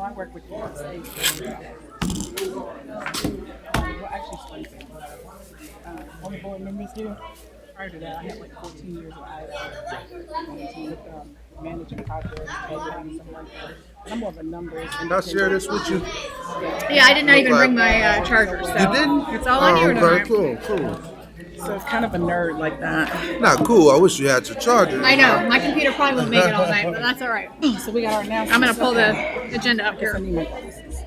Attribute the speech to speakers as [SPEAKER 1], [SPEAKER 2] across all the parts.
[SPEAKER 1] I work with the state. Well, actually, Springfield. All the board members here. Prior to that, I had like 14 years of ISO with managing projects, budgeting, something like that. I'm more of a numbers.
[SPEAKER 2] Did I share this with you?
[SPEAKER 3] Yeah, I did not even bring my charger, so
[SPEAKER 2] You didn't?
[SPEAKER 3] it's all on you
[SPEAKER 2] okay,
[SPEAKER 3] tonight.
[SPEAKER 2] cool.
[SPEAKER 1] So it's kind of a nerd like that.
[SPEAKER 2] Not cool. I wish you had your charger.
[SPEAKER 3] I know my computer probably won't make it all night, but that's all right.
[SPEAKER 1] So we got our announcements.
[SPEAKER 3] I'm gonna pull the agenda up
[SPEAKER 1] I
[SPEAKER 3] here.
[SPEAKER 1] need my glasses.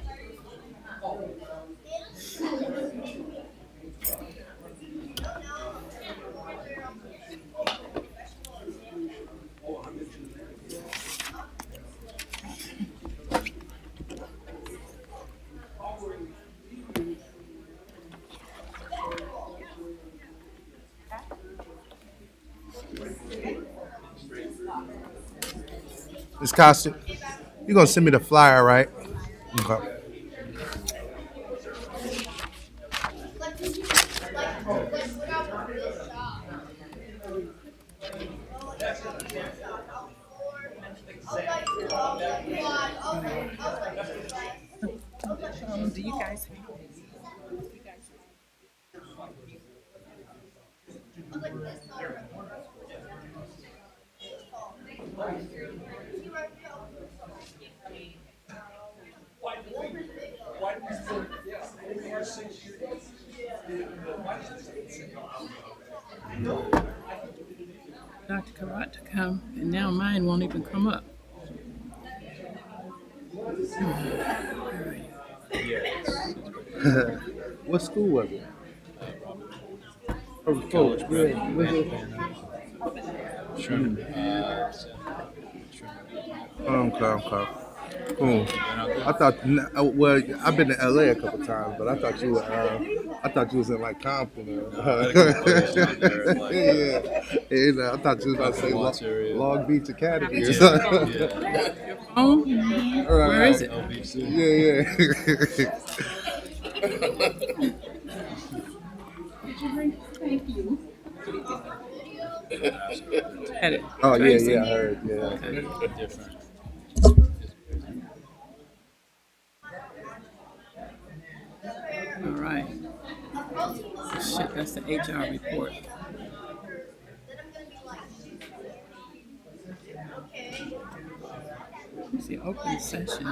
[SPEAKER 2] Miss Costa, you're gonna send me the flyer, right? Okay.
[SPEAKER 1] Do you guys
[SPEAKER 4] Dr. Karat to come, and now mine won't even come up.
[SPEAKER 2] What school was it? Oh, college. Yeah. Was it? Okay. Cool. I thought. Well, I've been to LA a couple times, but I thought you were. I thought you was in like Compton. Yeah. I thought you was about to say Long Beach Academy or something.
[SPEAKER 4] Oh, where is it?
[SPEAKER 2] Yeah.
[SPEAKER 4] Had it.
[SPEAKER 2] Oh
[SPEAKER 4] Tracy.
[SPEAKER 2] yeah, I heard. Yeah.
[SPEAKER 5] Different.
[SPEAKER 4] All right. Shit, that's the HR report. It's the open session.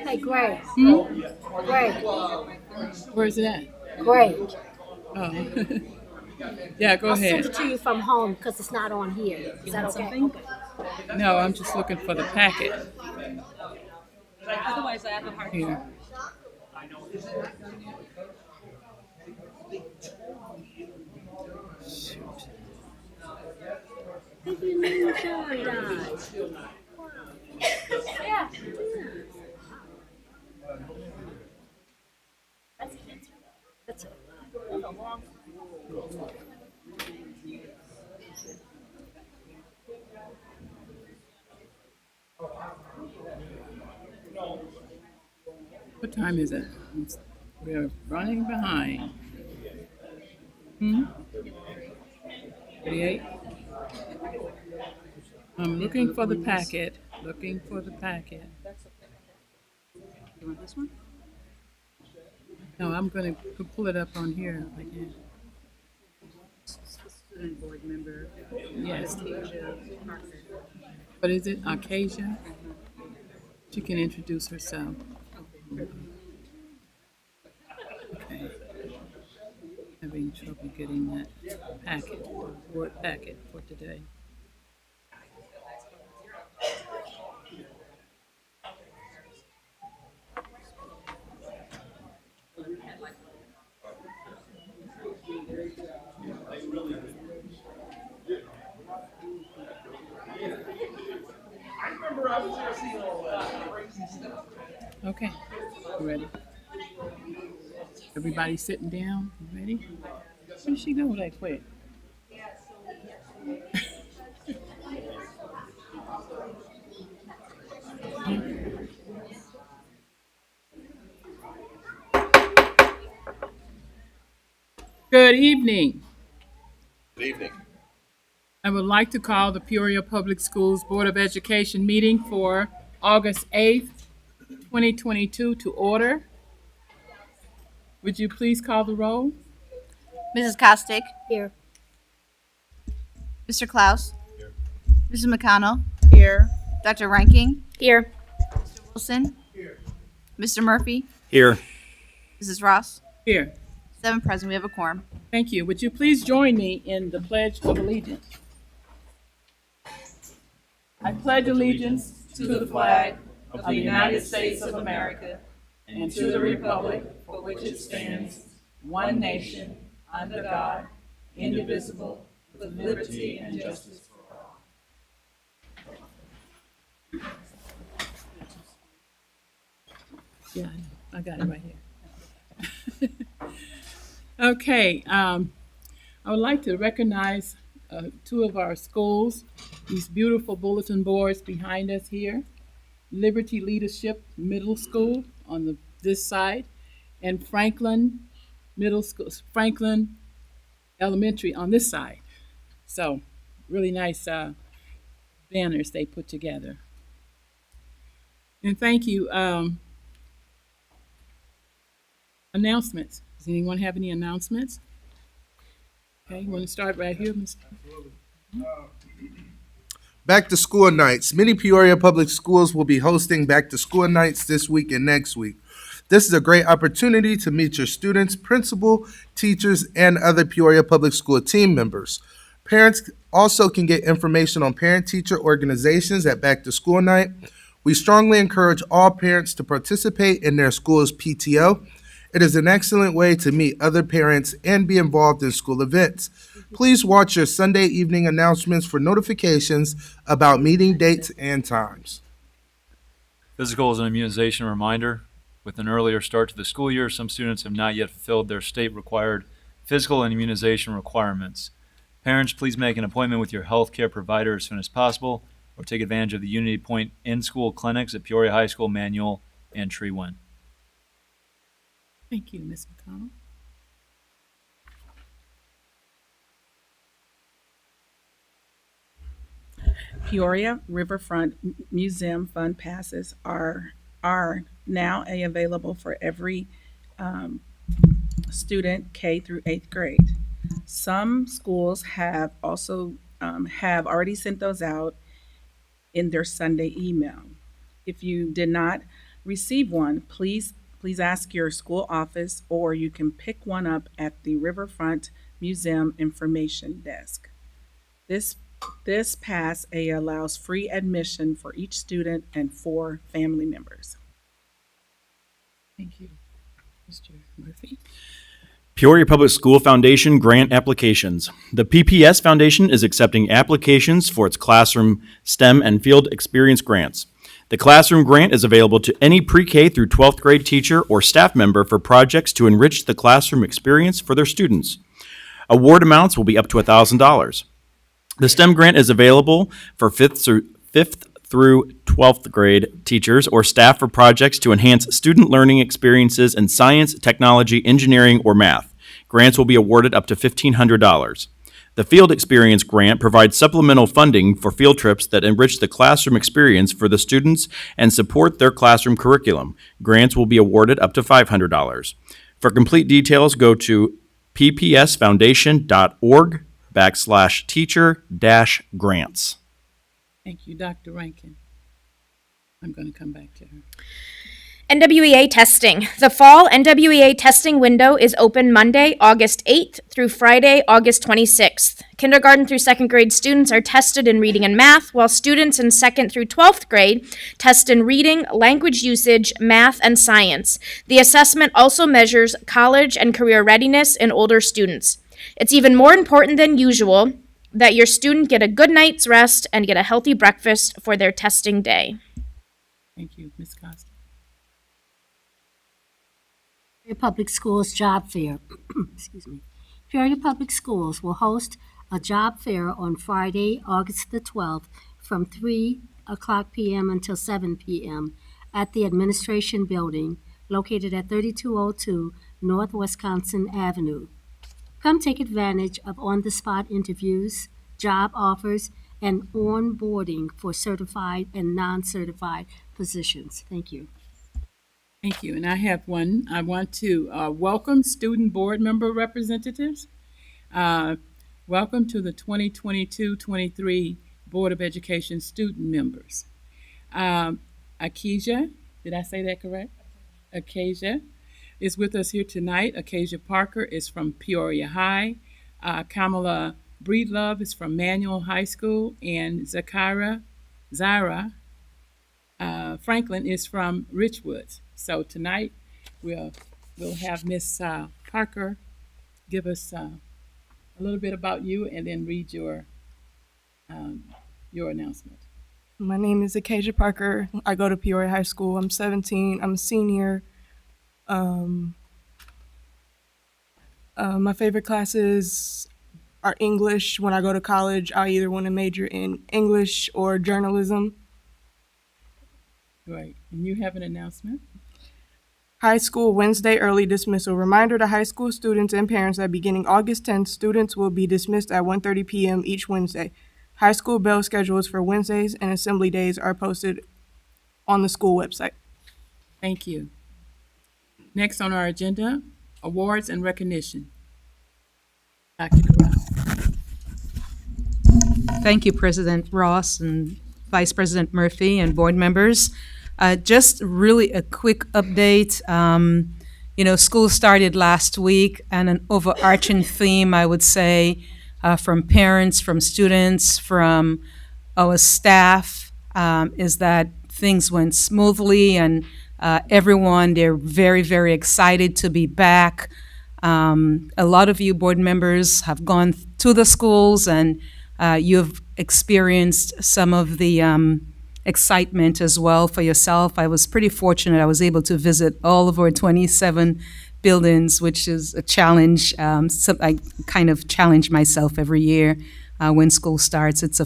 [SPEAKER 6] Hey, Greg. Greg.
[SPEAKER 4] Where's it at?
[SPEAKER 6] Greg.
[SPEAKER 4] Oh. Yeah, go
[SPEAKER 6] I'll send
[SPEAKER 4] ahead.
[SPEAKER 6] it to you from home because it's not on here. Is that okay?
[SPEAKER 4] No, I'm just looking for the packet.
[SPEAKER 1] Otherwise, I have a hard
[SPEAKER 4] Here. Shoot.
[SPEAKER 6] Maybe your name John died. Yeah. That's cancer. That's a long.
[SPEAKER 4] What time is it? We're running behind. 38? I'm looking for the packet. Looking for the packet.
[SPEAKER 1] You want this one?
[SPEAKER 4] No, I'm going to pull it up on here again.
[SPEAKER 1] Student board member.
[SPEAKER 4] Yes.
[SPEAKER 1] Asia Parker.
[SPEAKER 4] What is it? Acacia? She can introduce herself. Okay. Having trouble getting that packet, word packet for today. Okay, you ready? Everybody sitting down? You ready? Where did she go that quick? Good evening.
[SPEAKER 2] Good evening.
[SPEAKER 4] I would like to call the Peoria Public Schools Board of Education meeting for August 8th, 2022 to order. Would you please call the roll?
[SPEAKER 3] Mrs. Costick,
[SPEAKER 6] Here.
[SPEAKER 3] Mr. Klaus, Mrs. McConnell,
[SPEAKER 4] Here.
[SPEAKER 3] Dr. Ranking,
[SPEAKER 6] Here.
[SPEAKER 3] Wilson, Mr. Murphy,
[SPEAKER 5] Here.
[SPEAKER 3] Mrs. Ross.
[SPEAKER 4] Here.
[SPEAKER 3] 7 present. We have a quorum.
[SPEAKER 4] Thank you. Would you please join me in the Pledge of Allegiance? I pledge allegiance to the flag of the United States of America and to the republic for which it stands, one nation, under God, indivisible, with liberty and justice for all. Yeah, I got it right here. Okay, I would like to recognize 2 of our schools, these beautiful bulletin boards behind us here. Liberty Leadership Middle School on this side, and Franklin Middle School, Franklin Elementary on this side. So, really nice banners they put together. And thank you. Announcements. Does anyone have any announcements? Okay, you want to start right here, Mr.
[SPEAKER 2] Back to school nights. Many Peoria public schools will be hosting back to school nights this week and next week. This is a great opportunity to meet your students, principal, teachers, and other Peoria public school team members. Parents also can get information on parent-teacher organizations at back to school night. We strongly encourage all parents to participate in their school's PTO. It is an excellent way to meet other parents and be involved in school events. Please watch your Sunday evening announcements for notifications about meeting dates and times.
[SPEAKER 7] Physical is an immunization reminder. With an earlier start to the school year, some students have not yet fulfilled their state-required physical and immunization requirements. Parents, please make an appointment with your health care provider as soon as possible, or take advantage of the Unity Point in-school clinics at Peoria High School, Manual, and Treewin.
[SPEAKER 4] Thank you, Ms. McConnell.
[SPEAKER 1] Peoria Riverfront Museum Fund passes are now available for every student K through 8th grade. Some schools have also have already sent those out in their Sunday email. If you did not receive one, please ask your school office, or you can pick one up at the Riverfront Museum Information Desk. This pass allows free admission for each student and 4 family members.
[SPEAKER 4] Thank you, Mr. Murphy.
[SPEAKER 5] Peoria Public School Foundation grant applications. The PPS Foundation is accepting applications for its classroom, STEM, and field experience grants. The classroom grant is available to any pre-K through 12th grade teacher or staff member for projects to enrich the classroom experience for their students. Award amounts will be up to $1,000. The STEM grant is available for 5th through 12th grade teachers or staff for projects to enhance student learning experiences in science, technology, engineering, or math. Grants will be awarded up to $1,500. The Field Experience Grant provides supplemental funding for field trips that enrich the classroom experience for the students and support their classroom curriculum. Grants will be awarded up to $500. For complete details, go to ppsfoundation.org/teacher-grants.
[SPEAKER 4] Thank you, Dr. Rankin. I'm going to come back to her.
[SPEAKER 8] NWEA testing. The fall NWEA testing window is open Monday, August 8th through Friday, August 26th. Kindergarten through 2nd grade students are tested in reading and math, while students in 2nd through 12th grade test in reading, language usage, math, and science. The assessment also measures college and career readiness in older students. It's even more important than usual that your student get a good night's rest and get a healthy breakfast for their testing day.
[SPEAKER 4] Thank you, Ms. Costa.
[SPEAKER 6] Peoria Public Schools Job Fair. Excuse me. Peoria Public Schools will host a job fair on Friday, August the 12th, from 3 o'clock p.m. until 7 p.m. at the Administration Building, located at 3202 North Wisconsin Avenue. Come take advantage of on-the-spot interviews, job offers, and onboarding for certified and non-certified positions. Thank you.
[SPEAKER 4] Thank you. And I have one. I want to welcome student board member representatives. Uh, Welcome to the 2022-23 Board of Education student members. Akesia, did I say that correct? Akesia is with us here tonight. Akesia Parker is from Peoria High. Kamala Breedlove is from Manual High School. And Zara Franklin is from Richwoods. So tonight we'll have Miss Parker give us a little bit about you and then read your announcement.
[SPEAKER 9] My name is Acacia Parker. I go to Peoria High School. I'm 17. I'm a senior. My favorite classes are English. When I go to college, I either want to major in English or journalism.
[SPEAKER 4] Great. And you have an announcement?
[SPEAKER 9] High school Wednesday early dismissal. Reminder to high school students and parents that beginning August 10th, students will be dismissed at 1:30 p.m. each Wednesday. High school bell schedules for Wednesdays and assembly days are posted on the school website.
[SPEAKER 4] Thank you. Next on our agenda, awards and recognition. Dr. Carrasco.
[SPEAKER 10] Thank you, President Ross and Vice President Murphy and board members. Just really a quick update. School started last week, and an overarching theme, I would say, from parents, from students, from our staff, is that things went smoothly, and everyone, they're very, very excited to be back. A lot of you board members have gone to the schools, and you've experienced some of the excitement as well for yourself. I was pretty fortunate. I was able to visit all of our 27 buildings, which is a challenge. So I kind of challenge myself every year when school starts. It's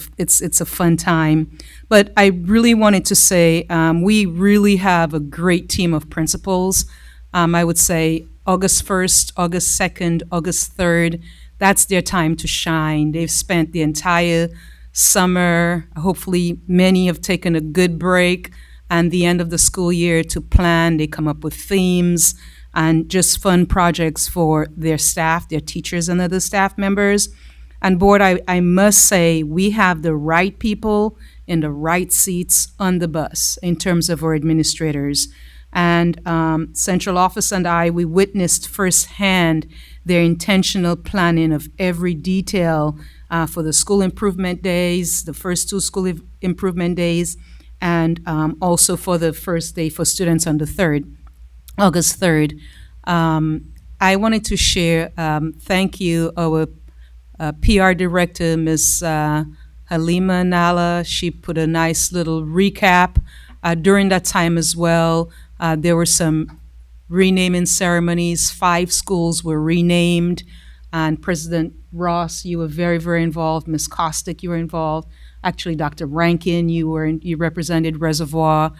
[SPEAKER 10] a fun time. But I really wanted to say we really have a great team of principals. I would say August 1st, August 2nd, August 3rd, that's their time to shine. They've spent the entire summer. Hopefully, many have taken a good break and the end of the school year to plan. They come up with themes and just fun projects for their staff, their teachers, and other staff members. And board, I must say, we have the right people in the right seats on the bus in terms of our administrators. And central office and we witnessed firsthand their intentional planning of every detail for the school improvement days, the first two school improvement days, and also for the first day for students on the 3rd, August 3rd. I wanted to share, thank you, our PR director, Ms. Halima Nala. She put a nice little recap during that time as well. There were some renaming ceremonies. 5 schools were renamed. And President Ross, you were very, very involved. Ms. Kostick, you were involved. Actually, Dr. Rankin, you represented Reservoir.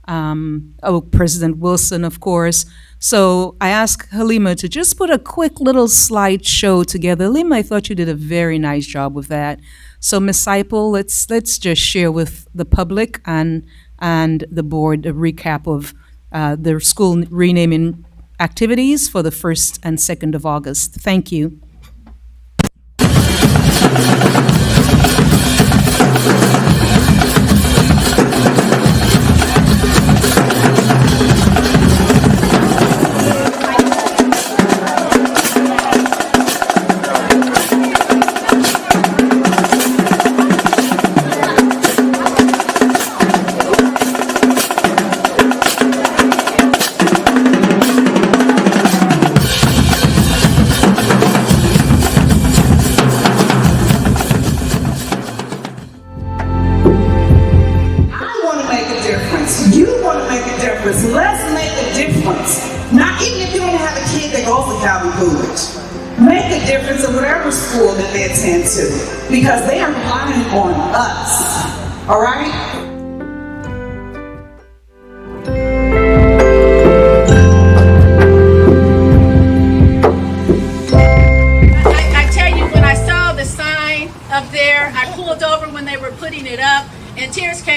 [SPEAKER 10] President Wilson, of course. So I asked Halima to just put a quick little slideshow together. Halima, I thought you did a very nice job with that. So Ms. Seipel, let's just share with the public and the board a recap of the school renaming activities for the 1st and 2nd of August. Thank you.
[SPEAKER 11] Let's make a difference. Not even if you don't have a kid that goes to Calvin Coolidge. Make a difference in whatever school that they attend to, because they are relying on us. All right?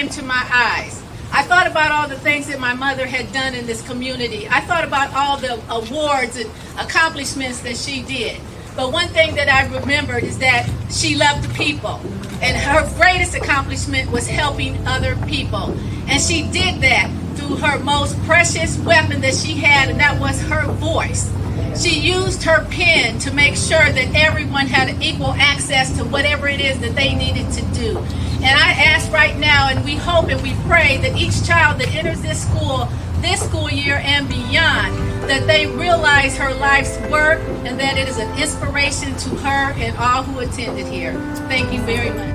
[SPEAKER 12] came to my eyes. I thought about all the things that my mother had done in this community. I thought about all the awards and accomplishments that she did. But one thing that I remembered is that she loved the people. And her greatest accomplishment was helping other people. And she did that through her most precious weapon that she had, and that was her voice. She used her pen to make sure that everyone had equal access to whatever it is that they needed to do. And I ask right now, and we hope and we pray that each child that enters this school year and beyond, that they realize her life's work and that it is an inspiration to her and all who attended here. Thank you very much.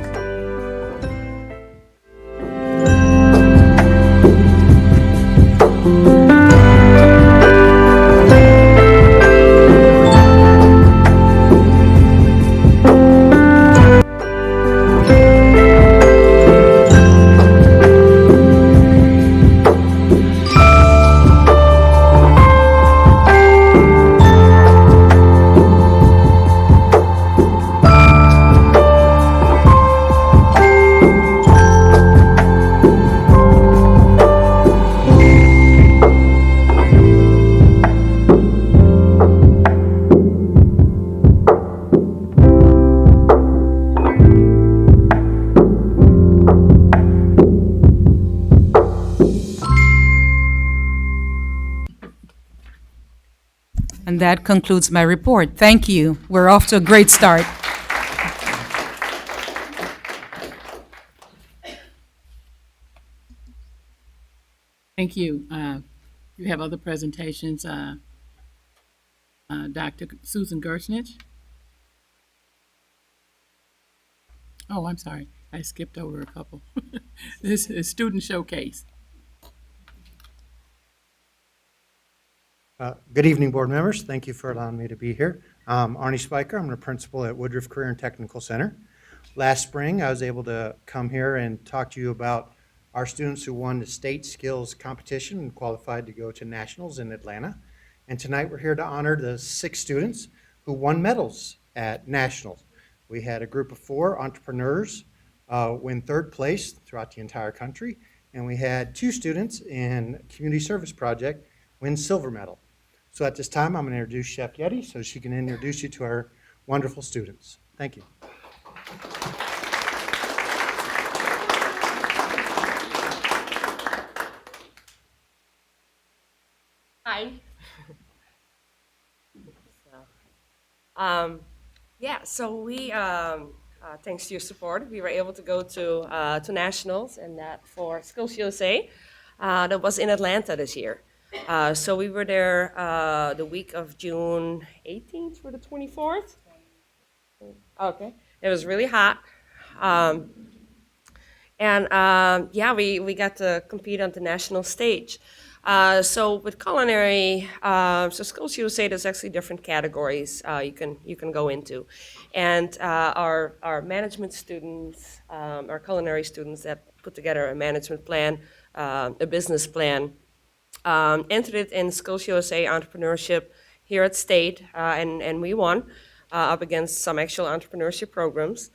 [SPEAKER 10] And that concludes my report. Thank you. We're off to a great start.
[SPEAKER 4] Thank you. You have other presentations, Dr. Susan Gershnich? Oh, I'm sorry. I skipped over a couple. This is student showcase.
[SPEAKER 13] Good evening, board members. Thank you for allowing me to be here. Arnie Spiker, I'm the principal at Woodruff Career and Technical Center. Last spring, I was able to come here and talk to you about our students who won the state skills competition and qualified to go to nationals in Atlanta. And tonight we're here to honor the 6 students who won medals at nationals. We had a group of 4 entrepreneurs win 3rd place throughout the entire country, and we had 2 students in community service project win silver medal. So at this time, I'm going to introduce Chef Yeti so she can introduce you to our wonderful students. Thank you.
[SPEAKER 14] Hi. So we, thanks to your support, we were able to go to nationals, and that for Skills USA. That was in Atlanta this year. So we were there the week of June 18th through the 24th. Okay, it was really hot. We got to compete on the national stage. So with culinary, so Skills USA, there's actually different categories you can go into, and our management students, our culinary students that put together a management plan, a business plan, entered it in Skills USA entrepreneurship here at State, and we won up against some actual entrepreneurship programs.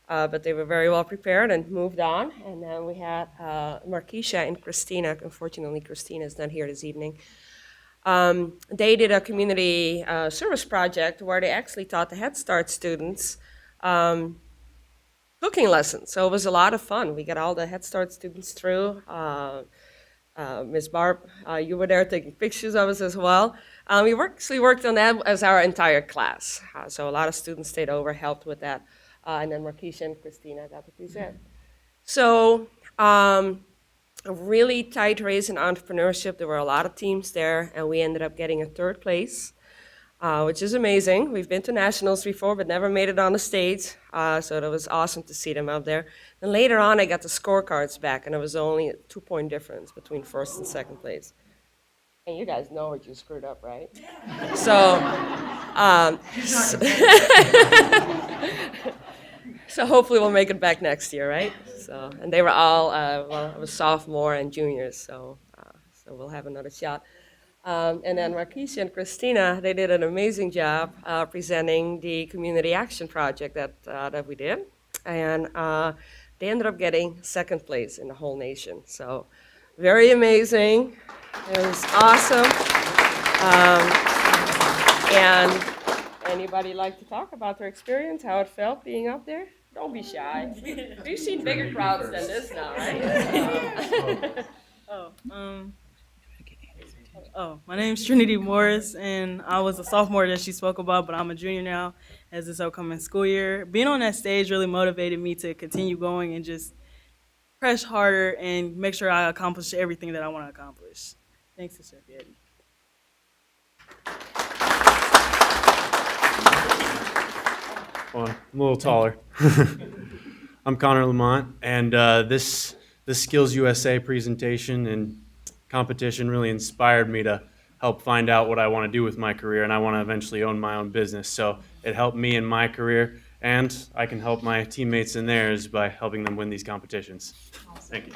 [SPEAKER 14] But they were very well prepared and moved on. And then we had Markeisha and Christina. Unfortunately, Christina is not here this evening. They did a community service project where they actually taught the Head Start students cooking lessons. So it was a lot of fun. We got all the Head Start students through. Ms. Barb, you were there taking pictures of us as well. We actually worked on that as our entire class. So a lot of students stayed over, helped with that. And then Markeisha and Christina got to present. So a really tight race in entrepreneurship. There were a lot of teams there, and we ended up getting a 3rd place, which is amazing. We've been to nationals before, but never made it on the stage. So it was awesome to see them out there. And later on, I got the scorecards back, and it was only a 2-point difference between 1st and 2nd place. And you guys know what you screwed up, right? So hopefully we'll make it back next year, right? So, and they were all, it was sophomore and juniors, so we'll have another shot. And then Markeisha and Christina, they did an amazing job presenting the community action project that we did. And they ended up getting second place in the whole nation. So very amazing. It was awesome. And anybody like to talk about their experience, how it felt being up there? Don't be shy. We've seen bigger crowds than this now, right?
[SPEAKER 15] My name's Trinity Morris, and I was a sophomore that she spoke about, but I'm a junior now as this upcoming school year. Being on that stage really motivated me to continue going and just press harder and make sure I accomplish everything that I want to accomplish. Thanks to Chef Eddie.
[SPEAKER 16] Well, I'm a little taller. I'm Connor Lamont, and this Skills USA presentation and competition really inspired me to help find out what I want to do with my career, and I want to eventually own my own business. So it helped me in my career, and I can help my teammates in theirs by helping them win these competitions. Thank you.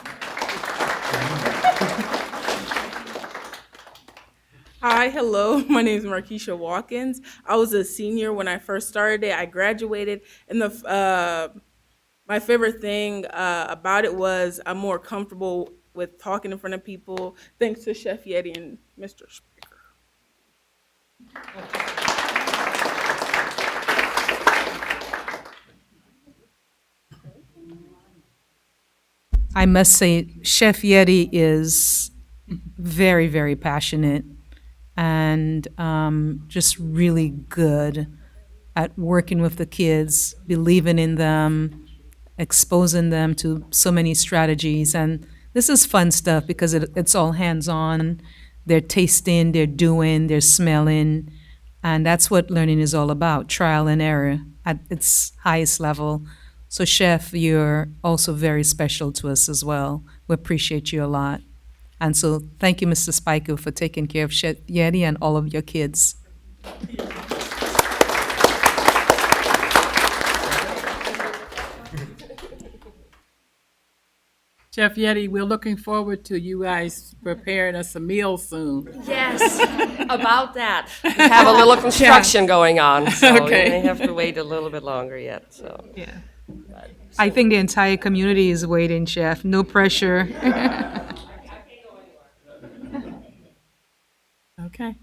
[SPEAKER 17] Hi, hello. My name is Markeisha Watkins. I was a senior when I first started it. I graduated, and my favorite thing about it was I'm more comfortable with talking in front of people, thanks to Chef Yeti and Mr. Speaker.
[SPEAKER 10] I must say, Chef Yeti is very, very passionate and just really good at working with the kids, believing in them, exposing them to so many strategies. And this is fun stuff because it's all hands-on. They're tasting, they're doing, they're smelling, and that's what learning is all about, trial and error at its highest level. So Chef, you're also very special to us as well. We appreciate you a lot. And so thank you, Mr. Spiker, for taking care of Chef Yeti and all of your kids.
[SPEAKER 4] Chef Yeti, we're looking forward to you guys preparing us a meal soon.
[SPEAKER 14] Yes, about that. We have a little construction going on, so we may have to wait a little bit longer yet. So
[SPEAKER 10] yeah, I think the entire community is waiting, Chef. No pressure.
[SPEAKER 4] Okay.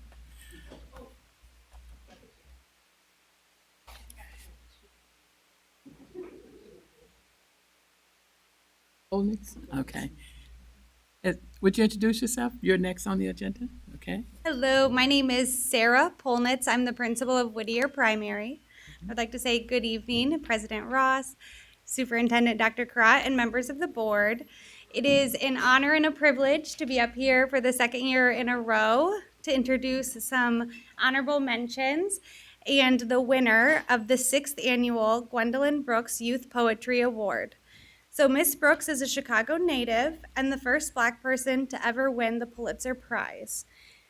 [SPEAKER 4] Okay. Would you introduce yourself? You're next on the agenda. Okay.
[SPEAKER 18] Hello, my name is Sarah Polnitz. I'm the principal of Whittier Primary. I'd like to say good evening, President Ross, Superintendent Dr. Karat, and members of the board. It is an honor and a privilege to be up here for the second year in a row to introduce some honorable mentions and the winner of the 6th annual Gwendolyn Brooks Youth Poetry Award. So Miss Brooks is a Chicago native and the first Black person to ever win the Pulitzer Prize.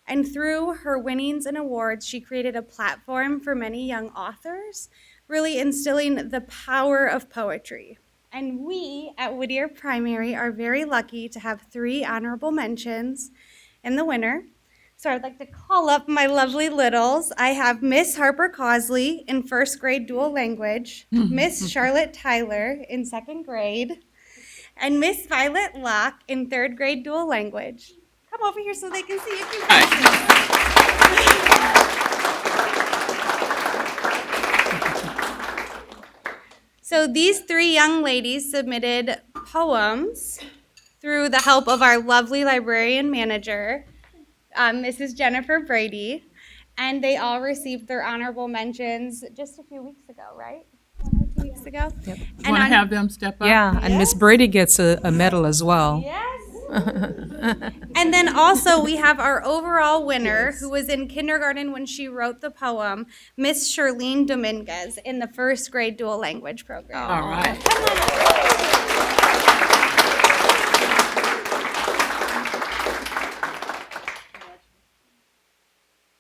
[SPEAKER 18] And through her winnings and awards, she created a platform for many young authors, really instilling the power of poetry. And we at Whittier Primary are very lucky to have 3 honorable mentions in the winner. So I'd like to call up my lovely littles. I have Miss Harper Cosley in 1st grade dual language, Miss Charlotte Tyler in 2nd grade, and Miss Violet Locke in 3rd grade dual language. Come over here so they can see if you can see. So these 3 young ladies submitted poems through the help of our lovely librarian manager, Mrs. Jennifer Brady, and they all received their honorable mentions just a few weeks ago, right? 1 or 2 weeks ago.
[SPEAKER 10] Yep.
[SPEAKER 4] You want to have them step up?
[SPEAKER 10] Yeah, and Miss Brady gets a medal as well.
[SPEAKER 18] Yes. And then also we have our overall winner, who was in kindergarten when she wrote the poem, Miss Charlene Dominguez in the 1st grade dual language program.
[SPEAKER 4] All right.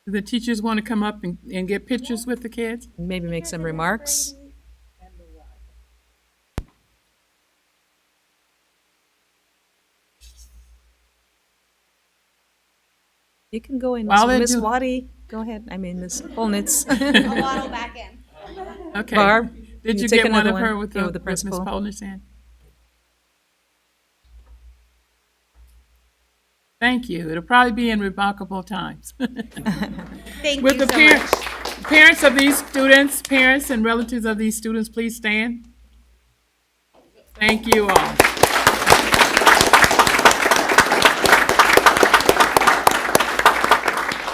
[SPEAKER 4] Do the teachers want to come up and get pictures with the kids?
[SPEAKER 10] Maybe make some remarks. You can go in, Miss Waddy. Go ahead. I mean, Miss Polnitz.
[SPEAKER 18] I'll waddle back in.
[SPEAKER 4] Okay.
[SPEAKER 10] Barb,
[SPEAKER 4] Did you
[SPEAKER 10] take
[SPEAKER 4] get one
[SPEAKER 10] another
[SPEAKER 4] of her with
[SPEAKER 10] Yeah,
[SPEAKER 4] the
[SPEAKER 10] principal.
[SPEAKER 4] Ms. Polnitz in? Thank you. It'll probably be in remarkable times.
[SPEAKER 18] Thank
[SPEAKER 4] With
[SPEAKER 18] you
[SPEAKER 4] the
[SPEAKER 18] so
[SPEAKER 4] parents,
[SPEAKER 18] much.
[SPEAKER 4] parents of these students, parents and relatives of these students, please stand. Thank you all.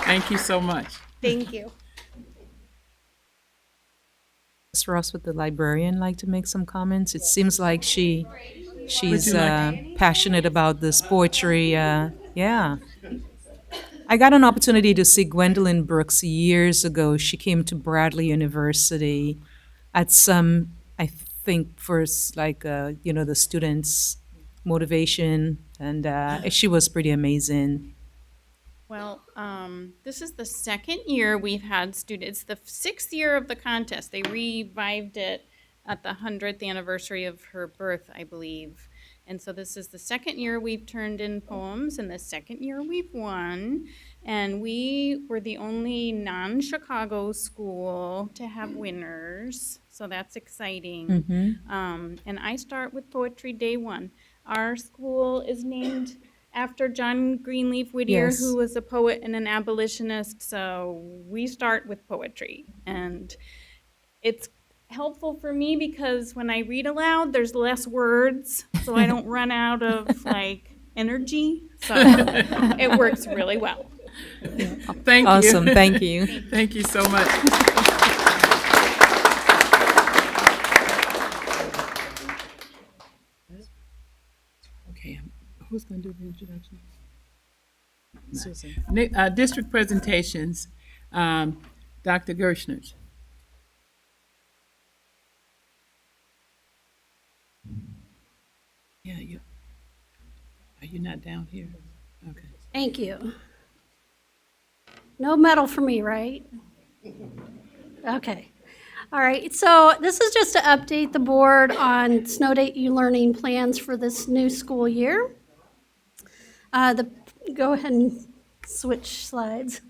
[SPEAKER 4] Thank you so much.
[SPEAKER 18] Thank you.
[SPEAKER 10] Ms. Ross, would the librarian like to make some comments? It seems like she's
[SPEAKER 4] you like-
[SPEAKER 10] passionate about this poetry. Yeah. I got an opportunity to see Gwendolyn Brooks years ago. She came to Bradley University at some, I think, first, like, the students' motivation, and she was pretty amazing.
[SPEAKER 19] Well, this is the second year we've had students. It's the 6th year of the contest. They revived it at the 100th anniversary of her birth, I believe. And so this is the second year we've turned in poems, and the second year we've won. And we were the only non-Chicago school to have winners, so that's exciting. And I start with Poetry Day 1. Our school is named after John Greenleaf Whittier,
[SPEAKER 10] Yes.
[SPEAKER 19] who was a poet and an abolitionist, so we start with poetry. And it's helpful for me because when I read aloud, there's less words, so I don't run out of energy. So it works really well.
[SPEAKER 4] Thank you.
[SPEAKER 10] Awesome, thank you.
[SPEAKER 4] Thank you so much. Okay, who's going to do the introduction? Susan. District presentations, Dr. Gershner. Yeah, are you not down here? Okay.
[SPEAKER 20] Thank you. No medal for me, right? Okay. All right, so this is just to update the board on snow day e-learning plans for this new school year. Go ahead and switch slides.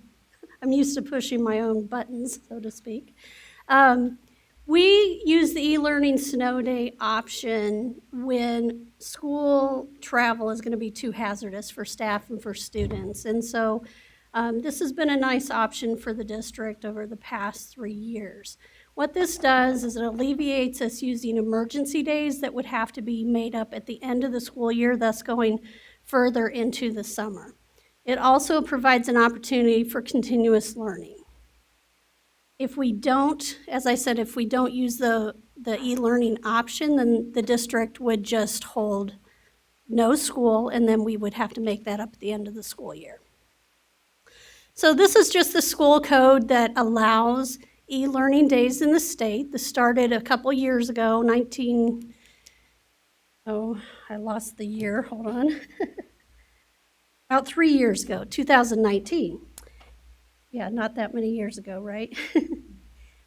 [SPEAKER 20] I'm used to pushing my own buttons, so to speak. We use the e-learning snow day option when school travel is going to be too hazardous for staff and for students. And so this has been a nice option for the district over the past 3 years. What this does is it alleviates us using emergency days that would have to be made up at the end of the school year, thus going further into the summer. It also provides an opportunity for continuous learning. If we don't, as I said, if we don't use the e-learning option, then the district would just hold no school, and then we would have to make that up at the end of the school year. So this is just the school code that allows e-learning days in the state. This started a couple years ago, I lost the year, hold on. About 3 years ago, 2019. Yeah, not that many years ago, right?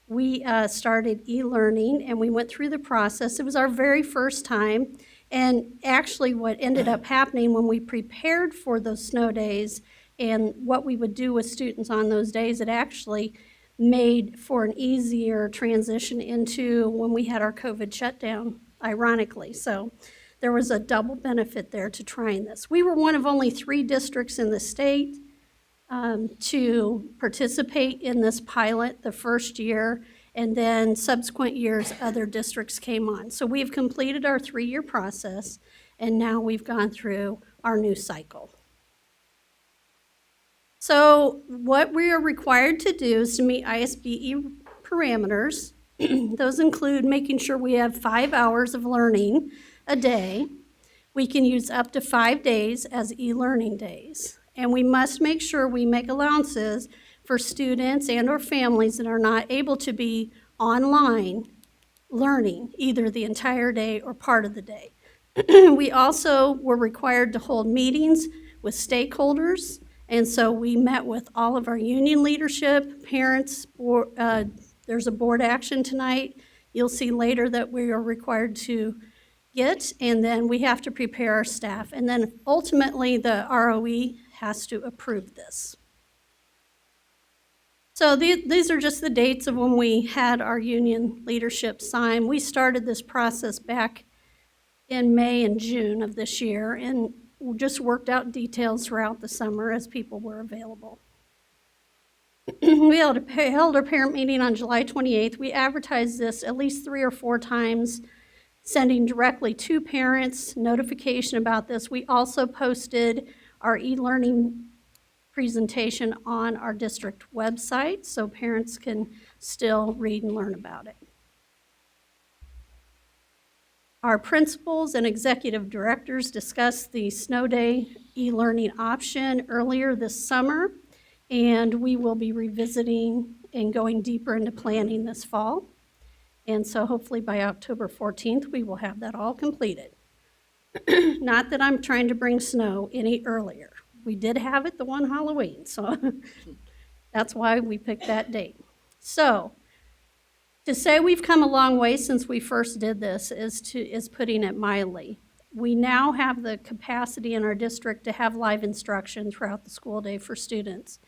[SPEAKER 20] We started e-learning and we went through the process. It was our very first time. And actually what ended up happening when we prepared for those snow days and what we would do with students on those days, it actually made for an easier transition into when we had our COVID shutdown, ironically. So there was a double benefit there to trying this. We were one of only 3 districts in the state to participate in this pilot the first year, and then subsequent years other districts came on. So we've completed our 3-year process, and now we've gone through our new cycle. So what we are required to do is to meet ISBE parameters. Those include making sure we have 5 hours of learning a day. We can use up to 5 days as e-learning days. And we must make sure we make allowances for students and or families that are not able to be online learning either the entire day or part of the day. We also were required to hold meetings with stakeholders, and so we met with all of our union leadership, parents, there's a board action tonight. You'll see later that we are required to get, and then we have to prepare our staff. And then ultimately the ROE has to approve this. So these are just the dates of when we had our union leadership sign. We started this process back in May and June of this year, and we just worked out details throughout the summer as people were available. We held our parent meeting on July 28th. We advertised this at least 3 or 4 times, sending directly to parents notification about this. We also posted our e-learning presentation on our district website so parents can still read and learn about it. Our principals and executive directors discussed the snow day e-learning option earlier this summer, and we will be revisiting and going deeper into planning this fall. And so hopefully by October 14th, we will have that all completed. Not that I'm trying to bring snow any earlier. We did have it the one Halloween, so that's why we picked that date. So to say we've come a long way since we first did this is putting it mildly. We now have the capacity in our district to have live instruction throughout the school day for students.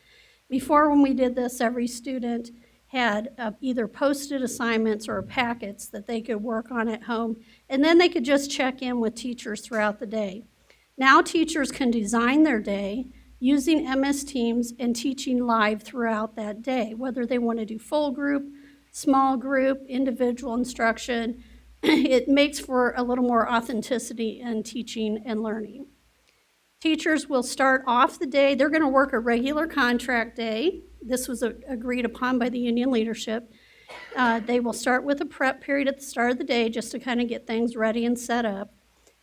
[SPEAKER 20] Before, when we did this, every student had either posted assignments or packets that they could work on at home, and then they could just check in with teachers throughout the day. Now teachers can design their day using MS Teams and teaching live throughout that day, whether they want to do full group, small group, individual instruction. It makes for a little more authenticity in teaching and learning. Teachers will start off the day, they're going to work a regular contract day. This was agreed upon by the union leadership. They will start with a prep period at the start of the day just to kind of get things ready and set up.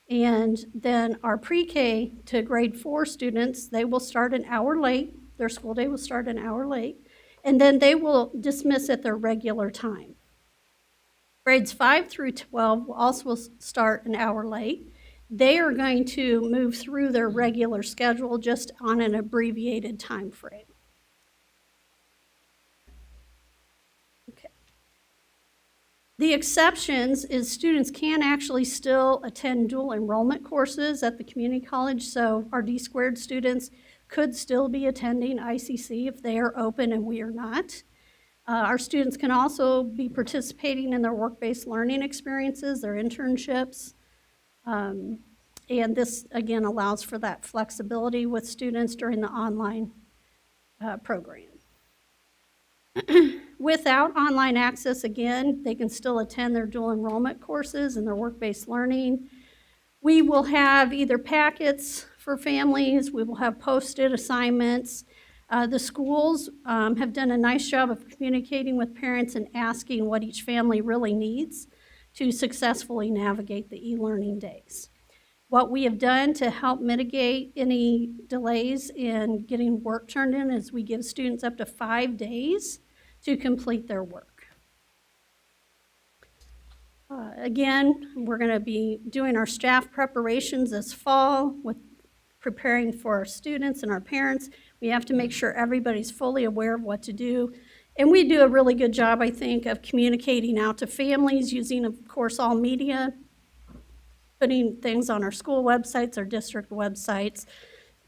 [SPEAKER 20] And then our pre-K to grade 4 students, they will start an hour late. Their school day will start an hour late. And then they will dismiss at their regular time. Grades 5 through 12 will also start an hour late. They are going to move through their regular schedule just on an abbreviated time frame. Okay. The exceptions is students can actually still attend dual enrollment courses at the community college, so our D-squared students could still be attending ICC if they are open and we are not. Our students can also be participating in their work-based learning experiences, their internships. And this, again, allows for that flexibility with students during the online program. Without online access, again, they can still attend their dual enrollment courses and their work-based learning. We will have either packets for families, we will have posted assignments. The schools have done a nice job of communicating with parents and asking what each family really needs to successfully navigate the e-learning days. What we have done to help mitigate any delays in getting work turned in is we give students up to 5 days to complete their work. Again, we're going to be doing our staff preparations this fall with preparing for our students and our parents. We have to make sure everybody's fully aware of what to do. And we do a really good job, I think, of communicating out to families using, of course, all media, putting things on our school websites, our district websites,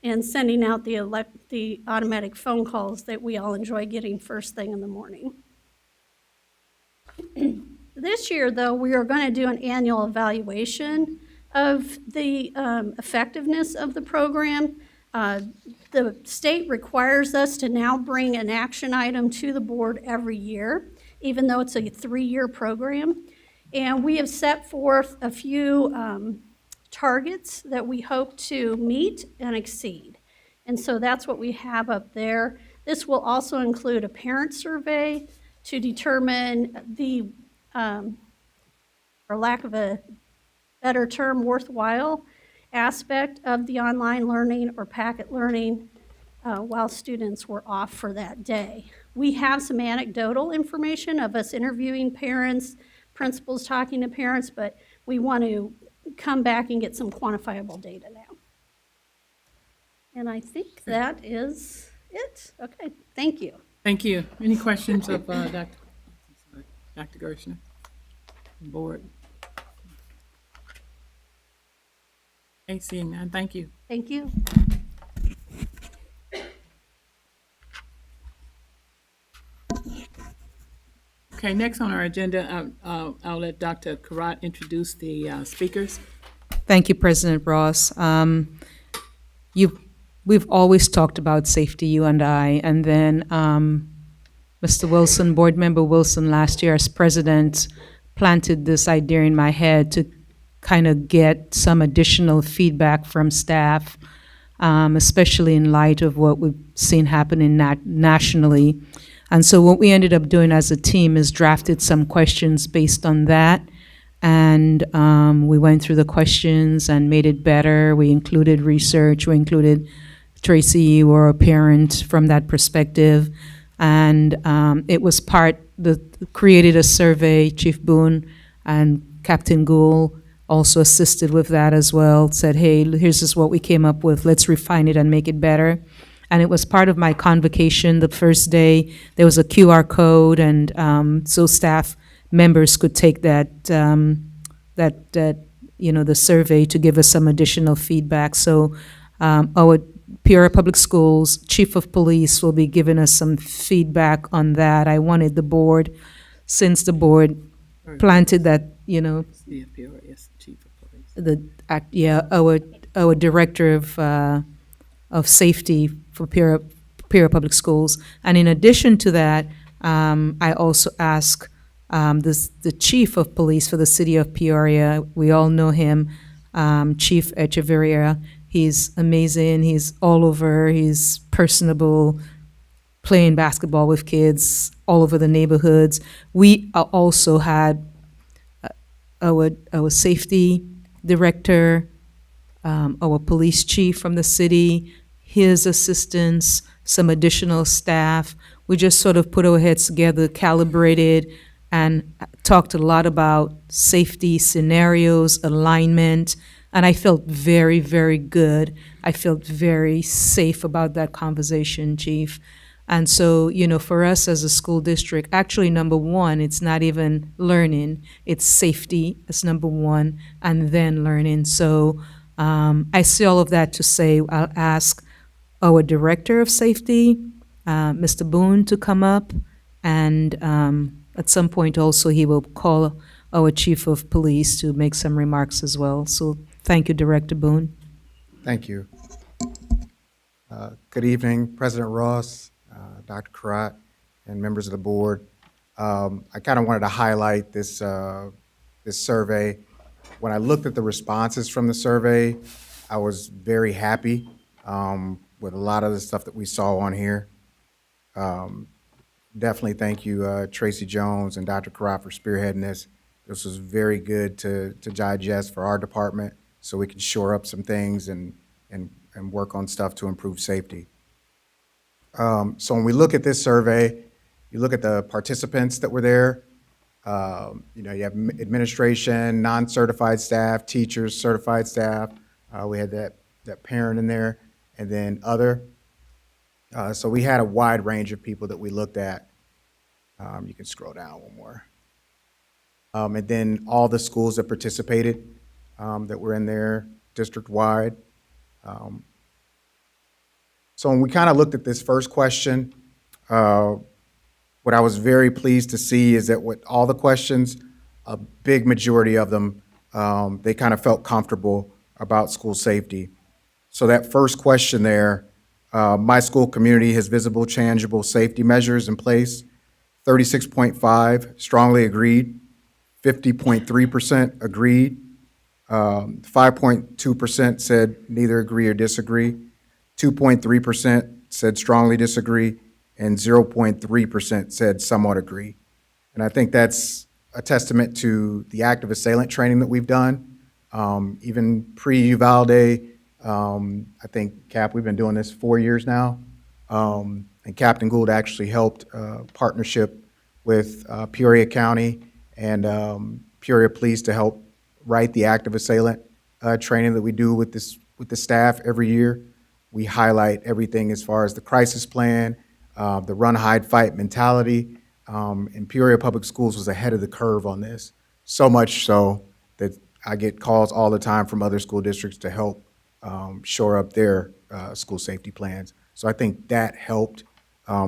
[SPEAKER 20] and sending out the automatic phone calls that we all enjoy getting first thing in the morning. This year, though, we are going to do an annual evaluation of the effectiveness of the program. The state requires us to now bring an action item to the board every year, even though it's a 3-year program. And we have set forth a few targets that we hope to meet and exceed. And so that's what we have up there. This will also include a parent survey to determine the, for lack of a better term, worthwhile aspect of the online learning or packet learning while students were off for that day. We have some anecdotal information of us interviewing parents, principals talking to parents, but we want to come back and get some quantifiable data now. And I think that is it. Okay, thank you.
[SPEAKER 4] Thank you. Any questions of Dr. Gershner? Board. Okay, seeing none. Thank you.
[SPEAKER 20] Thank you.
[SPEAKER 4] Okay, next on our agenda, I'll let Dr. Karat introduce the speakers.
[SPEAKER 10] Thank you, President Ross. you, we've always talked about safety, you and I, and then Mr. Wilson, Board Member Wilson, last year as president, planted this idea in my head to kind of get some additional feedback from staff, especially in light of what we've seen happening nationally. And so what we ended up doing as a team is drafted some questions based on that. And we went through the questions and made it better. We included research. We included Tracy, you were a parent from that perspective. And it was created a survey. Chief Boone and Captain Gould also assisted with that as well, said, hey, here's just what we came up with. Let's refine it and make it better. And it was part of my convocation the first day. There was a QR code, and so staff members could take that, the survey to give us some additional feedback. So our Peoria Public Schools Chief of Police will be giving us some feedback on that. I wanted the board, since the board planted that,
[SPEAKER 4] Yeah, Peoria's chief of police.
[SPEAKER 10] our director of safety for Peoria Public Schools. And in addition to that, I also asked the chief of police for the city of Peoria. We all know him, Chief Echeverria. He's amazing. He's all over. He's personable, playing basketball with kids all over the neighborhoods. We also had our safety director, our police chief from the city, his assistants, some additional staff. We just sort of put our heads together, calibrated, and talked a lot about safety scenarios, alignment, and I felt very, very good. I felt very safe about that conversation, Chief. And so, for us as a school district, actually, number one, it's not even learning, it's safety, that's number one, and then learning. So I say all of that to say I'll ask our Director of Safety, Mr. Boone, to come up, and at some point also he will call our Chief of Police to make some remarks as well. So thank you, Director Boone.
[SPEAKER 21] Thank you. Good evening, President Ross, Dr. Karat, and members of the board. I kind of wanted to highlight this survey. When I looked at the responses from the survey, I was very happy with a lot of the stuff that we saw on here. Definitely thank you, Tracy Jones and Dr. Karat, for spearheading this. This was very good to digest for our department, so we can shore up some things and work on stuff to improve safety. So when we look at this survey, you look at the participants that were there. You have administration, non-certified staff, teachers, certified staff. We had that parent in there, and then other. So we had a wide range of people that we looked at. You can scroll down one more. And then all the schools that participated that were in there district-wide. So when we kind of looked at this first question, what I was very pleased to see is that with all the questions, a big majority of them, they kind of felt comfortable about school safety. So that first question there, my school community has visible, tangible safety measures in place. 36.5 strongly agreed, 50.3% agreed, 5.2% said neither agree or disagree, 2.3% said strongly disagree, and 0.3% said somewhat agree. And I think that's a testament to the active assailant training that we've done. Even pre-Uvalde, I think, Cap, we've been doing this 4 years now. And Captain Gould actually helped partnership with Peoria County and Peoria Police to help write the active assailant training that we do with the staff every year. We highlight everything as far as the crisis plan, the run, hide, fight mentality. And Peoria Public Schools was ahead of the curve on this, so much so that I get calls all the time from other school districts to help shore up their school safety plans. So I think that helped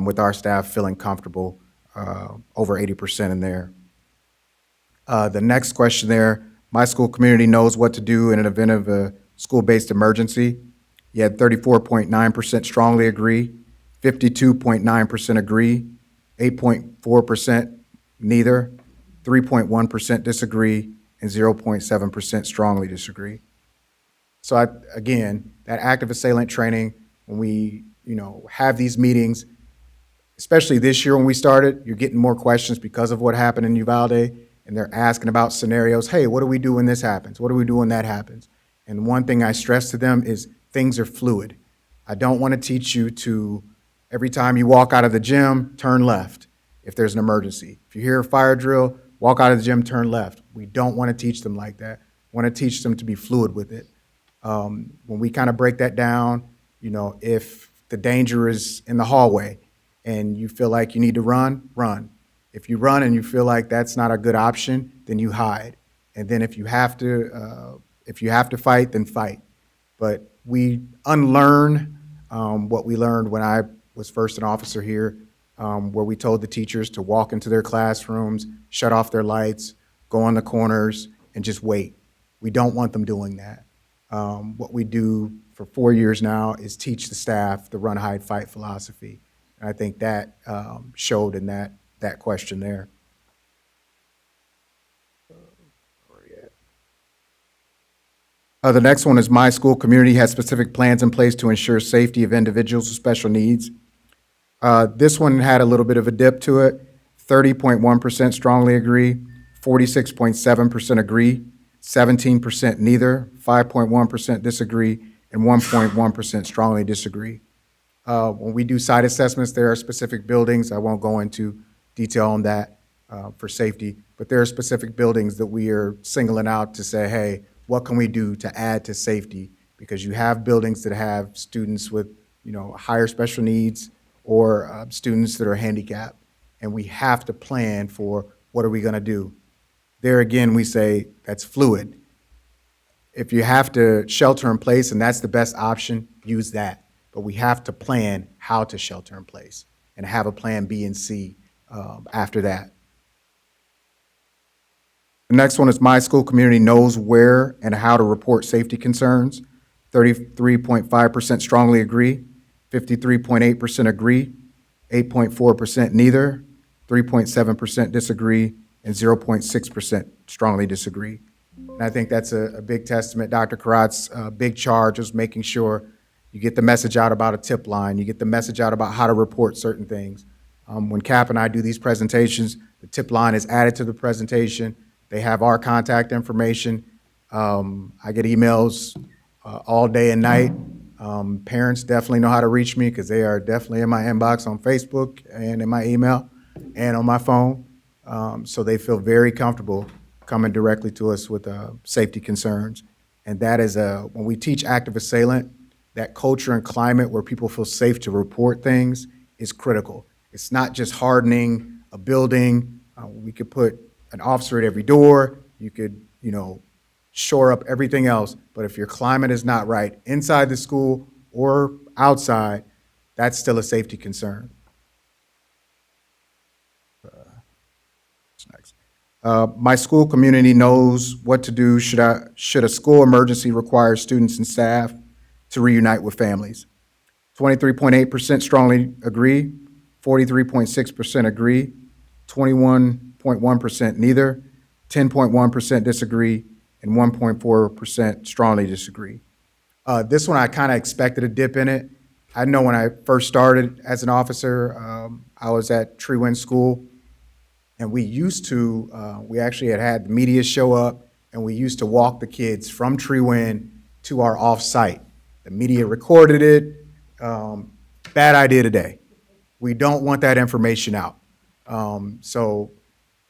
[SPEAKER 21] with our staff feeling comfortable, over 80% in there. The next question there, my school community knows what to do in an event of a school-based emergency. You had 34.9% strongly agree, 52.9% agree, 8.4% neither, 3.1% disagree, and 0.7% strongly disagree. So again, that active assailant training, when we, have these meetings, especially this year when we started, you're getting more questions because of what happened in Uvalde, and they're asking about scenarios. Hey, what do we do when this happens? What do we do when that happens? And one thing I stress to them is things are fluid. I don't want to teach you to, every time you walk out of the gym, turn left if there's an emergency. If you hear a fire drill, walk out of the gym, turn left. We don't want to teach them like that. We want to teach them to be fluid with it. When we kind of break that down, if the danger is in the hallway and you feel like you need to run, run. If you run and you feel like that's not a good option, then you hide. And then if you have to fight, then fight. But we unlearn what we learned when I was first an officer here, where we told the teachers to walk into their classrooms, shut off their lights, go on the corners, and just wait. We don't want them doing that. What we do for 4 years now is teach the staff the run, hide, fight philosophy. And I think that showed in that question there. The next one is my school community has specific plans in place to ensure safety of individuals with special needs. This one had a little bit of a dip to it. 30.1% strongly agree, 46.7% agree, 17% neither, 5.1% disagree, and 1.1% strongly disagree. When we do site assessments, there are specific buildings. I won't go into detail on that for safety, but there are specific buildings that we are singling out to say, hey, what can we do to add to safety? Because you have buildings that have students with, higher special needs or students that are handicapped, and we have to plan for what are we going to do. There again, we say that's fluid. If you have to shelter in place and that's the best option, use that. But we have to plan how to shelter in place and have a plan B and C after that. The next one is my school community knows where and how to report safety concerns. 33.5% strongly agree, 53.8% agree, 8.4% neither, 3.7% disagree, and 0.6% strongly disagree. And I think that's a big testament. Dr. Karat's big charge was making sure you get the message out about a tip line, you get the message out about how to report certain things. When Cap and I do these presentations, the tip line is added to the presentation. They have our contact information. I get emails all day and night. Parents definitely know how to reach me because they are definitely in my inbox on Facebook and in my email and on my phone. So they feel very comfortable coming directly to us with safety concerns. And that is, when we teach active assailant, that culture and climate where people feel safe to report things is critical. It's not just hardening a building. We could put an officer at every door. You could, shore up everything else. But if your climate is not right inside the school or outside, that's still a safety concern. What's next? My school community knows what to do should a school emergency require students and staff to reunite with families. 23.8% strongly agree, 43.6% agree, 21.1% neither, 10.1% disagree, and 1.4% strongly disagree. This one I kind of expected a dip in it. I know when I first started as an officer, I was at Tree Wind School, and we actually had the media show up, and we used to walk the kids from Tree Wind to our off-site. The media recorded it. Bad idea today. We don't want that information out. So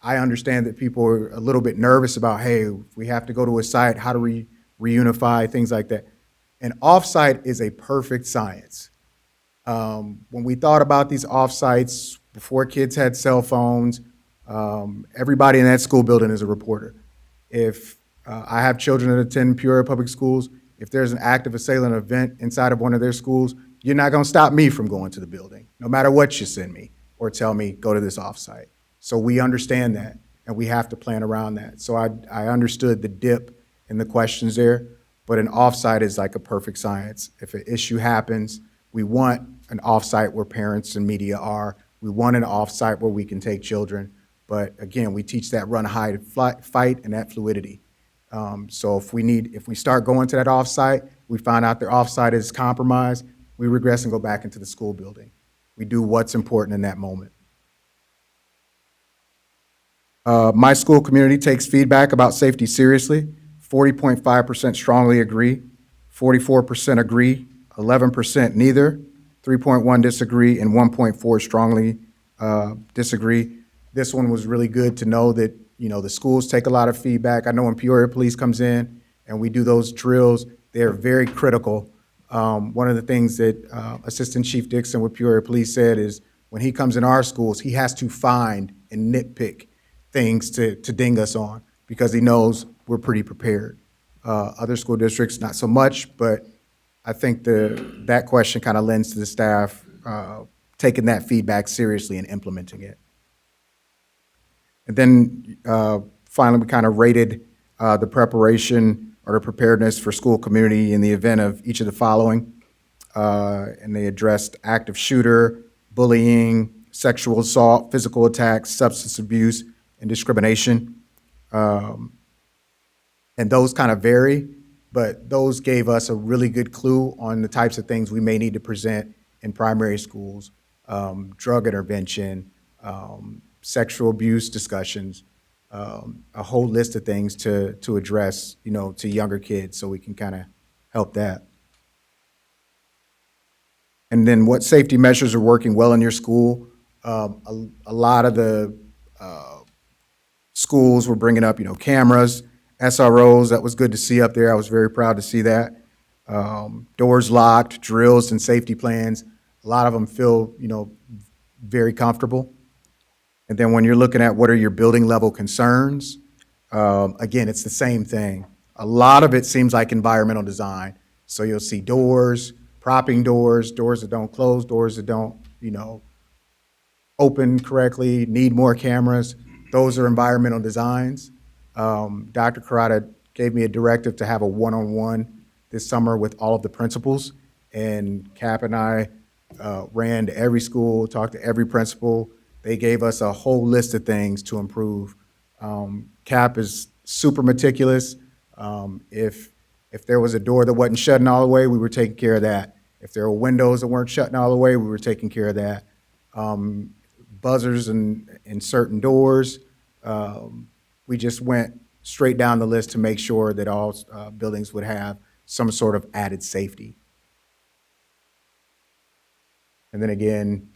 [SPEAKER 21] I understand that people are a little bit nervous about, hey, if we have to go to a site, how do we reunify, things like that. And off-site is a perfect science. When we thought about these off-sites, before kids had cell phones, everybody in that school building is a reporter. If I have children that attend Peoria Public Schools, if there's an active assailant event inside of one of their schools, you're not going to stop me from going to the building, no matter what you send me or tell me, go to this offsite. So we understand that, and we have to plan around that. So I understood the dip in the questions there. but an offsite is like a perfect science. If an issue happens, we want an offsite where parents and media are. We want an offsite where we can take children. But again, we teach that run, hide, fight, and that fluidity. So if we start going to that offsite, we find out their offsite is compromised, we regress and go back into the school building. We do what's important in that moment. My school community takes feedback about safety seriously. 40.5% strongly agree, 44% agree, 11% neither, 3.1 disagree, and 1.4 strongly disagree. This one was really good to know that, the schools take a lot of feedback. I know when Peoria Police comes in and we do those drills, they're very critical. One of the things that Assistant Chief Dixon with Peoria Police said is when he comes in our schools, he has to find and nitpick things to ding us on because he knows we're pretty prepared. Other school districts, not so much, but I think that question kind of lends to the staff taking that feedback seriously and implementing it. And then finally, we kind of rated the preparation or the preparedness for school community in the event of each of the following. And they addressed active shooter, bullying, sexual assault, physical attacks, substance abuse, and discrimination. And those kind of vary, but those gave us a really good clue on the types of things we may need to present in primary schools, drug intervention, sexual abuse discussions, a whole list of things to address, to younger kids so we can kind of help that. And then what safety measures are working well in your school? A lot of the schools were bringing up, cameras, SROs. That was good to see up there. I was very proud to see that. Doors locked, drills and safety plans. A lot of them feel, very comfortable. And then when you're looking at what are your building level concerns, again, it's the same thing. A lot of it seems like environmental design. So you'll see doors, propping doors, doors that don't close, doors that don't, open correctly, need more cameras. Those are environmental designs. Dr. Karada gave me a directive to have a one-on-one this summer with all of the principals. And Cap and I ran to every school, talked to every principal. They gave us a whole list of things to improve. Cap is super meticulous. If there was a door that wasn't shutting all the way, we were taking care of that. If there were windows that weren't shutting all the way, we were taking care of that. Buzzers in certain doors. We just went straight down the list to make sure that all buildings would have some sort of added safety. And then again,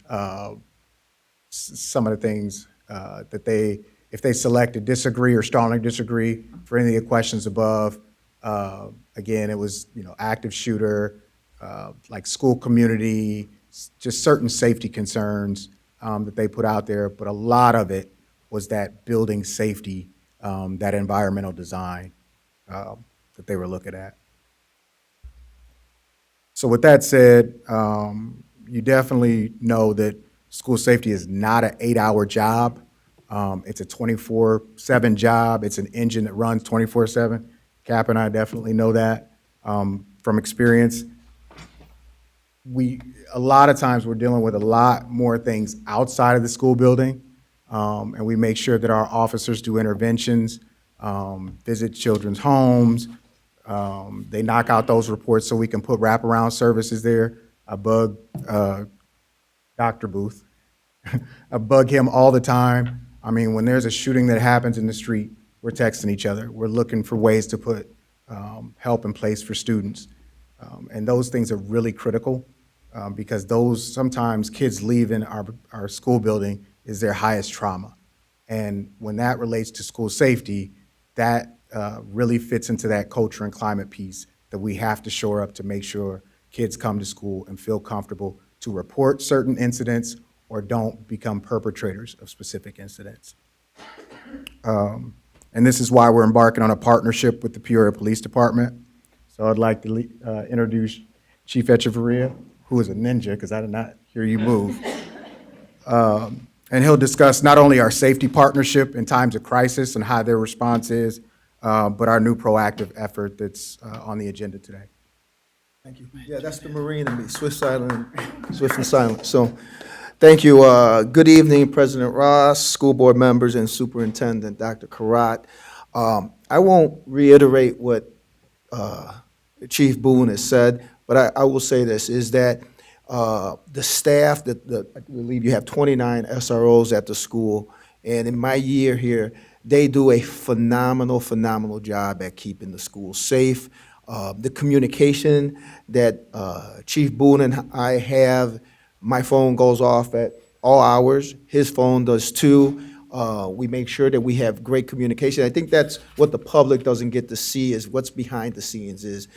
[SPEAKER 21] some of the things that if they selected disagree or strongly disagree for any of the questions above, again, it was, active shooter, like school community, just certain safety concerns that they put out there, but a lot of it was that building safety, that environmental design that they were looking at. So with that said, you definitely know that school safety is not an 8-hour job. It's a 24/7 job. It's an engine that runs 24/7. Cap and I definitely know that from experience. A lot of times we're dealing with a lot more things outside of the school building, and we make sure that our officers do interventions, visit children's homes. They knock out those reports so we can put wraparound services there. I bug Dr. Booth. I bug him all the time. I mean, when there's a shooting that happens in the street, we're texting each other. We're looking for ways to put help in place for students. And those things are really critical because sometimes kids leaving our school building is their highest trauma. And when that relates to school safety, that really fits into that culture and climate piece that we have to shore up to make sure kids come to school and feel comfortable to report certain incidents or don't become perpetrators of specific incidents. And this is why we're embarking on a partnership with the Peoria Police Department. So I'd like to introduce Chief Echeverria, who is a ninja, because I did not hear you move. And he'll discuss not only our safety partnership in times of crisis and how their response is, but our new proactive effort that's on the agenda today.
[SPEAKER 3] Thank you. Yeah, that's the Marine in me, swift and silent. So, thank you. Good evening, President Ross, school board members, and Superintendent Dr. Karat. I won't reiterate what Chief Boone has said, but I will say this, is that the staff, I believe you have 29 SROs at the school, and in my year here, they do a phenomenal job at keeping the school safe. The communication that Chief Boone and I have, my phone goes off at all hours. His phone does too. We make sure that we have great communication. I think that's what the public doesn't get to see, is what's behind the scenes, is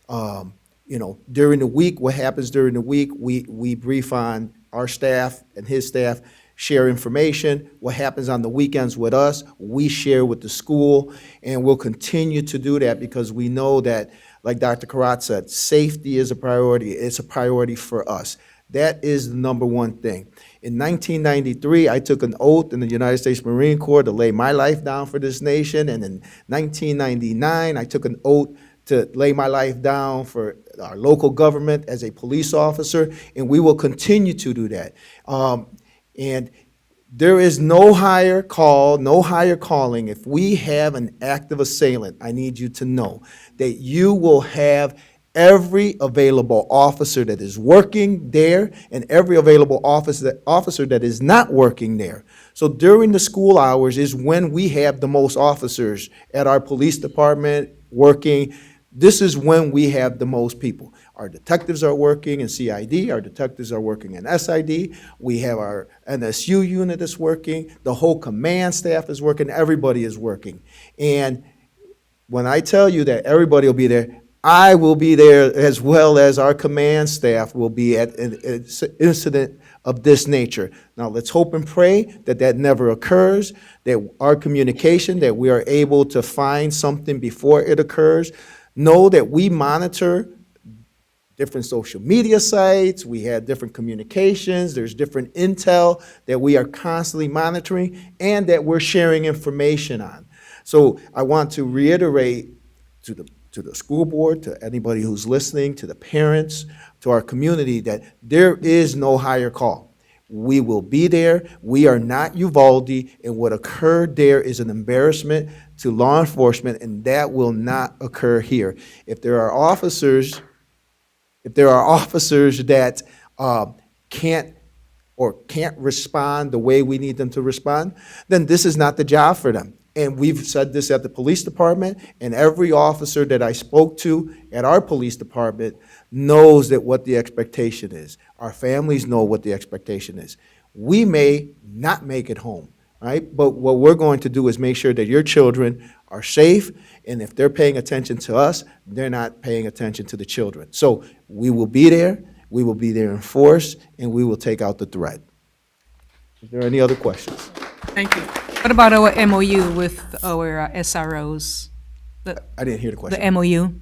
[SPEAKER 3] during the week, what happens during the week, we brief on our staff and his staff, share information. What happens on the weekends with us, we share with the school, and we'll continue to do that because we know that, like Dr. Karat said, safety is a priority. It's a priority for us. That is the number one thing. In 1993, I took an oath in the United States Marine Corps to lay my life down for this nation, and in 1999, I took an oath to lay my life down for our local government as a police officer, and we will continue to do that. And there is no higher call, no higher calling. If we have an active assailant, I need you to know that you will have every available officer that is working there and every available officer that is not working there. So during the school hours is when we have the most officers at our police department working. This is when we have the most people. Our detectives are working in CID, our detectives are working in SID, we have our NSU unit is working, the whole command staff is working, everybody is working. And when I tell you that everybody will be there, I will be there as well as our command staff will be at an incident of this nature. Now, let's hope and pray that that never occurs, that our communication, that we are able to find something before it occurs. Know that we monitor different social media sites, we have different communications, there's different intel that we are constantly monitoring and that we're sharing information on. So I want to reiterate to the school board, to anybody who's listening, to the parents, to our community, that there is no higher call. We will be there. We are not Uvalde, and what occurred there is an embarrassment to law enforcement, and that will not occur here. If there are officers that can't respond the way we need them to respond, then this is not the job for them. And we've said this at the police department, and every officer that I spoke to at our police department knows that what the expectation is. Our families know what the expectation is. We may not make it home, right? But what we're going to do is make sure that your children are safe, and if they're paying attention to us, they're not paying attention to the children. So we will be there in force, and we will take out the threat. Is there any other questions?
[SPEAKER 4] Thank you.
[SPEAKER 10] What about our MOU with our SROs?
[SPEAKER 3] I didn't hear the question.
[SPEAKER 10] The MOU?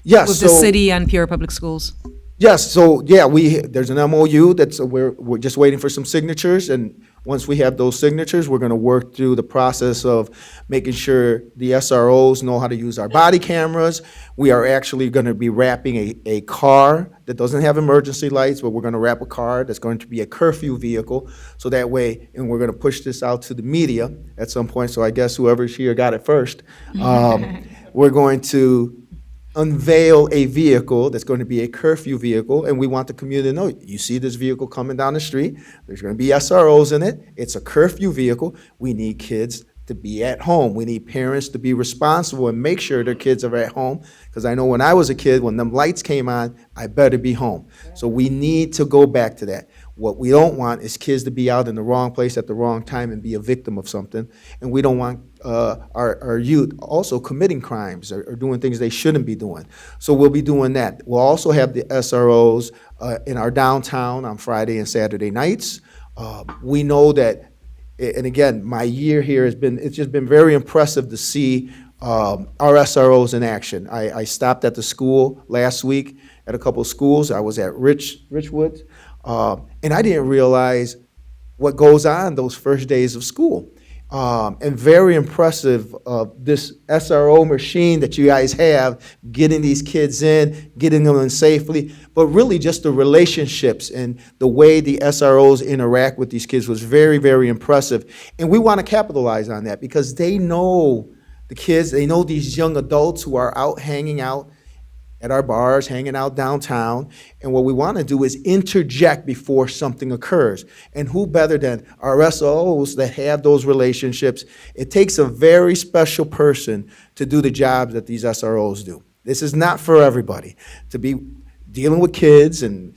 [SPEAKER 3] Yes.
[SPEAKER 10] With the city and Peoria Public Schools?
[SPEAKER 3] Yes, so yeah, there's an MOU that's, we're just waiting for some signatures, and once we have those signatures, we're gonna work through the process of making sure the SROs know how to use our body cameras. We are actually gonna be wrapping a car that doesn't have emergency lights, but we're gonna wrap a car that's going to be a curfew vehicle, so that way, and we're gonna push this out to the media at some point, so I guess whoever's here got it first. We're going to unveil a vehicle that's going to be a curfew vehicle, and we want the community to know, you see this vehicle coming down the street, there's going to be SROs in it, it's a curfew vehicle, we need kids to be at home, we need parents to be responsible and make sure their kids are at home, because I know when I was a kid, when them lights came on, I better be home. So we need to go back to that. What we don't want is kids to be out in the wrong place at the wrong time and be a victim of something, and we don't want our youth also committing crimes or doing things they shouldn't be doing. So we'll be doing that. We'll also have the SROs in our downtown on Friday and Saturday nights. We know that, and again, my year here it's just been very impressive to see our SROs in action. I stopped at the school last week at a couple of schools. I was at Richwood, and I didn't realize what goes on those first days of school. and very impressive of this SRO machine that you guys have, getting these kids in, getting them in safely, but really just the relationships and the way the SROs interact with these kids was very, very impressive. And we want to capitalize on that because they know the kids, they know these young adults who are out hanging out at our bars, hanging out downtown, and what we want to do is interject before something occurs. And who better than our SOs that have those relationships? It takes a very special person to do the job that these SROs do. This is not for everybody. To be dealing with kids and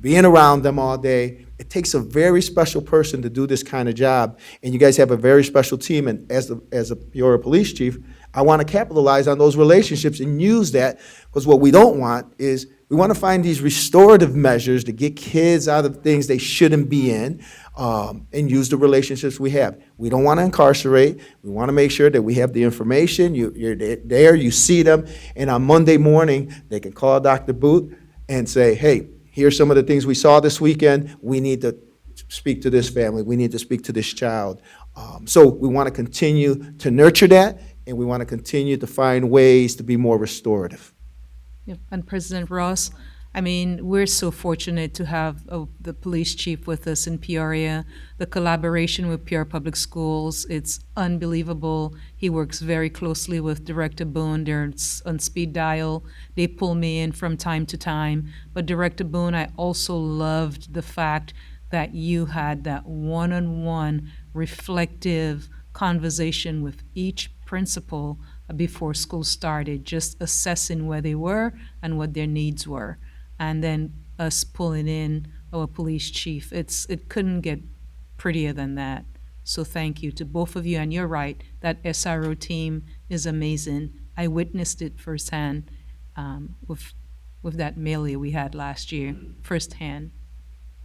[SPEAKER 3] being around them all day, it takes a very special person to do this kind of job, and you guys have a very special team, and as a Peoria police chief, I want to capitalize on those relationships and use that, because what we don't want is we want to find these restorative measures to get kids out of things they shouldn't be in, and use the relationships we have. We don't want to incarcerate. We want to make sure that we have the information. You're there, you see them, and on Monday morning, they can call Dr. Booth and say, hey, here's some of the things we saw this weekend. We need to speak to this family. We need to speak to this child. So we want to continue to nurture that, and we want to continue to find ways to be more restorative.
[SPEAKER 10] Yep. And President Ross, I mean, we're so fortunate to have the police chief with us in Peoria. The collaboration with Peoria Public Schools, it's unbelievable. He works very closely with Director Boone. They're on speed dial. They pull me in from time to time. But Director Boone, I also loved the fact that you had that one-on-one reflective conversation with each principal before school started, just assessing where they were and what their needs were. And then us pulling in our police chief. It couldn't get prettier than that. So thank you to both of you. And you're right, that SRO team is amazing. I witnessed it firsthand with that melee we had last year, firsthand.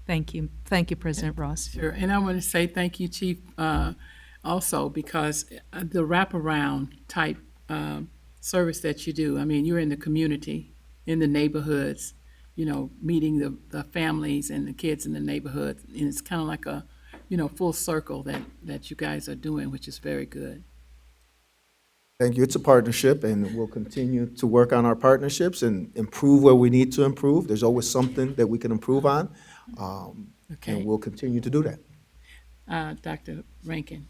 [SPEAKER 10] Thank you. Thank you, President Ross.
[SPEAKER 4] Sure, and I want to say thank you, Chief, also because the wraparound type service that you do. I mean, you're in the community, in the neighborhoods, you know, meeting the families and the kids in the neighborhood, and it's kind of like a, you know, full circle that you guys are doing, which is very good.
[SPEAKER 3] Thank you. It's a partnership, and we'll continue to work on our partnerships and improve where we need to improve. There's always something that we can improve on, and we'll continue to do that.
[SPEAKER 4] Dr. Rankin.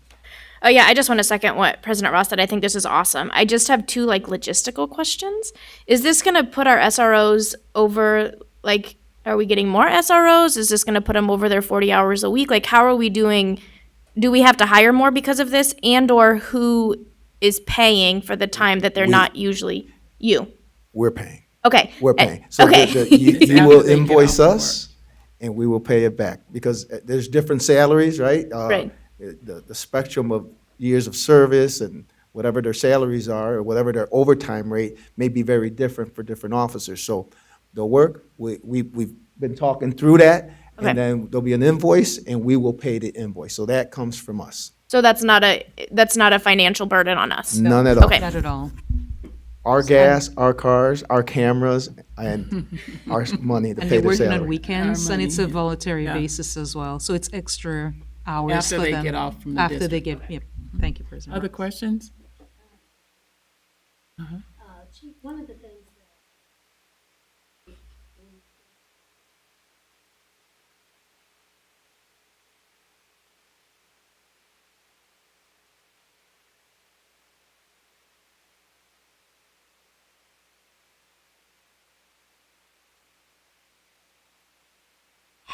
[SPEAKER 8] Oh yeah, I just want to second what President Ross said. I think this is awesome. I just have two logistical questions. Is this going to put our SROs over, are we getting more SROs? Is this going to put them over their 40 hours a week? How are we doing? Do we have to hire more because of this, and or who is paying for the time that they're not usually you?
[SPEAKER 3] We're paying.
[SPEAKER 8] Okay.
[SPEAKER 3] We're paying. So
[SPEAKER 8] okay.
[SPEAKER 3] You will invoice us, and we will pay it back, because there's different salaries, right?
[SPEAKER 8] Right.
[SPEAKER 3] The spectrum of years of service and whatever their salaries are, or whatever their overtime rate may be very different for different officers. So they'll work. We've been talking through that,
[SPEAKER 8] Okay.
[SPEAKER 3] and then there'll be an invoice, and we will pay the invoice. So that comes from us.
[SPEAKER 8] So that's not a financial burden on us.
[SPEAKER 3] None at all.
[SPEAKER 8] Okay.
[SPEAKER 10] Not at all.
[SPEAKER 3] Our gas, our cars, our cameras, and our money to
[SPEAKER 10] And
[SPEAKER 3] pay
[SPEAKER 10] they're
[SPEAKER 3] the
[SPEAKER 10] working
[SPEAKER 3] salary.
[SPEAKER 10] on weekends, and it's a voluntary
[SPEAKER 4] Yeah.
[SPEAKER 10] basis as well. So it's extra hours
[SPEAKER 4] After
[SPEAKER 10] for
[SPEAKER 4] they
[SPEAKER 10] them.
[SPEAKER 4] get off from the
[SPEAKER 10] After they
[SPEAKER 4] district.
[SPEAKER 10] get, yep. Thank you, President.
[SPEAKER 4] Other questions?
[SPEAKER 20] Chief, one of the things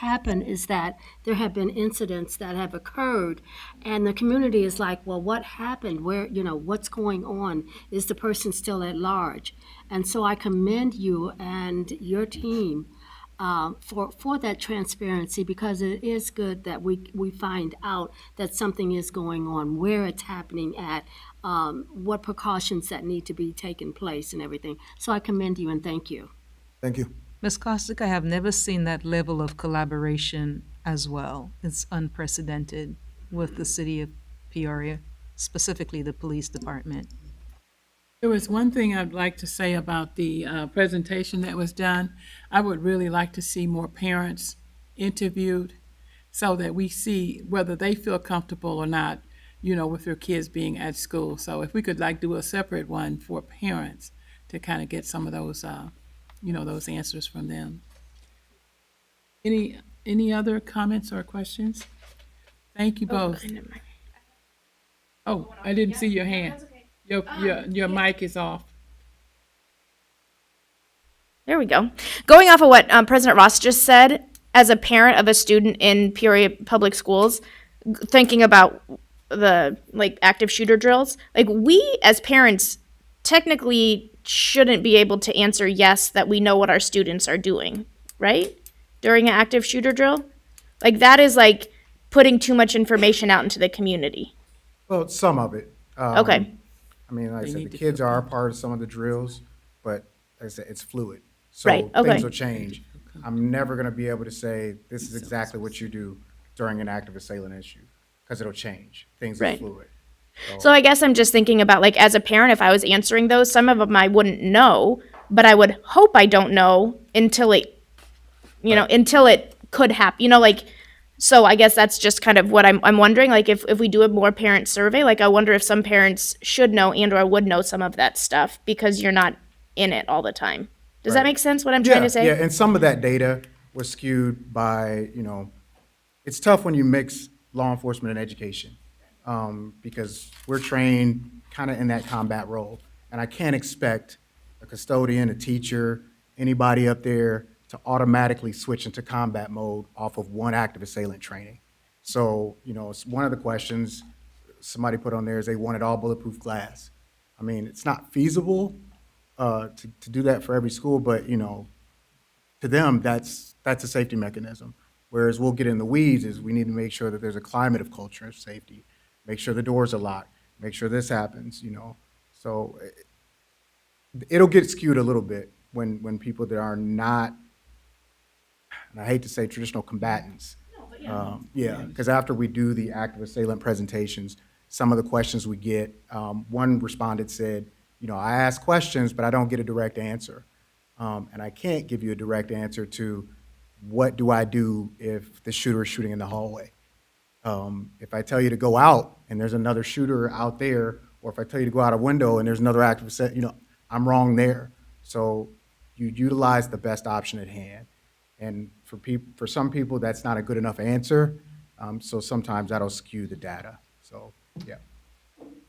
[SPEAKER 20] happen is that there have been incidents that have occurred, and the community is like, well, what happened? Where, what's going on? Is the person still at large? And so I commend you and your team for that transparency, because it is good that we find out that something is going on, where it's happening at, what precautions that need to be taken place and everything. So I commend you and thank you.
[SPEAKER 3] Thank you.
[SPEAKER 10] Ms. Kostick, I have never seen that level of collaboration as well. It's unprecedented with the city of Peoria, specifically the police department.
[SPEAKER 4] There was one thing I'd like to say about the presentation that was done. I would really like to see more parents interviewed so that we see whether they feel comfortable or not with your kids being at school. So if we could like do a separate one for parents to kind of get some of those, those answers from them. Any other comments or questions? Thank you both. Oh, I didn't see your hand. Your mic is off.
[SPEAKER 8] There we go. Going off of what President Ross just said, as a parent of a student in Peoria Public Schools, thinking about the active shooter drills, we as parents technically shouldn't be able to answer yes that we know what our students are doing, right? During an active shooter drill. That is putting too much information out into the community.
[SPEAKER 21] Well, some of it.
[SPEAKER 8] Okay.
[SPEAKER 21] I mean, like I said, the kids are a part of some of the drills, but like I said, it's fluid. So
[SPEAKER 8] Right, okay.
[SPEAKER 21] things will change. I'm never going to be able to say this is exactly what you do during an active assailant issue because it'll change. Things are
[SPEAKER 8] Right.
[SPEAKER 21] fluid.
[SPEAKER 8] So I guess I'm just thinking about as a parent, if I was answering those, some of them I wouldn't know, but I would hope I don't know until it, until it could happen. So I guess that's just kind of what I'm wondering. If we do a more parent survey, I wonder if some parents should know and/or would know some of that stuff because you're not in it all the time. Does that make sense? What I'm trying to say?
[SPEAKER 21] Yeah, and some of that data was skewed by, it's tough when you mix law enforcement and education because we're trained kind of in that combat role. And I can't expect a custodian, a teacher, anybody up there to automatically switch into combat mode off of one active assailant training. So, it's one of the questions somebody put on there is they wanted all bulletproof glass. I mean, it's not feasible to do that for every school, but to them, that's a safety mechanism. Whereas we'll get in the weeds is we need to make sure that there's a climate of culture of safety, make sure the doors are locked, make sure this happens, So it'll get skewed a little bit when people that are not, and I hate to say traditional combatants. Because after we do the active assailant presentations, some of the questions we get, one respondent said, I ask questions, but I don't get a direct answer. And I can't give you a direct answer to what do I do if the shooter is shooting in the hallway. If I tell you to go out and there's another shooter out there, or if I tell you to go out a window and there's another active assailant, I'm wrong there. So you utilize the best option at hand. And for some people, that's not a good enough answer. So sometimes that'll skew the data. So, yeah.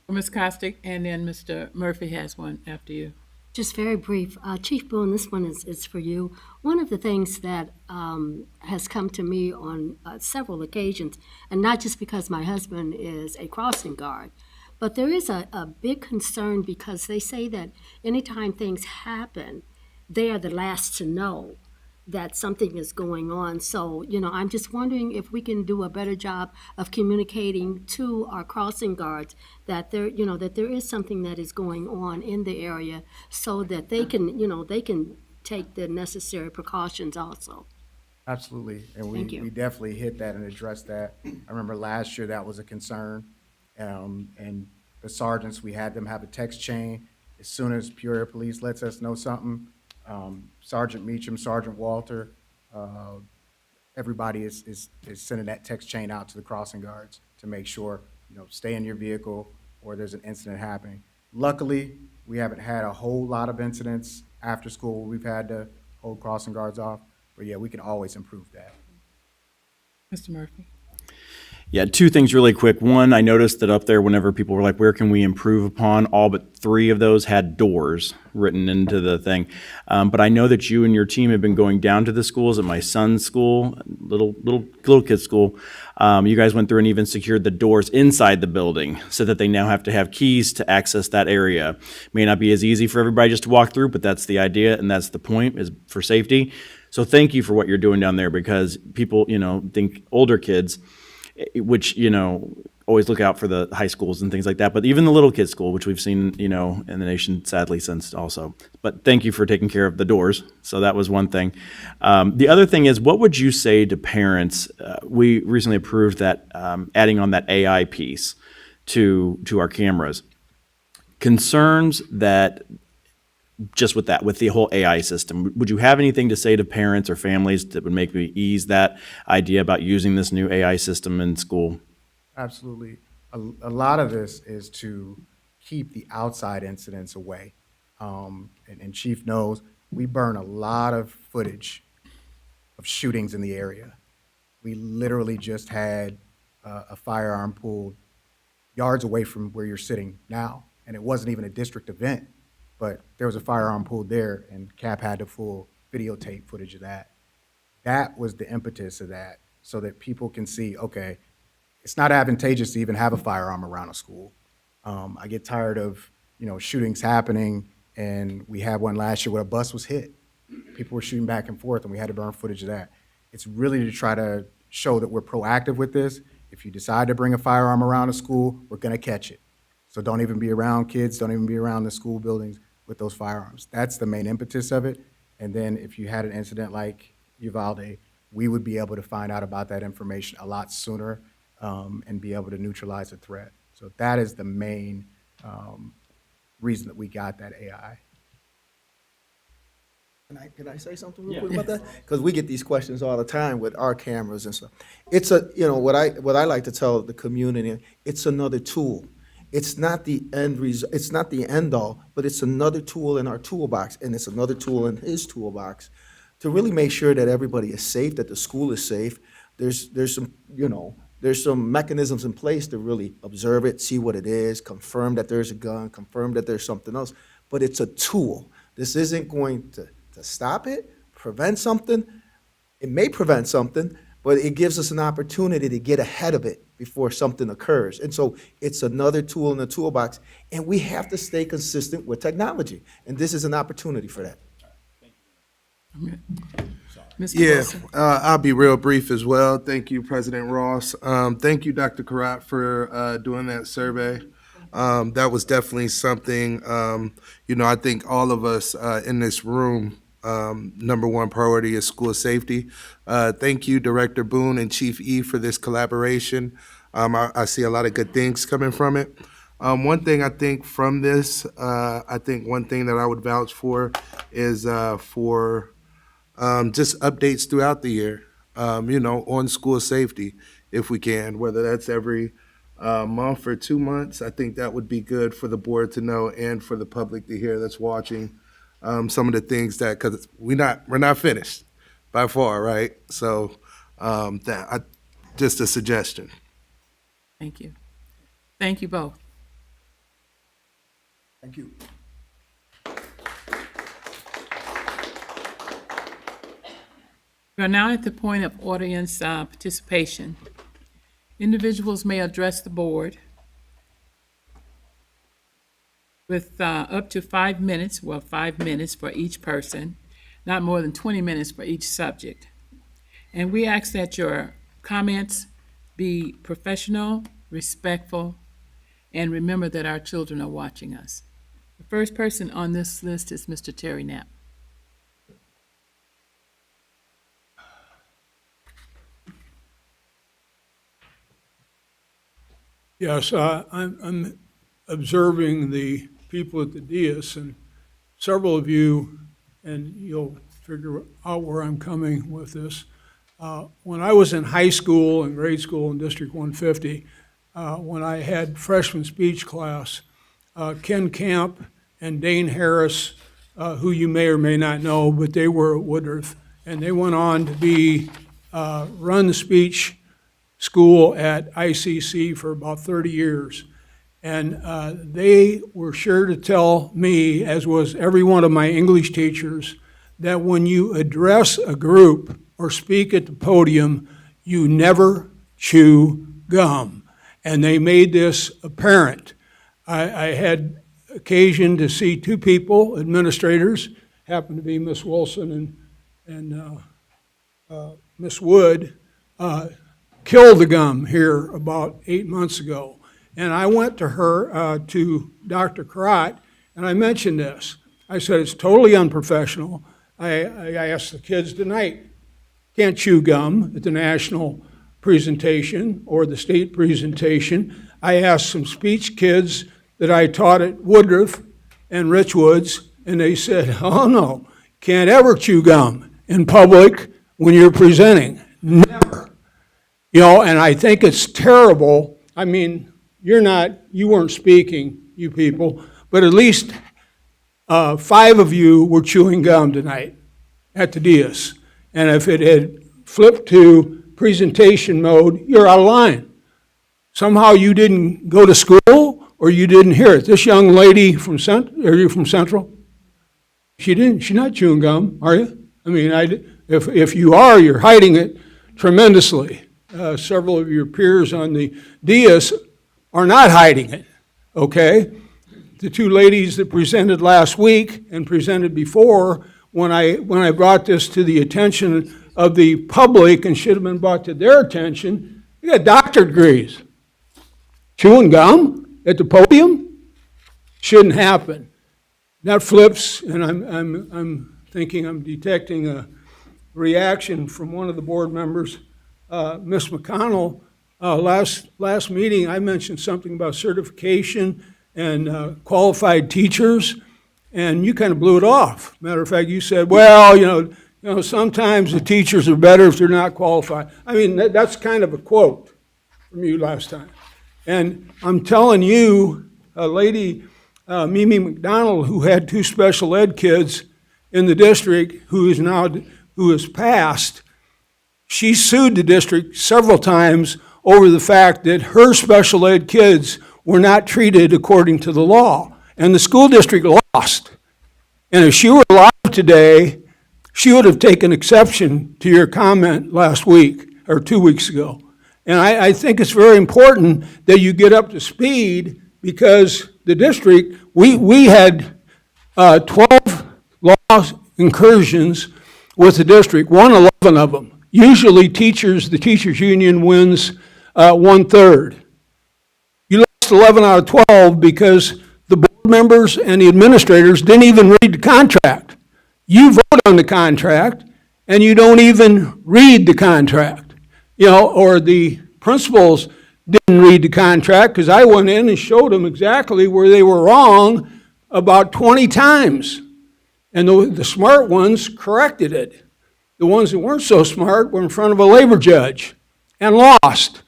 [SPEAKER 4] Ms. Costick, and then Mr. Murphy has one after you.
[SPEAKER 6] Just very brief. Chief Boone, this one is for you. One of the things that has come to me on several occasions, and not just because my husband is a crossing guard, but there is a big concern because they say that anytime things happen, they are the last to know that something is going on. So, I'm just wondering if we can do a better job of communicating to our crossing guards that there is something that is going on in the area so that they can take the necessary precautions also.
[SPEAKER 21] Absolutely. And
[SPEAKER 6] Thank you.
[SPEAKER 21] we definitely hit that and addressed that. I remember last year that was a concern. And the sergeants, we had them have a text chain. As soon as Peoria Police lets us know something, Sergeant Meacham, Sergeant Walter, everybody is sending that text chain out to the crossing guards to make sure, stay in your vehicle or there's an incident happening. Luckily, we haven't had a whole lot of incidents after school where we've had to hold crossing guards off, but yeah, we can always improve that.
[SPEAKER 4] Mr. Murphy.
[SPEAKER 5] Yeah, two things really quick. One, I noticed that up there, whenever people were like, where can we improve upon? All but 3 of those had doors written into the thing. But I know that you and your team have been going down to the schools. At my son's school, little kid's school, you guys went through and even secured the doors inside the building so that they now have to have keys to access that area. May not be as easy for everybody just to walk through, but that's the idea and that's the point, is for safety. So thank you for what you're doing down there, because people, think older kids, which, always look out for the high schools and things like that, but even the little kids school, which we've seen, in the nation sadly since also. But thank you for taking care of the doors. So that was one thing. The other thing is, what would you say to parents? We recently approved that adding on that AI piece to our cameras. Concerns that just with the whole AI system, would you have anything to say to parents or families that would make me ease that idea about using this new AI system in school?
[SPEAKER 21] Absolutely. a lot of this is to keep the outside incidents away. And Chief knows, we burn a lot of footage of shootings in the area. We literally just had a firearm pulled yards away from where you're sitting now, and it wasn't even a district event, but there was a firearm pulled there, and Cap had the full videotape footage of that. That was the impetus of that, so that people can see, okay, it's not advantageous to even have a firearm around a school. I get tired of, shootings happening, and we had one last year where a bus was hit. People were shooting back and forth, and we had to burn footage of that. It's really to try to show that we're proactive with this. If you decide to bring a firearm around a school, we're gonna catch it. So don't even be around kids, don't even be around the school buildings with those firearms. That's the main impetus of it. And then if you had an incident like Uvalde, we would be able to find out about that information a lot sooner and be able to neutralize the threat. So that is the main reason that we got that AI.
[SPEAKER 3] Can I say something real quick about that? Because we get these questions all the time with our cameras and stuff. It's what I like to tell the community, it's another tool. It's not the end result, it's not the end all, but it's another tool in our toolbox, and it's another tool in his toolbox to really make sure that everybody is safe, that the school is safe. There's some mechanisms in place to really observe it, see what it is, confirm that there's a gun, confirm that there's something else. But it's a tool. This isn't going to stop it, prevent something. It may prevent something, but it gives us an opportunity to get ahead of it before something occurs. And so it's another tool in the toolbox, and we have to stay consistent with technology. And this is an opportunity for that.
[SPEAKER 2] Yeah, I'll be real brief as well. Thank you, President Ross. Thank you, Dr. Karat, for doing that survey. That was definitely something, I think all of us in this room, number one priority is school safety. Thank you, Director Boone and Chief E, for this collaboration. I see a lot of good things coming from it. One thing I think from this, one thing that I would vouch for is for just updates throughout the year, on school safety, if we can, whether that's every month or 2 months. I think that would be good for the board to know and for the public to hear that's watching some of the things that, because we're not finished by far, right? So just a suggestion.
[SPEAKER 4] Thank you. Thank you both.
[SPEAKER 3] Thank you.
[SPEAKER 4] We are now at the point of audience participation. Individuals may address the board with up to 5 minutes, 5 minutes for each person, not more than 20 minutes for each subject. And we ask that your comments be professional, respectful, and remember that our children are watching us. The first person on this list is Mr. Terry Knapp.
[SPEAKER 22] Yes, I'm observing the people at the dais, and several of you, and you'll figure out where I'm coming with this. When I was in high school and grade school in District 150, when I had freshman speech class, Ken Camp and Dane Harris, who you may or may not know, but they were at Woodruff, and they went on to run the speech school at ICC for about 30 years. And they were sure to tell me, as was every one of my English teachers, that when you address a group or speak at the podium, you never chew gum. And they made this apparent. I had occasion to see two people, administrators, happened to be Miss Wilson and Miss Wood, kill the gum here about 8 months ago. And I went to her, to Dr. Karat, and I mentioned this. I said, it's totally unprofessional. I asked the kids tonight, can't chew gum at the national presentation or the state presentation. I asked some speech kids that I taught at Woodruff and Richwoods, and they said, oh no, can't ever chew gum in public when you're presenting, never. And I think it's terrible. I mean, you weren't speaking, you people, but at least 5 of you were chewing gum tonight at the dais. And if it had flipped to presentation mode, you're out of line. Somehow you didn't go to school or you didn't hear it. This young lady are you from Central? She's not chewing gum, are you? I mean, if you are, you're hiding it tremendously. Several of your peers on the dais are not hiding it, okay? The 2 ladies that presented last week and presented before, when I brought this to the attention of the public and should have been brought to their attention, they got doctorate degrees. Chewing gum at the podium shouldn't happen. That flips, and I'm thinking I'm detecting a reaction from one of the board members, Ms. McConnell. Last meeting, I mentioned something about certification and qualified teachers, and you kind of blew it off. Matter of fact, you said, well, you know, sometimes the teachers are better if they're not qualified. I mean, that's kind of a quote from you last time. And I'm telling you, a lady, Mimi McDonald, who had 2 special ed kids in the district, who has passed, she sued the district several times over the fact that her special ed kids were not treated according to the law. And the school district lost. And if she were alive today, she would have taken exception to your comment last week or 2 weeks ago. And I think it's very important that you get up to speed, because the district, we had 12 law incursions with the district, won 11 of them. Usually the teachers union wins 1/3. You lost 11 out of 12 because the board members and the administrators didn't even read the contract. You vote on the contract and you don't even read the contract. You know, or the principals didn't read the contract, because I went in and showed them exactly where they were wrong about 20 times. And the smart ones corrected it. The ones that weren't so smart were in front of a labor judge and lost.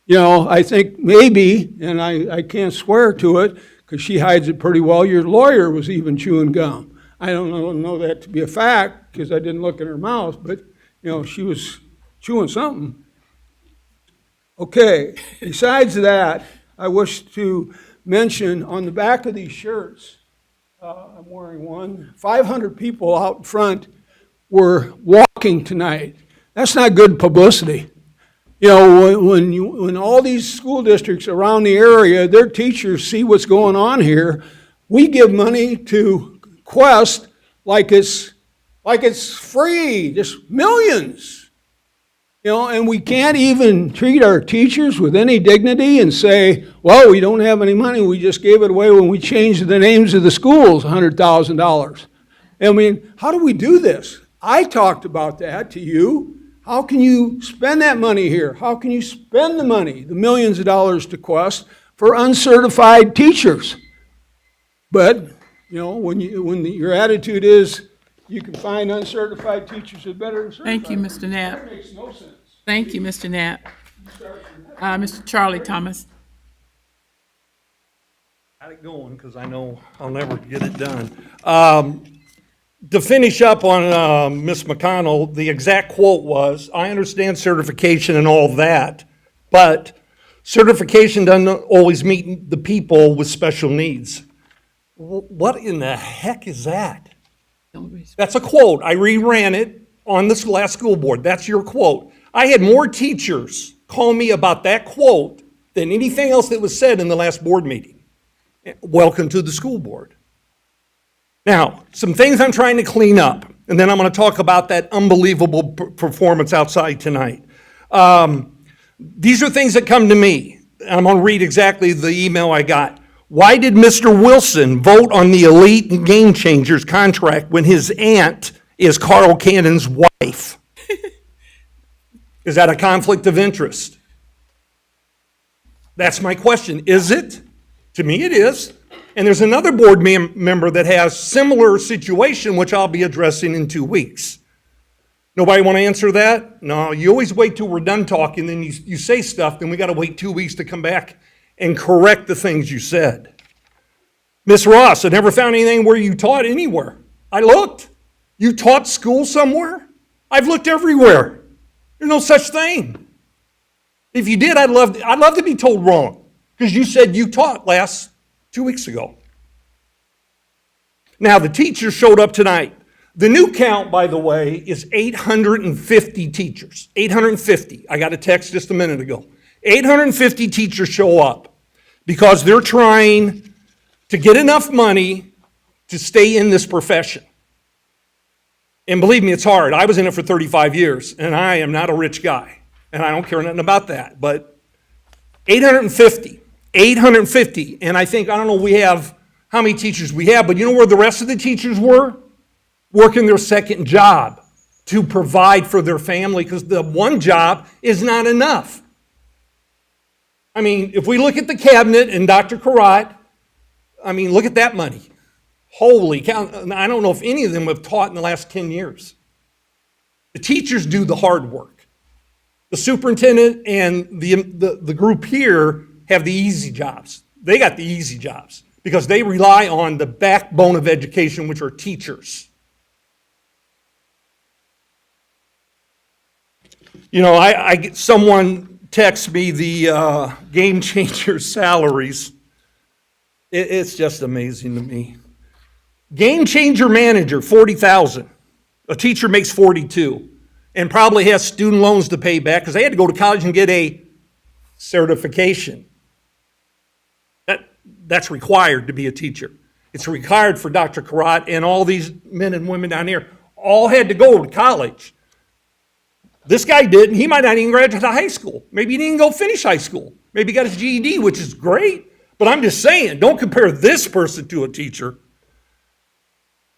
[SPEAKER 22] You know, I think maybe, and I can't swear to it because she hides it pretty well, your lawyer was even chewing gum. I don't know that to be a fact because I didn't look in her mouth, but, you know, she was chewing something. Okay, besides that, I wish to mention on the back of these shirts, I'm wearing one, 500 people out front were walking tonight. That's not good publicity. You know, when all these school districts around the area, their teachers see what's going on here, we give money to Quest like it's free, just millions. You know, and we can't even treat our teachers with any dignity and say, well, we don't have any money, we just gave it away when we changed the names of the schools, $100,000. I mean, how do we do this? I talked about that to you. How can you spend that money here? How can you spend the money, the millions of dollars to Quest, for uncertified teachers? But, you know, when your attitude is you can find uncertified teachers that are better than certified.
[SPEAKER 4] Thank you, Mr. Knapp.
[SPEAKER 22] That makes no sense.
[SPEAKER 4] Thank you, Mr. Knapp. Mr. Charlie Thomas.
[SPEAKER 1] Got it going, because I know I'll never get it done. To finish up on Ms. McConnell, the exact quote was, I understand certification and all that, but certification doesn't always meet the people with special needs. What in the heck is that? That's a quote. I reran it on this last school board. That's your quote. I had more teachers call me about that quote than anything else that was said in the last board meeting. Welcome to the school board. Now, some things I'm trying to clean up, and then I'm going to talk about that unbelievable performance outside tonight. These are things that come to me. I'm going to read exactly the email I got. Why did Mr. Wilson vote on the Elite Game Changers contract when his aunt is Carl Cannon's wife? Is that a conflict of interest? That's my question. Is it? To me, it is. And there's another board member that has similar situation, which I'll be addressing in 2 weeks. Nobody want to answer that? No, you always wait till we're done talking, then you say stuff, then we got to wait 2 weeks to come back and correct the things you said. Miss Ross, I never found anything where you taught anywhere. I looked. You taught school somewhere? I've looked everywhere. There's no such thing. If you did, I'd love to be told wrong, because you said you taught 2 weeks ago. Now, the teachers showed up tonight. The new count, by the way, is 850 teachers. 850. I got a text just a minute ago. 850 teachers show up because they're trying to get enough money to stay in this profession. And believe me, it's hard. I was in it for 35 years, and I am not a rich guy, and I don't care nothing about that. But 850, and I think, I don't know how many teachers we have, but you know where the rest of the teachers were? Working their second job to provide for their family, because the one job is not enough. I mean, if we look at the cabinet and Dr. Karat, I mean, look at that money. Holy cow. I don't know if any of them have taught in the last 10 years. The teachers do the hard work. The superintendent and the group here have the easy jobs. They got the easy jobs because they rely on the backbone of education, which are teachers. You know, I get someone texts me the game changer salaries. It's just amazing to me. Game changer manager, $40,000. A teacher makes $42,000 and probably has student loans to pay back because they had to go to college and get a certification. That's required to be a teacher. It's required for Dr. Karat and all these men and women down here. All had to go to college. This guy didn't. He might not even graduate high school. Maybe he didn't go finish high school. Maybe he got his GED, which is great. But I'm just saying, don't compare this person to a teacher.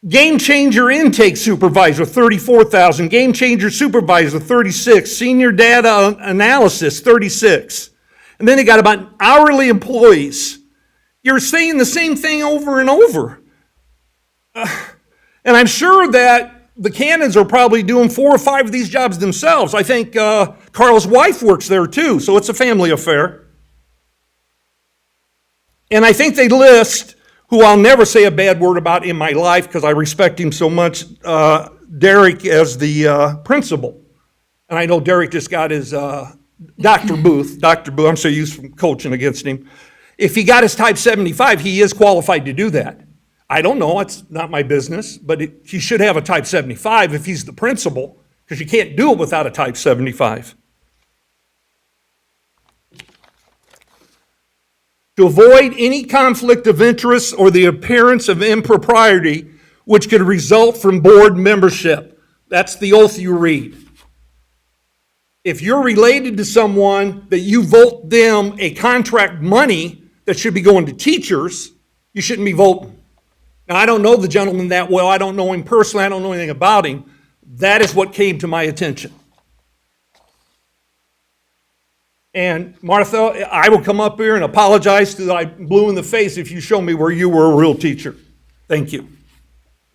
[SPEAKER 1] Game changer intake supervisor, $34,000. Game changer supervisor, $36,000. Senior data analysis, $36,000. And then they got about hourly employees. You're saying the same thing over and over. And I'm sure that the Cannons are probably doing 4 or 5 of these jobs themselves. I think Carl's wife works there too, so it's a family affair. And I think they list, who I'll never say a bad word about in my life because I respect him so much, Derek as the principal. And I know Derek just got his Dr. Booth, I'm so used from coaching against him. If he got his type 75, he is qualified to do that. I don't know, it's not my business, but he should have a type 75 if he's the principal, because you can't do it without a type 75. To avoid any conflict of interest or the appearance of impropriety which could result from board membership. That's the oath you read. If you're related to someone that you vote them a contract money that should be going to teachers, you shouldn't be voting. Now, I don't know the gentleman that well. I don't know him personally. I don't know anything about him. That is what came to my attention. And Martha, I will come up here and apologize to I blew in the face if you show me where you were a real teacher. Thank you.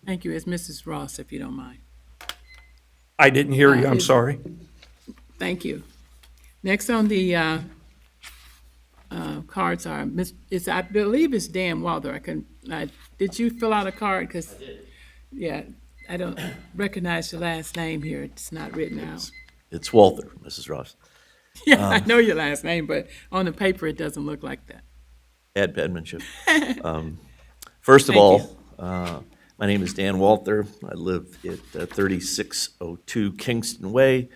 [SPEAKER 4] Thank you. It's Mrs. Ross, if you don't mind.
[SPEAKER 1] I didn't hear you. I'm sorry.
[SPEAKER 4] Thank you. Next on the cards are, I believe it's Dan Walther. Did you fill out a card? I did. Yeah, I don't recognize your last name here. It's not written out.
[SPEAKER 7] It's Walther, Mrs. Ross.
[SPEAKER 4] Yeah, I know your last name, but on the paper, it doesn't look like that.
[SPEAKER 7] Bad penmanship. First of all, my name is Dan Walther. I live at 3602 Kingston Way,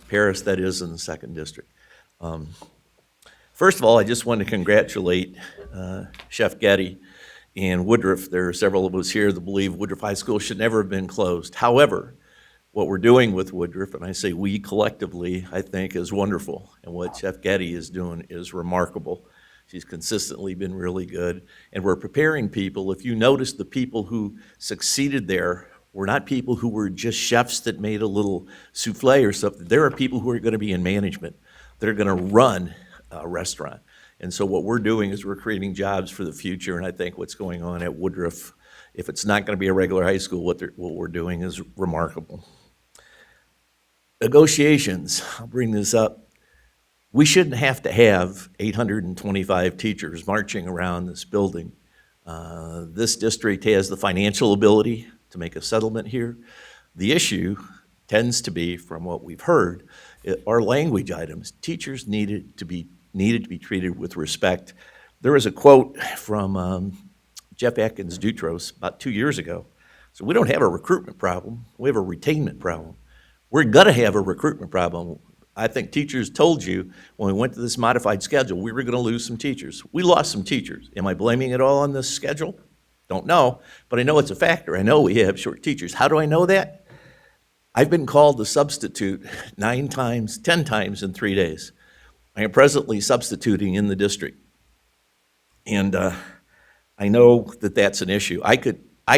[SPEAKER 7] Paris, that is, in the 2nd District. First of all, I just want to congratulate Chef Getty and Woodruff. There are several of us here that believe Woodruff High School should never have been closed. However, what we're doing with Woodruff, and I say we collectively, I think is wonderful. And what Chef Getty is doing is remarkable. She's consistently been really good. And we're preparing people. If you notice, the people who succeeded there were not people who were just chefs that made a little souffle or something. There are people who are going to be in management that are going to run a restaurant. And so what we're doing is we're creating jobs for the future. And I think what's going on at Woodruff, if it's not going to be a regular high school, what we're doing is remarkable. Negotiations, I'll bring this up. We shouldn't have to have 825 teachers marching around this building. This district has the financial ability to make a settlement here. The issue tends to be, from what we've heard, are language items. Teachers needed to be treated with respect. There was a quote from Jeff Atkins Dutros about 2 years ago. So we don't have a recruitment problem, we have a retainment problem. We're gonna have a recruitment problem. I think teachers told you when we went to this modified schedule, we were gonna lose some teachers. We lost some teachers. Am I blaming it all on this schedule? Don't know, but I know it's a factor. I know we have short teachers. How do I know that? I've been called to substitute 9 times, 10 times in 3 days. I am presently substituting in the district. And I know that that's an issue. I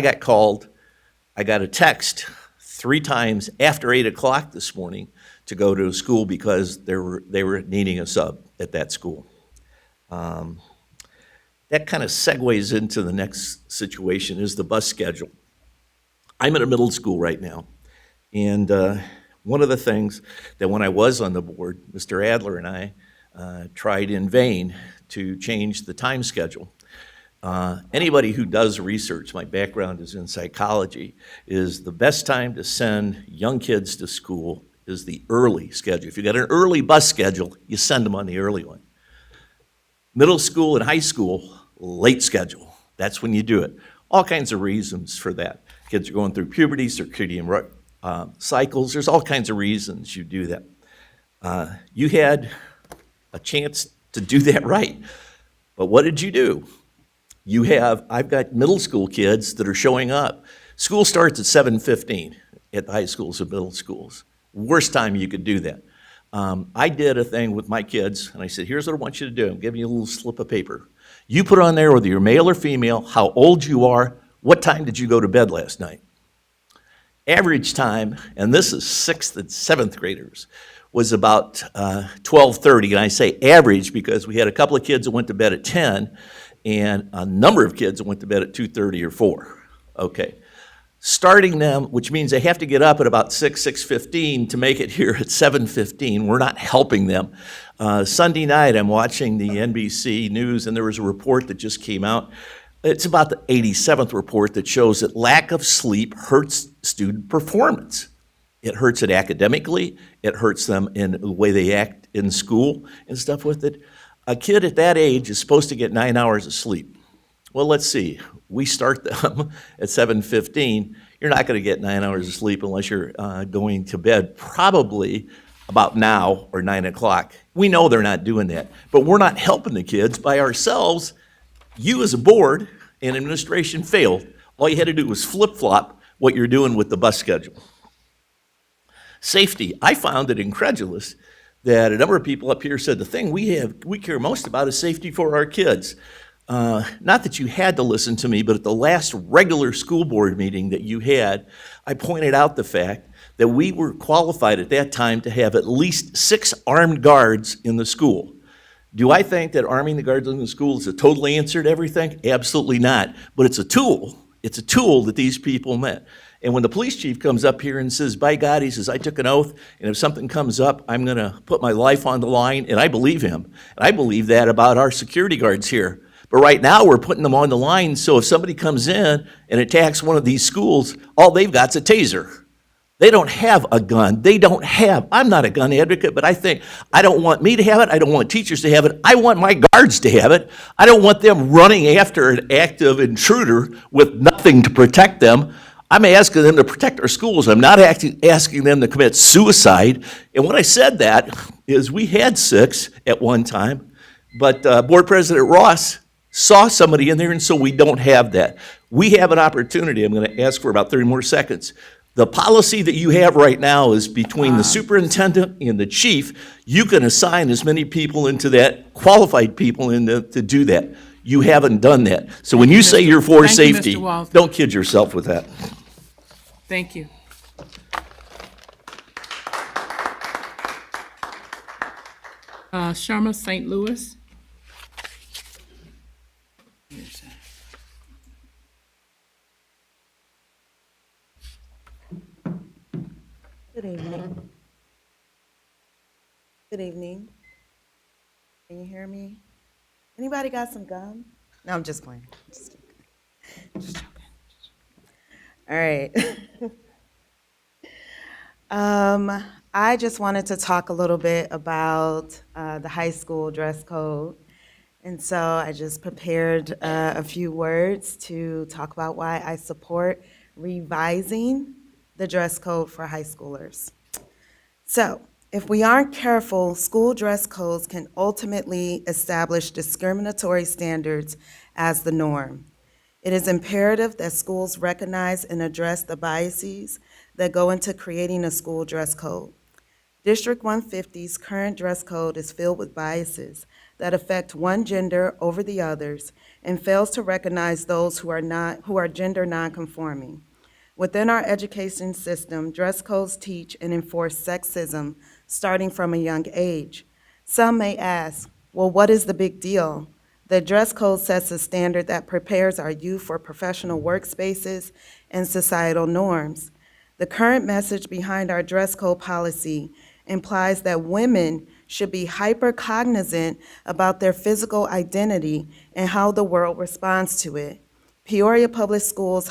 [SPEAKER 7] got called, I got a text 3 times after 8 o'clock this morning to go to a school because they were needing a sub at that school. That kind of segues into the next situation is the bus schedule. I'm at a middle school right now, and one of the things that when I was on the board, Mr. Adler and I tried in vain to change the time schedule. Anybody who does research, my background is in psychology, is the best time to send young kids to school is the early schedule. If you got an early bus schedule, you send them on the early one. Middle school and high school, late schedule. That's when you do it. All kinds of reasons for that. Kids are going through puberty, circadian cycles. There's all kinds of reasons you do that. You had a chance to do that right, but what did you do? I've got middle school kids that are showing up. School starts at 7:15 at the high schools and middle schools. Worst time you could do that. I did a thing with my kids, and I said, here's what I want you to do. I'm giving you a little slip of paper. You put on there whether you're male or female, how old you are, what time did you go to bed last night? Average time, and this is 6th and 7th graders, was about 12:30. And I say average because we had a couple of kids that went to bed at 10, and a number of kids that went to bed at 2:30 or 4. Okay. Starting them, which means they have to get up at about 6:15 to make it here at 7:15. We're not helping them. Sunday night, I'm watching the NBC News, and there was a report that just came out. It's about the 87th report that shows that lack of sleep hurts student performance. It hurts it academically. It hurts them in the way they act in school and stuff with it. A kid at that age is supposed to get 9 hours of sleep. Well, let's see. We start them at 7:15. You're not going to get 9 hours of sleep unless you're going to bed probably about now or 9 o'clock. We know they're not doing that, but we're not helping the kids by ourselves. You as a board and administration failed. All you had to do was flip-flop what you're doing with the bus schedule. Safety. I found it incredulous that a number of people up here said the thing we care most about is safety for our kids. Not that you had to listen to me, but at the last regular school board meeting that you had, I pointed out the fact that we were qualified at that time to have at least 6 armed guards in the school. Do I think that arming the guards in the school is a total answer to everything? Absolutely not. But it's a tool. It's a tool that these people meant. And when the police chief comes up here and says, by God, he says, I took an oath, and if something comes up, I'm going to put my life on the line, and I believe him. And I believe that about our security guards here. But right now, we're putting them on the line, so if somebody comes in and attacks one of these schools, all they've got is a taser. They don't have a gun. I'm not a gun advocate, but I don't want me to have it. I don't want teachers to have it. I want my guards to have it. I don't want them running after an active intruder with nothing to protect them. I'm asking them to protect our schools. I'm not asking them to commit suicide. And when I said that is we had 6 at one time, but Board President Ross saw somebody in there, and so we don't have that. We have an opportunity. I'm going to ask for about 30 more seconds. The policy that you have right now is between the superintendent and the chief. You can assign as many people into that, qualified people to do that. You haven't done that. So when you say you're for safety, don't kid yourself with that.
[SPEAKER 4] Thank you. Sharma St. Louis.
[SPEAKER 9] Good evening. Good evening. Can you hear me? Anybody got some gum? No, I'm just playing. Just joking. Just joking. All right. I just wanted to talk a little bit about the high school dress code. And so I just prepared a few words to talk about why I support revising the dress code for high schoolers. So, if we aren't careful, school dress codes can ultimately establish discriminatory standards as the norm. It is imperative that schools recognize and address the biases that go into creating a school dress code. District 150's current dress code is filled with biases that affect one gender over the others and fails to recognize those who are gender nonconforming. Within our education system, dress codes teach and enforce sexism starting from a young age. Some may ask, well, what is the big deal? The dress code sets a standard that prepares our youth for professional workspaces and societal norms. The current message behind our dress code policy implies that women should be hyper-cognizant about their physical identity and how the world responds to it. Peoria Public Schools'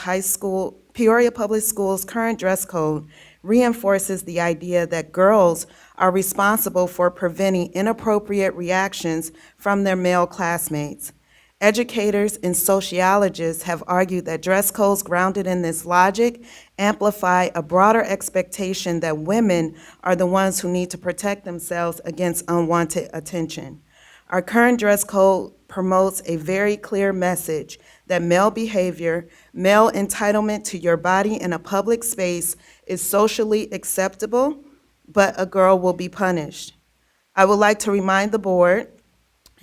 [SPEAKER 9] current dress code reinforces the idea that girls are responsible for preventing inappropriate reactions from their male classmates. Educators and sociologists have argued that dress codes grounded in this logic amplify a broader expectation that women are the ones who need to protect themselves against unwanted attention. Our current dress code promotes a very clear message that male behavior, male entitlement to your body in a public space is socially acceptable, but a girl will be punished. I would like to remind the board,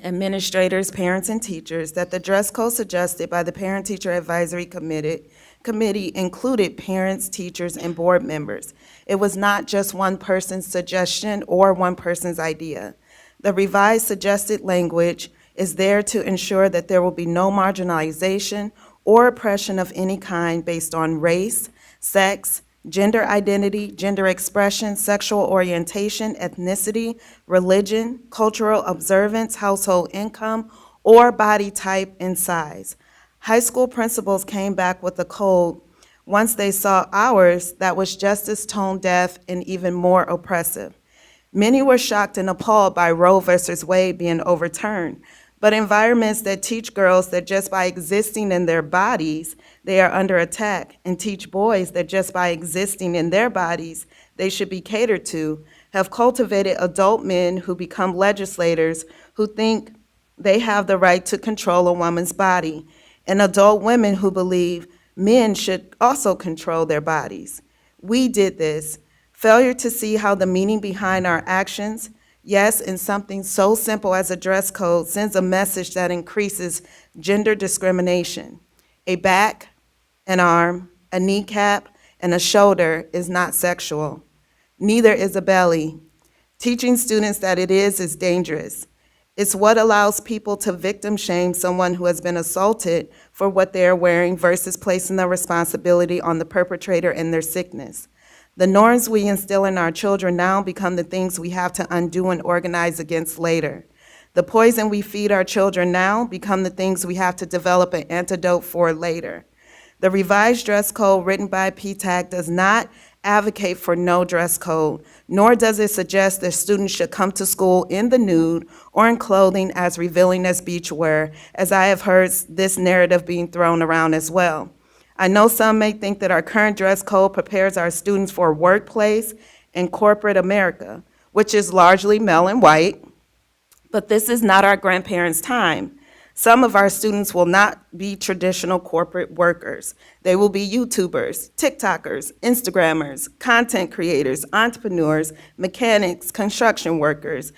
[SPEAKER 9] administrators, parents, and teachers that the dress code suggested by the Parent-Teacher Advisory Committee included parents, teachers, and board members. It was not just one person's suggestion or one person's idea. The revised suggested language is there to ensure that there will be no marginalization or oppression of any kind based on race, sex, gender identity, gender expression, sexual orientation, ethnicity, religion, cultural observance, household income, or body type and size. High school principals came back with a code once they saw ours that was just as tone deaf and even more oppressive. Many were shocked and appalled by Roe versus Wade being overturned, but environments that teach girls that just by existing in their bodies, they are under attack, and teach boys that just by existing in their bodies, they should be catered to, have cultivated adult men who become legislators who think they have the right to control a woman's body, and adult women who believe men should also control their bodies. We did this. Failure to see how the meaning behind our actions, yes, in something so simple as a dress code, sends a message that increases gender discrimination. A back, an arm, a kneecap, and a shoulder is not sexual. Neither is a belly. Teaching students that it is dangerous. It's what allows people to victim shame someone who has been assaulted for what they are wearing versus placing the responsibility on the perpetrator and their sickness. The norms we instill in our children now become the things we have to undo and organize against later. The poison we feed our children now become the things we have to develop an antidote for later. The revised dress code written by PTAC does not advocate for no dress code, nor does it suggest that students should come to school in the nude or in clothing as revealing as beachwear, as I have heard this narrative being thrown around as well. I know some may think that our current dress code prepares our students for workplace and corporate America, which is largely male and white, but this is not our grandparents' time. Some of our students will not be traditional corporate workers. They will be YouTubers, TikTokers, Instagrammers, content creators, entrepreneurs, mechanics, construction workers,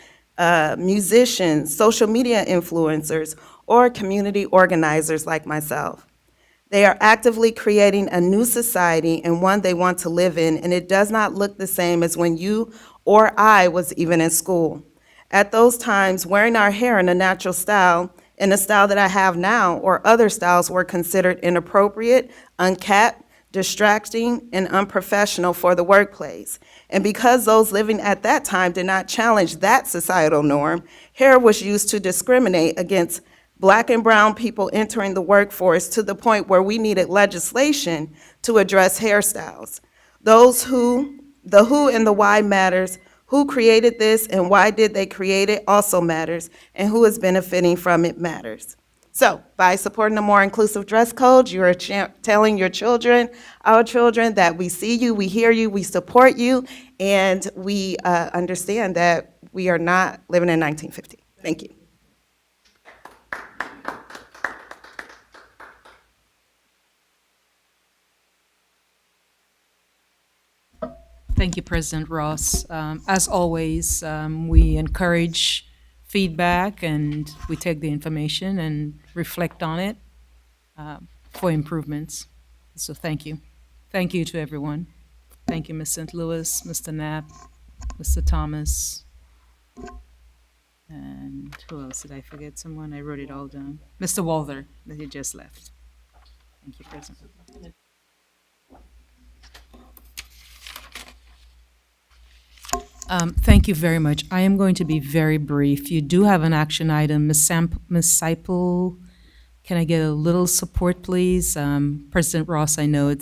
[SPEAKER 9] musicians, social media influencers, or community organizers like myself. They are actively creating a new society and one they want to live in, and it does not look the same as when you or I was even in school. At those times, wearing our hair in a natural style, in the style that I have now, or other styles were considered inappropriate, unkept, distracting, and unprofessional for the workplace. And because those living at that time did not challenge that societal norm, hair was used to discriminate against Black and brown people entering the workforce to the point where we needed legislation to address hairstyles. The who and the why matters. Who created this and why did they create it also matters, and who is benefiting from it matters. So, by supporting a more inclusive dress code, you are telling your children, our children, that we see you, we hear you, we support you, and we understand that we are not living in 1950. Thank you.
[SPEAKER 10] Thank you, President Ross. As always, we encourage feedback and we take the information and reflect on it for improvements. So thank you. Thank you to everyone. Thank you, Ms. St. Louis, Mr. Knapp, Mr. Thomas. And who else? Did I forget someone? I wrote it all down. Mr. Walther, that he just left. Thank you, President. Thank you very much. I am going to be very brief. You do have an action item. Ms. Seipel, can I get a little support, please? President Ross, I know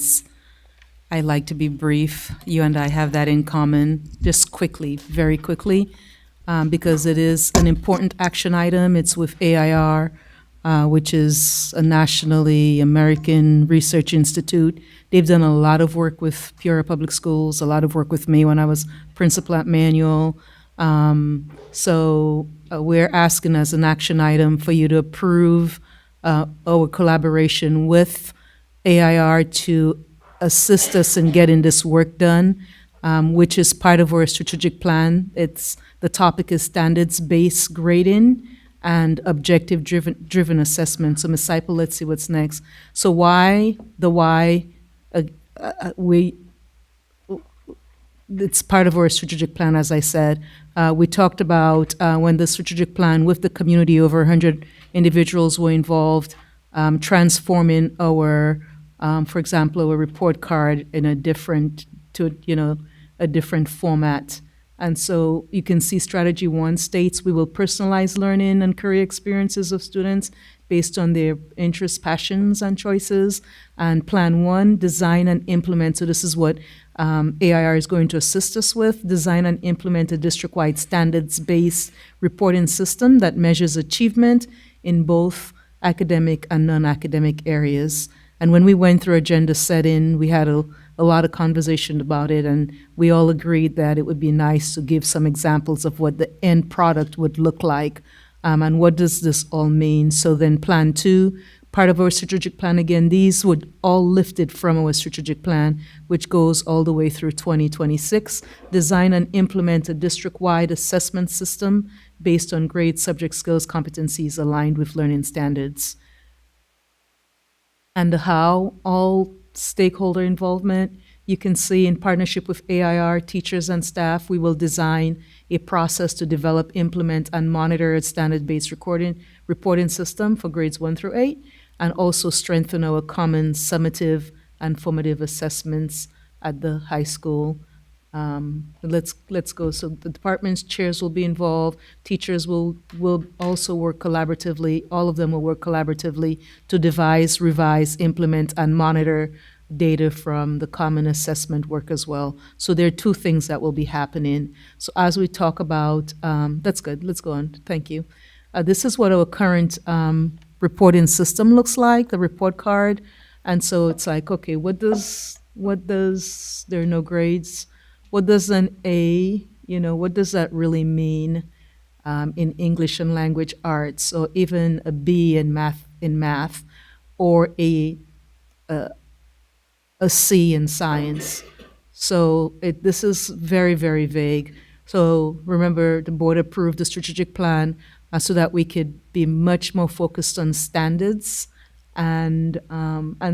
[SPEAKER 10] I like to be brief. You and I have that in common. Just quickly, very quickly, because it is an important action item. It's with AIR, which is a nationally American research institute. They've done a lot of work with Peoria Public Schools, a lot of work with me when I was principal at Manual. We're asking as an action item for you to approve our collaboration with AIR to assist us in getting this work done, which is part of our strategic plan. The topic is standards-based grading and objective-driven assessment. So, Ms. Seipel, let's see what's next. So it's part of our strategic plan, as I said. We talked about when the strategic plan with the community, over 100 individuals were involved, transforming our, for example, our report card in a different format. And so you can see strategy 1 states we will personalize learning and career experiences of students based on their interests, passions, and choices. And plan 1, design and implement. So this is what AIR is going to assist us with, design and implement a district-wide standards-based reporting system that measures achievement in both academic and non-academic areas. And when we went through agenda setting, we had a lot of conversation about it, and we all agreed that it would be nice to give some examples of what the end product would look like, and what does this all mean. So then plan 2, part of our strategic plan, again, these would all lifted from our strategic plan, which goes all the way through 2026, design and implement a district-wide assessment system based on grade, subject, skills, competencies aligned with learning standards. And the how, all stakeholder involvement. You can see in partnership with AIR, teachers and staff, we will design a process to develop, implement, and monitor a standard-based reporting system for grades 1 through 8, and also strengthen our common summative and formative assessments at the high school. Let's go. So the department's chairs will be involved. Teachers will also work collaboratively. All of them will work collaboratively to devise, revise, implement, and monitor data from the common assessment work as well. So there are 2 things that will be happening. So as we talk about, that's good. Let's go on. Thank you. This is what our current reporting system looks like, the report card. And so it's like, okay, what does there are no grades? What does an A, what does that really mean in English and language arts, or even a B in math, or a C in science? So this is very, very vague. So remember, the board approved the strategic plan so that we could be much more focused on standards, and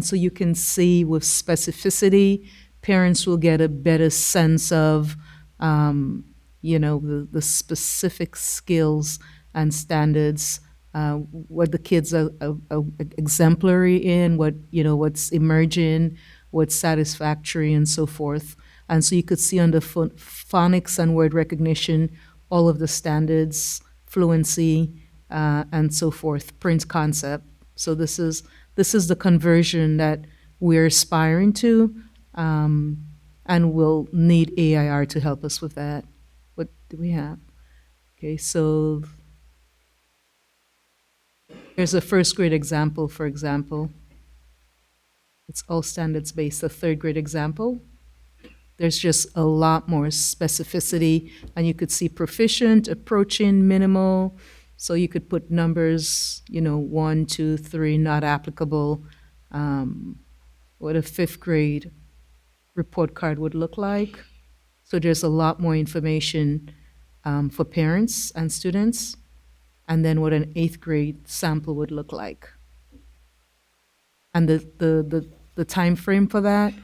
[SPEAKER 10] so you can see with specificity, parents will get a better sense of, the specific skills and standards, what the kids are exemplary in, what's emerging, what's satisfactory and so forth. And so you could see under phonics and word recognition, all of the standards, fluency, and so forth, print concept. So this is the conversion that we're aspiring to, and we'll need AIR to help us with that. What do we have? Okay, so here's a first grade example, for example. It's all standards based, a third grade example. There's just a lot more specificity, and you could see proficient, approaching, minimal. So you could put numbers, 1, 2, 3, not applicable. What a fifth grade report card would look like. So there's a lot more information for parents and students, and then what an eighth grade sample would look like. And the time frame for that,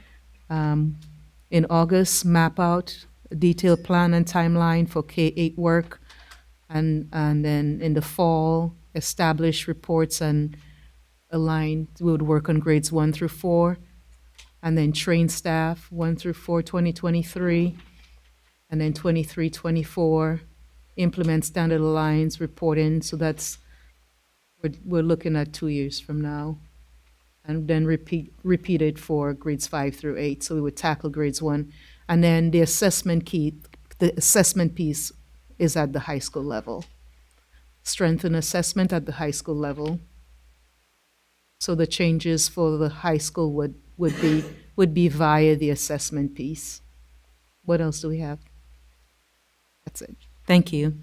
[SPEAKER 10] in August, map out a detailed plan and timeline for K-8 work, and then in the fall, establish reports and align. We would work on grades 1 through 4, and then train staff 1 through 4, 2023, and then 23, 24, implement standard lines reporting. So we're looking at 2 years from now. And then repeat it for grades 5 through 8. So we would tackle grades 1. And then the assessment piece is at the high school level. Strengthen assessment at the high school level. So the changes for the high school would be via the assessment piece. What else do we have? That's it. Thank you.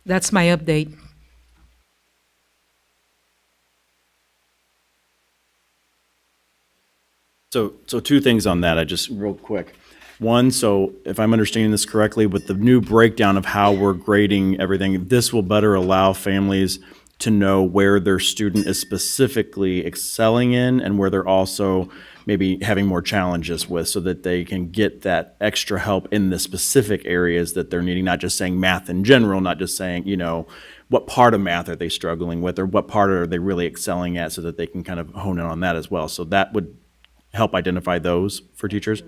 [SPEAKER 10] That's my update.
[SPEAKER 5] So two things on that, I just real quick. One, so if I'm understanding this correctly, with the new breakdown of how we're grading everything, this will better allow families to know where their student is specifically excelling in and where they're also maybe having more challenges with, so that they can get that extra help in the specific areas that they're needing, not just saying math in general, not just saying, what part of math are they struggling with, or what part are they really excelling at, so that they can kind of hone in on that as well. So that would help identify those for teachers.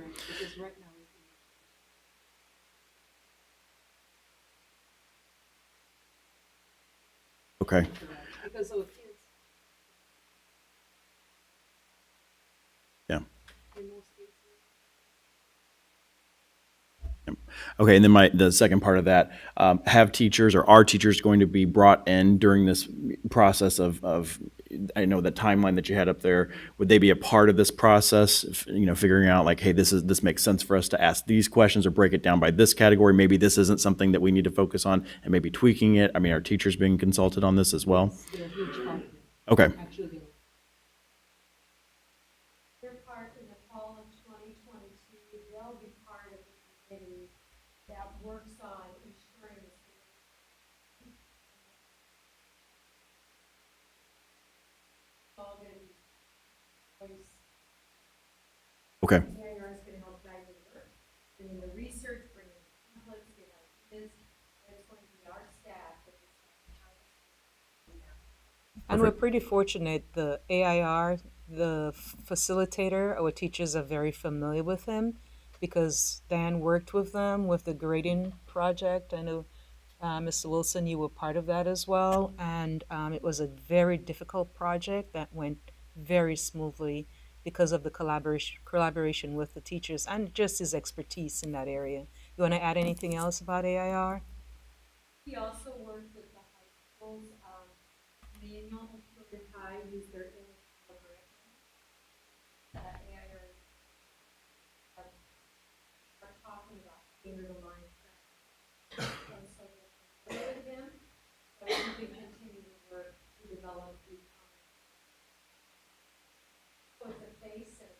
[SPEAKER 5] Okay. Yeah. Okay, and then the second part of that, have teachers, or are teachers going to be brought in during this process of I know the timeline that you had up there, would they be a part of this process, figuring out like, hey, this makes sense for us to ask these questions or break it down by this category, maybe this isn't something that we need to focus on, and maybe tweaking it? I mean, are teachers being consulted on this as well? Okay.
[SPEAKER 6] Their part in the fall of 2022, they'll be part of the committee that works on ensuring the
[SPEAKER 5] Okay.
[SPEAKER 6] AIR is going to help guide the work, bringing the research, bringing the templates, give ideas, and it's going to be our staff that decides how to do that.
[SPEAKER 11] And we're pretty fortunate, the AIR, the facilitator, our teachers are very familiar with him, because Dan worked with them with the grading project. I know, Mr. Wilson, you were part of that as well, and it was a very difficult project that went very smoothly because of the collaboration with the teachers and just his expertise in that area. You want to add anything else about AIR?
[SPEAKER 6] We also worked with the high schools, manual of children high use their English curriculum. AIR are talking about standard aligned practice. And so we'll work with them, but we can continue to work to develop the so it's a face and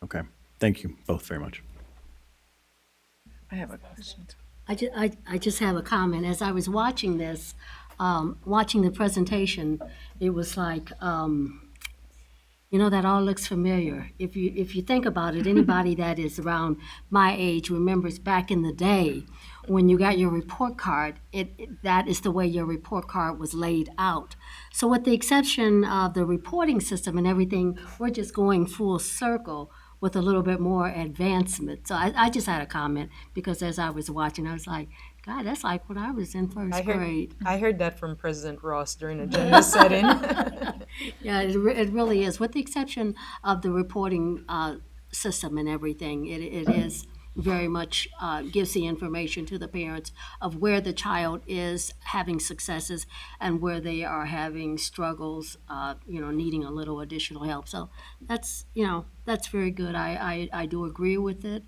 [SPEAKER 5] Okay. Thank you both very much.
[SPEAKER 4] I have a question.
[SPEAKER 6] I just have a comment. As I was watching this, watching the presentation, it was like, that all looks familiar. If you think about it, anybody that is around my age remembers back in the day when you got your report card, that is the way your report card was laid out. So with the exception of the reporting system and everything, we're just going full circle with a little bit more advancement. So I just had a comment because as I was watching, I was like, God, that's like when I was in first grade.
[SPEAKER 11] I heard that from President Ross during agenda setting.
[SPEAKER 6] Yeah, it really is. With the exception of the reporting system and everything, it is very much gives the information to the parents of where the child is having successes and where they are having struggles, needing a little additional help. So that's very good. I do agree with it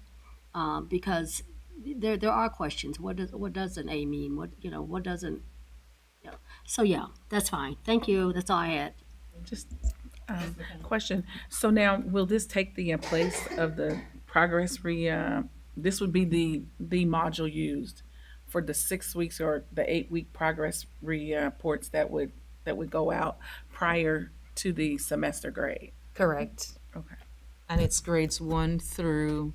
[SPEAKER 6] because there are questions. What does an A mean? What doesn't? So yeah, that's fine. Thank you. That's all I had.
[SPEAKER 12] Just question. So now, will this take the place of the this would be the module used for the 6 weeks or the 8-week progress reports that would go out prior to the semester grade?
[SPEAKER 11] Correct.
[SPEAKER 12] Okay.
[SPEAKER 11] And it's grades 1 through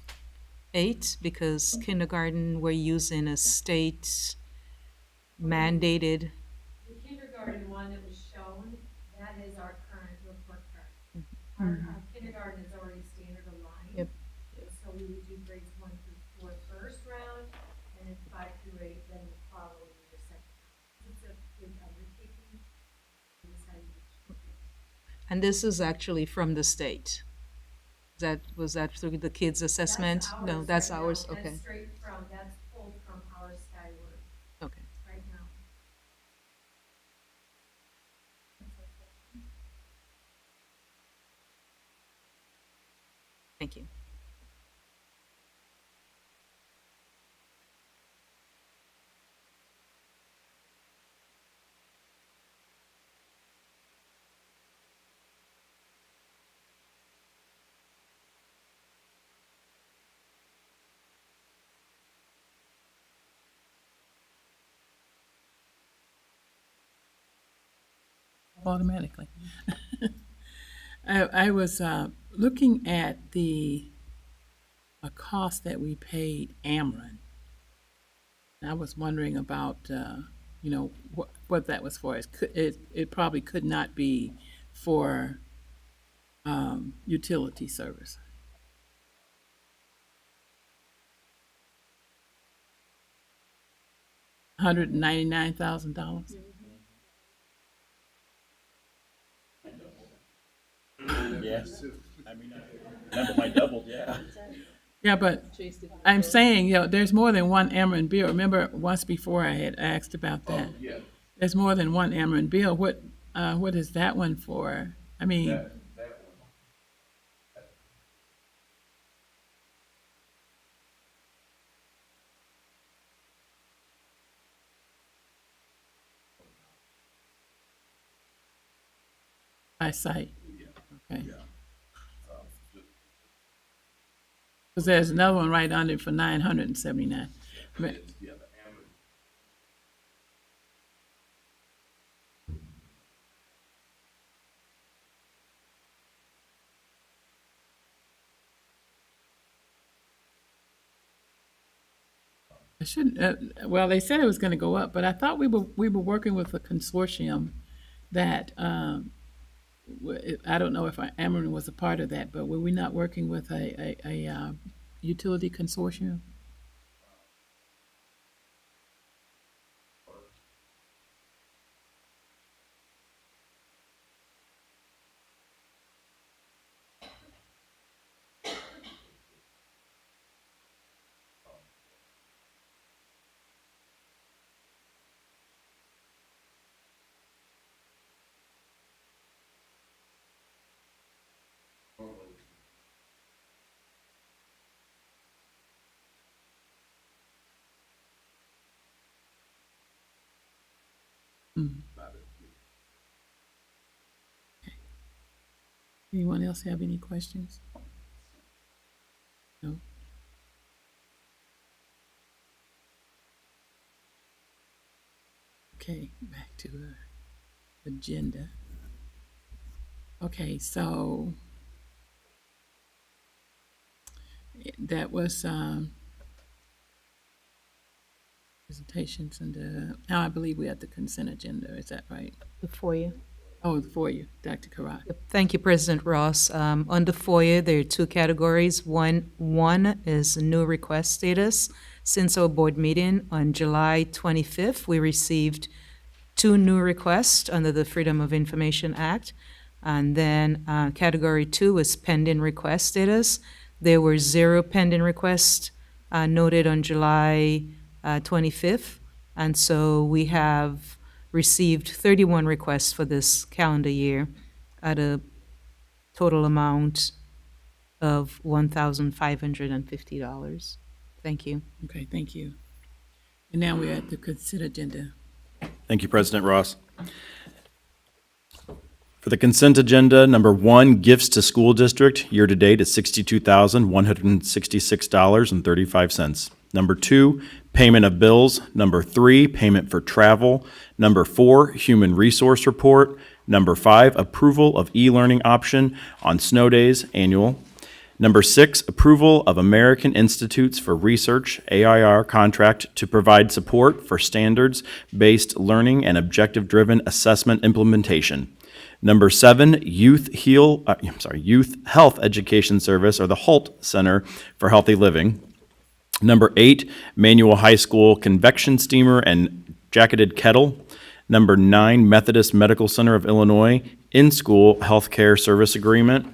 [SPEAKER 11] 8 because kindergarten, we're using a state mandated.
[SPEAKER 6] The kindergarten one that was shown, that is our current report card. Our kindergarten is already standard aligned.
[SPEAKER 11] Yep.
[SPEAKER 6] So we would do grades 1 through 4 first round, and then 5 through 8, then the following year second round. It's a big undertaking.
[SPEAKER 11] And this is actually from the state. Was that through the kids' assessment? No, that's ours. Okay.
[SPEAKER 6] That's straight from, that's pulled from our Skyward
[SPEAKER 11] Okay.
[SPEAKER 6] right now.
[SPEAKER 11] Thank you.
[SPEAKER 12] Automatically. I was looking at the cost that we paid Ameren. I was wondering about what that was for. It probably could not be for utility service. $199,000.
[SPEAKER 5] Yes. I mean, number might doubled, yeah.
[SPEAKER 12] Yeah, but I'm saying, there's more than one Ameren bill. Remember, once before I had asked about that.
[SPEAKER 13] Oh, yeah.
[SPEAKER 12] There's more than one Ameren bill. What is that one for? I mean,
[SPEAKER 13] That one.
[SPEAKER 12] by site. Okay.
[SPEAKER 13] Yeah.
[SPEAKER 12] Because there's another one right under it for $979.
[SPEAKER 13] Yeah, the Ameren.
[SPEAKER 12] I shouldn't. Well, they said it was going to go up, but I thought we were working with a consortium that I don't know if Ameren was a part of that, but were we not working with a utility consortium? Mm. Okay. Anyone else have any questions? No? Okay, back to the agenda. Okay, so that was
[SPEAKER 4] presentations and, now I believe we have the consent agenda, is that right?
[SPEAKER 11] The FOIA.
[SPEAKER 4] Oh, for you, Dr. Karat.
[SPEAKER 11] Thank you, President Ross. On the FOIA, there are two categories. One is new request status. Since our board meeting on July 25th, we received 2 new requests under the Freedom of Information Act. And then category 2 is pending request status. There were 0 pending requests noted on July 25th. And so we have received 31 requests for this calendar year at a total amount of $1,550. Thank you.
[SPEAKER 4] Okay, thank you. And now we're at the consent agenda.
[SPEAKER 5] Thank you, President Ross. For the consent agenda, number 1, gifts to school district, year-to-date is $62,166.35. Number 2, payment of bills. Number 3, payment for travel. Number 4, human resource report. Number 5, approval of e-learning option on snow days, annual. Number 6, approval of American Institutes for Research, AIR contract to provide support for standards-based learning and objective-driven assessment implementation. Number 7, Youth Health Education Service, or the HALT Center for Healthy Living. Number 8, Manual High School Convection Steamer and Jacketed Kettle. Number 9, Methodist Medical Center of Illinois In-School Healthcare Service Agreement.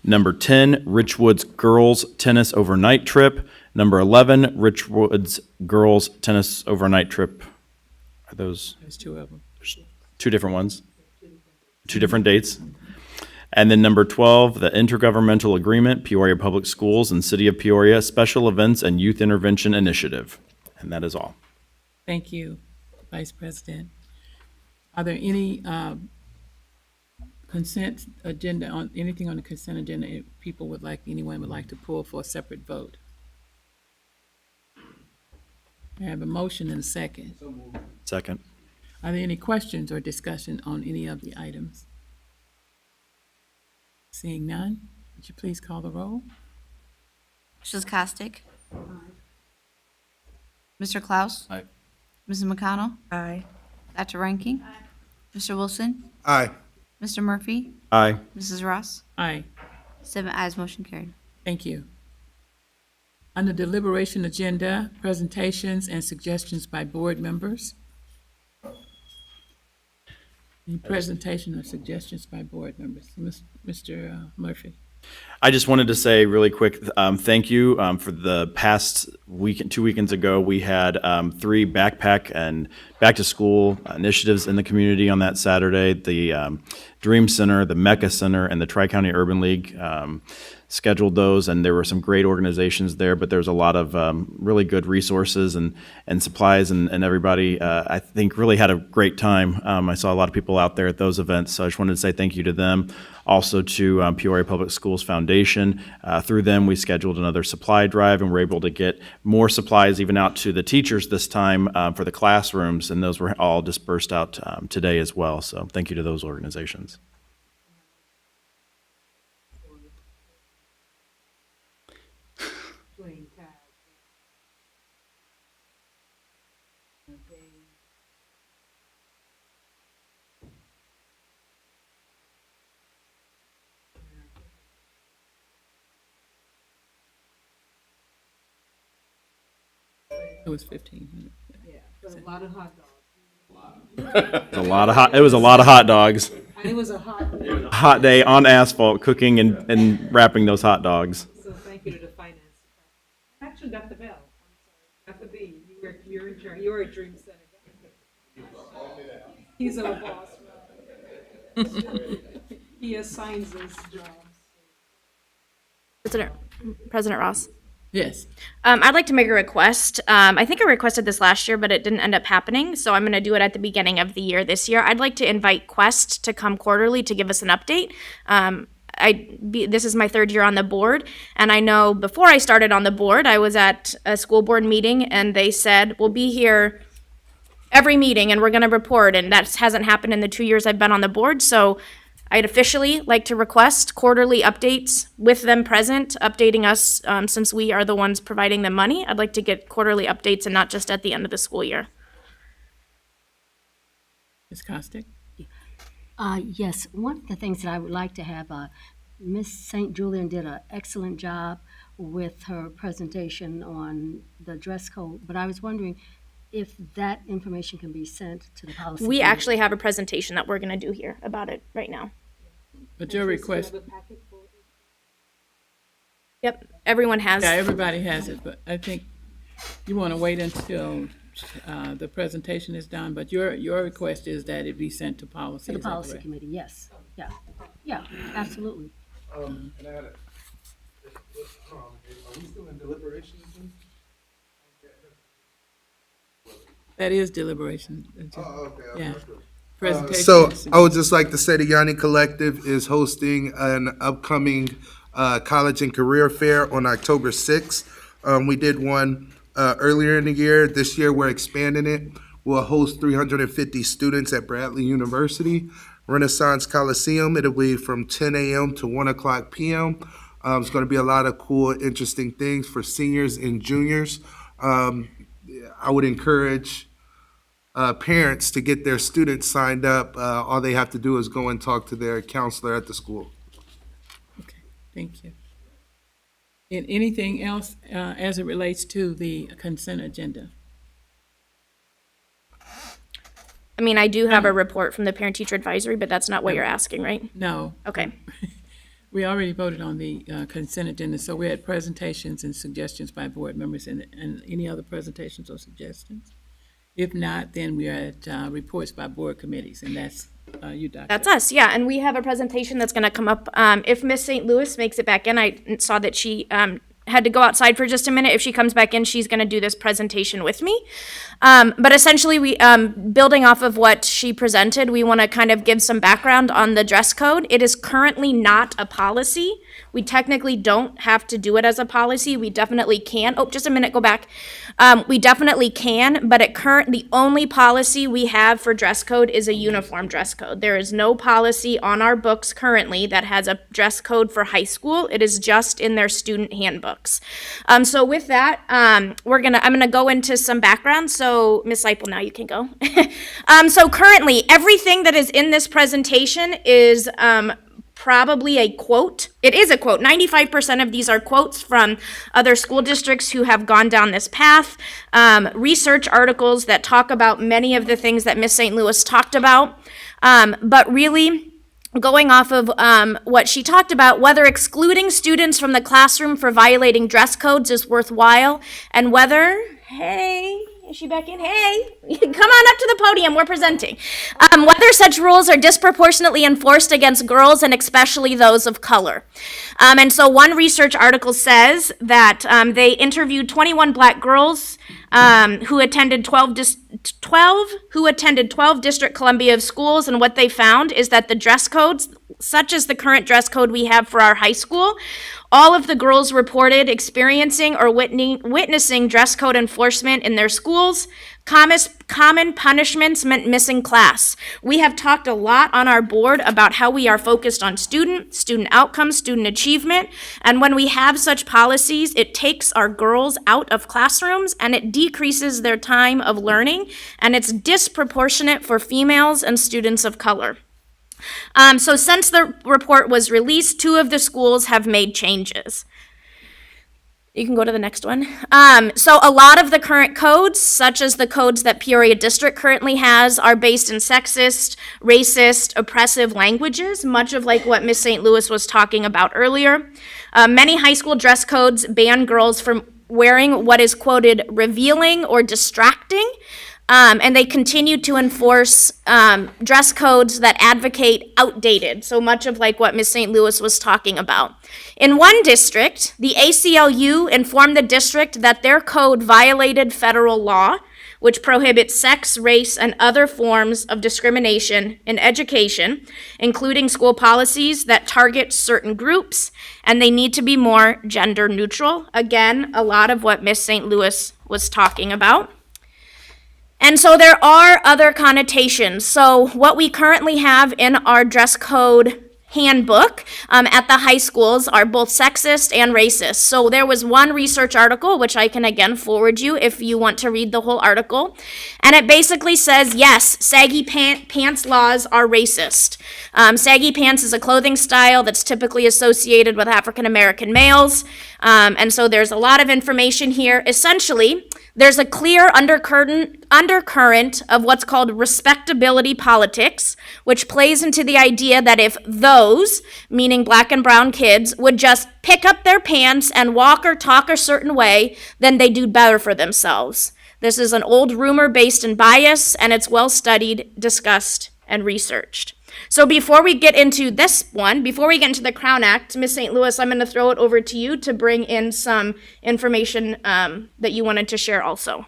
[SPEAKER 5] Number 10, Richwoods Girls Tennis Overnight Trip. Number 11, Richwoods Girls Tennis Overnight Trip. Are those
[SPEAKER 4] There's 2 of them.
[SPEAKER 5] 2 different ones? 2 different dates? And then number 12, the Intergovernmental Agreement, Peoria Public Schools and City of Peoria Special Events and Youth Intervention Initiative. And that is all.
[SPEAKER 4] Thank you, Vice President. Are there any consent agenda, on anything on the consent agenda if anyone would like to pull for a separate vote? I have a motion and a second.
[SPEAKER 5] Second.
[SPEAKER 4] Are there any questions or discussion on any of the items? Seeing none, would you please call the roll?
[SPEAKER 15] Mrs. Costick? Mr. Klaus?
[SPEAKER 5] Aye.
[SPEAKER 15] Mrs. McConnell?
[SPEAKER 9] Aye.
[SPEAKER 15] Dr. Reinking? Mr. Wilson?
[SPEAKER 2] Aye.
[SPEAKER 15] Mr. Murphy?
[SPEAKER 5] Aye.
[SPEAKER 15] Mrs. Ross?
[SPEAKER 4] Aye.
[SPEAKER 15] 7 ayes, motion carried.
[SPEAKER 4] Thank you. On the deliberation agenda, presentations and suggestions by board members. Any presentation or suggestions by board members? Mr. Murphy.
[SPEAKER 5] I just wanted to say really quick, thank you. For the past week, 2 weekends ago, we had 3 backpack and back to school initiatives in the community on that Saturday. The Dream Center, the Mecca Center, and the Tri-County Urban League scheduled those, and there were some great organizations there, but there was a lot of really good resources and supplies, and everybody, I think, really had a great time. I saw a lot of people out there at those events, so I just wanted to say thank you to them. Also to Peoria Public Schools Foundation. Through them, we scheduled another supply drive, and we're able to get more supplies even out to the teachers this time for the classrooms, and those were all dispersed out today as well. So thank you to those organizations.
[SPEAKER 4] It was 1,500.
[SPEAKER 11] Yeah, there's a lot of hot dogs.
[SPEAKER 5] It was a lot of hot dogs.
[SPEAKER 11] And it was a hot day.
[SPEAKER 5] Hot day on asphalt, cooking and wrapping those hot dogs.
[SPEAKER 11] So thank you to the finance department. Actually, Dr. Bell, I'm sorry, Dr. B, you're in charge, you're a Dream Center guy. He's our boss, right? He assigns those jobs.
[SPEAKER 8] President Ross?
[SPEAKER 4] Yes.
[SPEAKER 8] I'd like to make a request. I think I requested this last year, but it didn't end up happening, so I'm going to do it at the beginning of the year this year. I'd like to invite Quest to come quarterly to give us an update. This is my 3rd year on the board, and I know before I started on the board, I was at a school board meeting, and they said, we'll be here every meeting, and we're going to report, and that hasn't happened in the 2 years I've been on the board, so I'd officially like to request quarterly updates with them present, updating us since we are the ones providing them money. I'd like to get quarterly updates and not just at the end of the school year.
[SPEAKER 4] Ms. Costick?
[SPEAKER 6] Yes, one of the things that I would like to have, Miss St. Julian did an excellent job with her presentation on the dress code, but I was wondering if that information can be sent to the policy.
[SPEAKER 8] We
[SPEAKER 6] committee.
[SPEAKER 8] actually have a presentation that we're going to do here about it right now.
[SPEAKER 4] But your request,
[SPEAKER 8] Yep, everyone has.
[SPEAKER 4] yeah, everybody has it, but I think you want to wait until the presentation is done, but your request is that it be sent to policy.
[SPEAKER 6] To the
[SPEAKER 4] is that
[SPEAKER 6] policy
[SPEAKER 4] correct?
[SPEAKER 6] committee, yes, yeah, yeah, absolutely.
[SPEAKER 2] And I had are we still in deliberations?
[SPEAKER 4] That is deliberation. Yeah. Presentation
[SPEAKER 2] So
[SPEAKER 4] is-
[SPEAKER 2] I would just like to say the Yanni Collective is hosting an upcoming college and career fair on October 6th. We did one earlier in the year. This year, we're expanding it. We'll host 350 students at Bradley University, Renaissance Coliseum. It'll be from 10 a.m. to 1 o'clock p.m. It's going to be a lot of cool, interesting things for seniors and juniors. I would encourage parents to get their students signed up. All they have to do is go and talk to their counselor at the school.
[SPEAKER 4] Thank you. And anything else as it relates to the consent agenda?
[SPEAKER 8] I mean, I do have a report from the parent-teacher advisory, but that's not what you're asking, right?
[SPEAKER 4] No.
[SPEAKER 8] Okay.
[SPEAKER 4] We already voted on the consent agenda, so we had presentations and suggestions by board members and any other presentations or suggestions? If not, then we are at reports by board committees, and that's you, Doctor.
[SPEAKER 8] That's us, yeah, and we have a presentation that's gonna come up. If Miss St. Louis makes it back in, I saw that she had to go outside for just a minute. If she comes back in, she's gonna do this presentation with me. But essentially, we, building off of what she presented, we wanna kind of give some background on the dress code. It is currently not a policy. We technically don't have to do it as a policy. We definitely can. Oh, just a minute, go back. We definitely can, but the only policy we have for dress code is a uniform dress code. There is no policy on our books currently that has a dress code for high school. It is just in their student handbooks. So with that, I'm gonna go into some background. So Ms. Seipel, now you can go. So currently, everything that is in this presentation is probably a quote. It is a quote. 95% of these are quotes from other school districts who have gone down this path, research articles that talk about many of the things that Miss St. Louis talked about. But really, going off of what she talked about, whether excluding students from the classroom for violating dress codes is worthwhile, and whether, hey, is she back in? Hey, come on up to the podium, we're presenting. Whether such rules are disproportionately enforced against girls and especially those of color. And so one research article says that they interviewed 21 black girls who attended 12 District Columbia schools, and what they found is that the dress codes, such as the current dress code we have for our high school, all of the girls reported experiencing or witnessing dress code enforcement in their schools. Common punishments meant missing class. We have talked a lot on our board about how we are focused on student outcomes, student achievement, and when we have such policies, it takes our girls out of classrooms and it decreases their time of learning, and it's disproportionate for females and students of color. So since the report was released, 2 of the schools have made changes. You can go to the next one. So a lot of the current codes, such as the codes that Peoria District currently has, are based in sexist, racist, oppressive languages, much of like what Miss St. Louis was talking about earlier. Many high school dress codes ban girls from wearing what is quoted revealing or distracting. And they continue to enforce dress codes that advocate outdated, so much of like what Ms. St. Louis was talking about. In one district, the ACLU informed the district that their code violated federal law, which prohibits sex, race, and other forms of discrimination in education, including school policies that target certain groups, and they need to be more gender neutral. Again, a lot of what Ms. St. Louis was talking about. And so there are other connotations. So what we currently have in our dress code handbook at the high schools are both sexist and racist. So there was one research article, which I can again forward you if you want to read the whole article. And it basically says, yes, saggy pants laws are racist. Saggy pants is a clothing style that's typically associated with African American males. And so there's a lot of information here. Essentially, there's a clear undercurrent of what's called respectability politics, which plays into the idea that if those, meaning black and brown kids, would just pick up their pants and walk or talk a certain way, then they do better for themselves. This is an old rumor based in bias, and it's well studied, discussed, and researched. So before we get into this one, before we get into the Crown Act, Ms. St. Louis, I'm going to throw it over to you to bring in some information that you wanted to share also.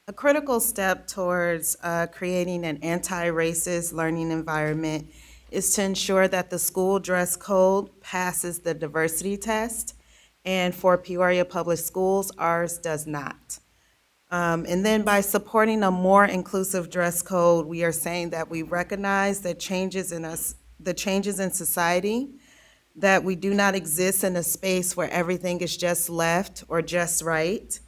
[SPEAKER 9] A critical step towards creating an anti-racist learning environment is to ensure that the school dress code passes the diversity test, and for Peoria Public Schools, ours does not. And then by supporting a more inclusive dress code, we are saying that we recognize that the changes in society, that we do not exist in a space where everything is just left or just right.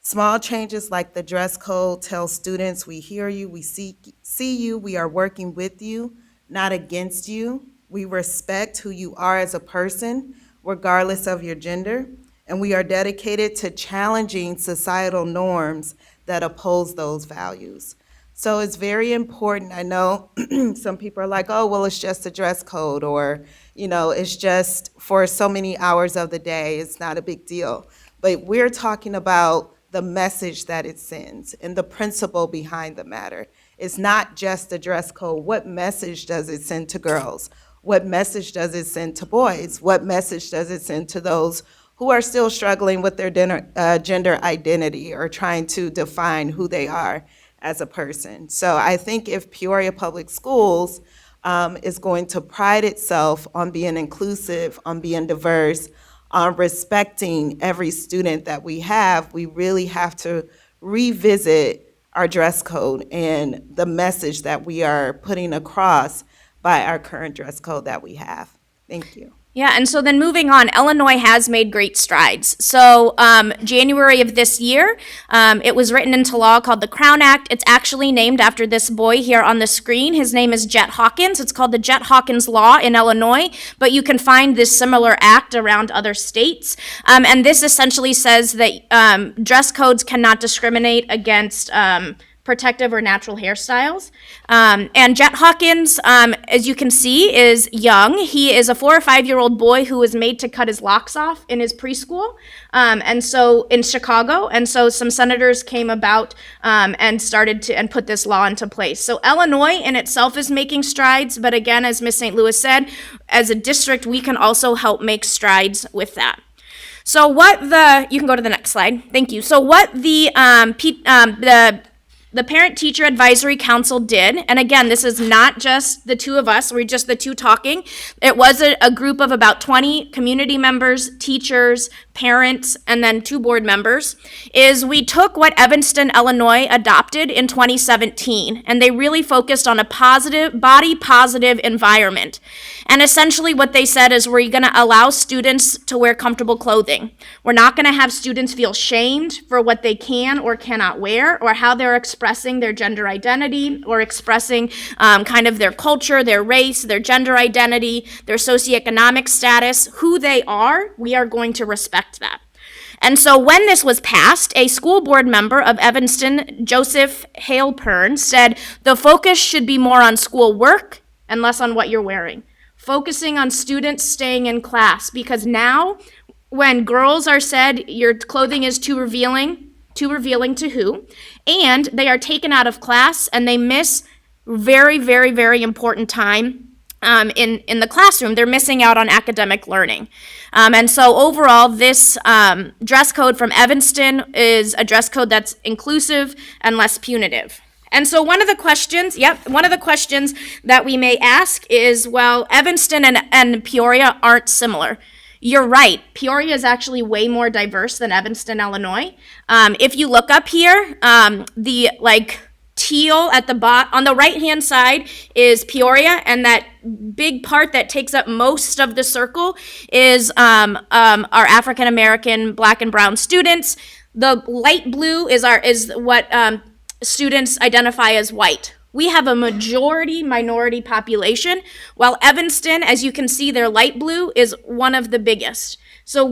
[SPEAKER 9] Small changes like the dress code tell students, we hear you, we see you, we are working with you, not against you. We respect who you are as a person, regardless of your gender. And we are dedicated to challenging societal norms that oppose those values. So it's very important. I know some people are like, oh, well, it's just a dress code, or, it's just for so many hours of the day, it's not a big deal. But we're talking about the message that it sends and the principle behind the matter. It's not just a dress code. What message does it send to girls? What message does it send to boys? What message does it send to those who are still struggling with their gender identity or trying to define who they are as a person? So I think if Peoria Public Schools is going to pride itself on being inclusive, on being diverse, on respecting every student that we have, we really have to revisit our dress code and the message that we are putting across by our current dress code that we have. Thank you.
[SPEAKER 8] Yeah, and so then moving on, Illinois has made great strides. So January of this year, it was written into law called the Crown Act. It's actually named after this boy here on the screen. His name is Jet Hawkins. It's called the Jet Hawkins Law in Illinois, but you can find this similar act around other states. And this essentially says that dress codes cannot discriminate against protective or natural hairstyles. And Jet Hawkins, as you can see, is young. He is a 4 or 5 year old boy who was made to cut his locks off in his preschool. And so in Chicago, and so some senators came about and started to and put this law into place. So Illinois in itself is making strides, but again, as Ms. St. Louis said, as a district, we can also help make strides with that. So you can go to the next slide. Thank you. So what the Parent-Teacher Advisory Council did, and again, this is not just the two of us, we're just the two talking. It was a group of about 20 community members, teachers, parents, and then 2 board members, is we took what Evanston, Illinois adopted in 2017, and they really focused on a body-positive environment. And essentially what they said is we're going to allow students to wear comfortable clothing. We're not going to have students feel shamed for what they can or cannot wear, or how they're expressing their gender identity, or expressing kind of their culture, their race, their gender identity, their socioeconomic status, who they are. We are going to respect that. And so when this was passed, a school board member of Evanston, Joseph Halpern, said the focus should be more on school work and less on what you're wearing. Focusing on students staying in class, because now when girls are said your clothing is too revealing to who, and they are taken out of class and they miss very, very, very important time in the classroom. They're missing out on academic learning. And so overall, this dress code from Evanston is a dress code that's inclusive and less punitive. And so one of the questions that we may ask is, well, Evanston and Peoria aren't similar. You're right. Peoria is actually way more diverse than Evanston, Illinois. If you look up here, the teal at the on the right hand side is Peoria, and that big part that takes up most of the circle is our African American, Black and brown students. The light blue is what students identify as white. We have a majority minority population, while Evanston, as you can see, their light blue is one of the biggest. So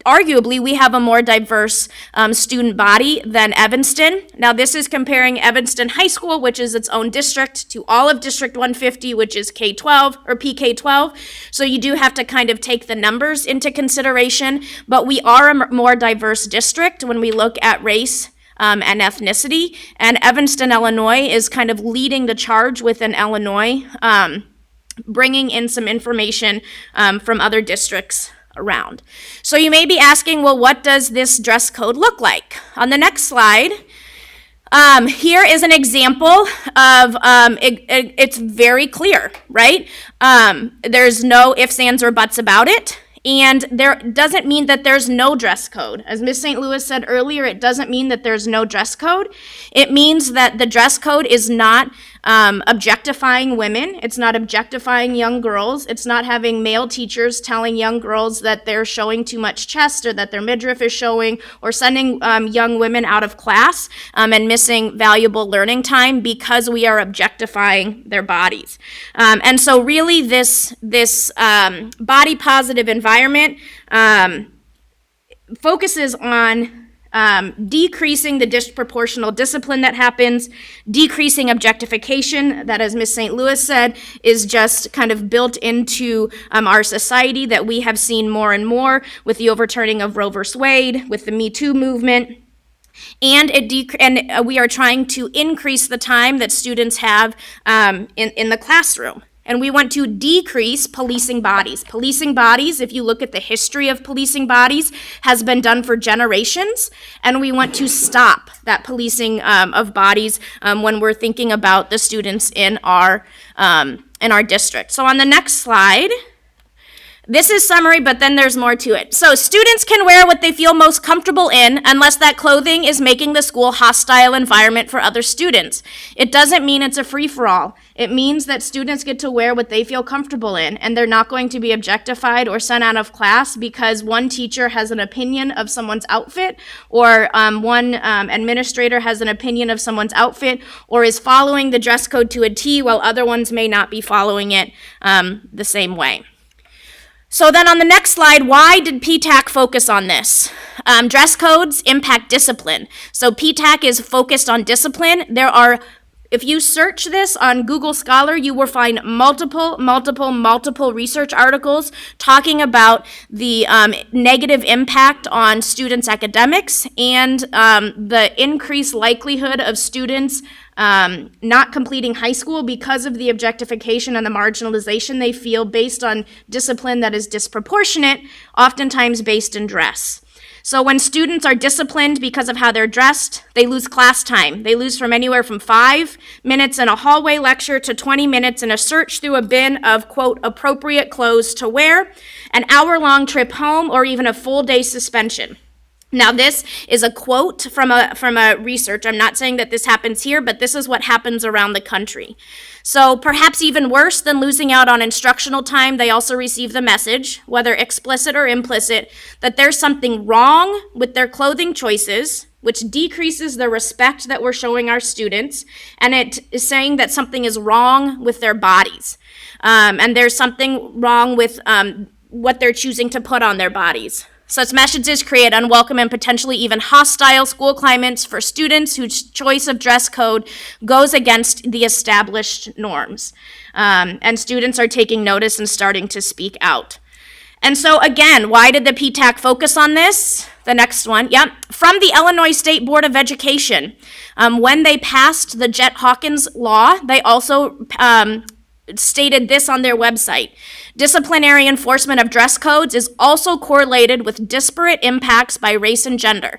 [SPEAKER 8] arguably, we have a more diverse student body than Evanston. Now, this is comparing Evanston High School, which is its own district, to all of District 150, which is K-12 or PK-12. So you do have to kind of take the numbers into consideration, but we are a more diverse district when we look at race and ethnicity. And Evanston, Illinois is kind of leading the charge within Illinois, bringing in some information from other districts around. So you may be asking, well, what does this dress code look like? On the next slide, here is an example of, it's very clear, right? There's no ifs, ands, or buts about it. And there doesn't mean that there's no dress code. As Ms. St. Louis said earlier, it doesn't mean that there's no dress code. It means that the dress code is not objectifying women. It's not objectifying young girls. It's not having male teachers telling young girls that they're showing too much chest or that their midriff is showing, or sending young women out of class and missing valuable learning time because we are objectifying their bodies. And so really this body positive environment focuses on decreasing the disproportional discipline that happens, decreasing objectification that, as Ms. St. Louis said, is just kind of built into our society that we have seen more and more with the overturning of Roe v. Wade, with the Me Too movement. And we are trying to increase the time that students have in the classroom. And we want to decrease policing bodies. Policing bodies, if you look at the history of policing bodies, has been done for generations. And we want to stop that policing of bodies when we're thinking about the students in our district. So on the next slide, this is summary, but then there's more to it. So students can wear what they feel most comfortable in unless that clothing is making the school hostile environment for other students. It doesn't mean it's a free-for-all. It means that students get to wear what they feel comfortable in, and they're not going to be objectified or sent out of class because one teacher has an opinion of someone's outfit, or one administrator has an opinion of someone's outfit, or is following the dress code to a T while other ones may not be following it the same way. So then on the next slide, why did PTAC focus on this? Dress codes impact discipline. So PTAC is focused on discipline. If you search this on Google Scholar, you will find multiple research articles talking about the negative impact on students' academics and the increased likelihood of students not completing high school because of the objectification and the marginalization they feel based on discipline that is disproportionate, oftentimes based in dress. So when students are disciplined because of how they're dressed, they lose class time. They lose from anywhere from 5 minutes in a hallway lecture to 20 minutes in a search through a bin of, quote, appropriate clothes to wear, an hour-long trip home, or even a full-day suspension. Now, this is a quote from a research. I'm not saying that this happens here, but this is what happens around the country. So perhaps even worse than losing out on instructional time, they also receive the message, whether explicit or implicit, that there's something wrong with their clothing choices, which decreases the respect that we're showing our students, and it is saying that something is wrong with their bodies. And there's something wrong with what they're choosing to put on their bodies. Such messages create unwelcome and potentially even hostile school climates for students whose choice of dress code goes against the established norms. And students are taking notice and starting to speak out. And so again, why did the PTAC focus on this? The next one, from the Illinois State Board of Education. When they passed the Jet Hawkins law, they also stated this on their website. Disciplinary enforcement of dress codes is also correlated with disparate impacts by race and gender.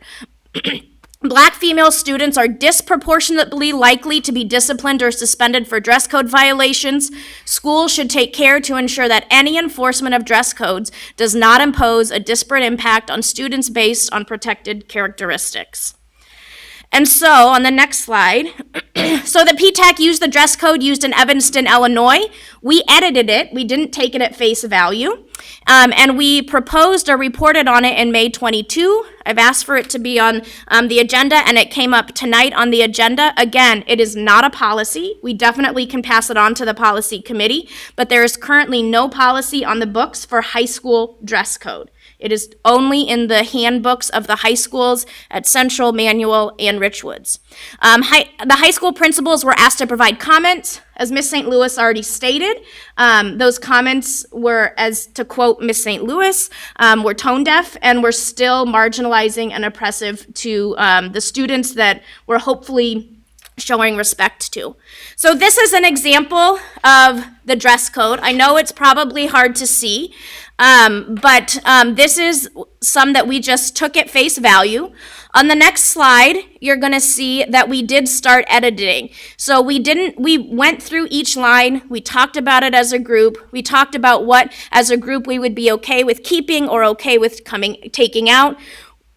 [SPEAKER 8] Black female students are disproportionately likely to be disciplined or suspended for dress code violations. Schools should take care to ensure that any enforcement of dress codes does not impose a disparate impact on students based on protected characteristics. And so, on the next slide, so the PTAC used the dress code used in Evanston, Illinois. We edited it. We didn't take it at face value. And we proposed or reported on it in May 22. I've asked for it to be on the agenda, and it came up tonight on the agenda. Again, it is not a policy. We definitely can pass it on to the policy committee, but there is currently no policy on the books for high school dress code. It is only in the handbooks of the high schools at Central, Manual, and Richwoods. The high school principals were asked to provide comments. As Miss St. Louis already stated, those comments were, as to quote Miss St. Louis, were tone deaf and were still marginalizing and oppressive to the students that we're hopefully showing respect to. So this is an example of the dress code. I know it's probably hard to see, but this is some that we just took at face value. On the next slide, you're going to see that we did start editing. So we went through each line. We talked about it as a group. We talked about what, as a group, we would be okay with keeping or okay with taking out.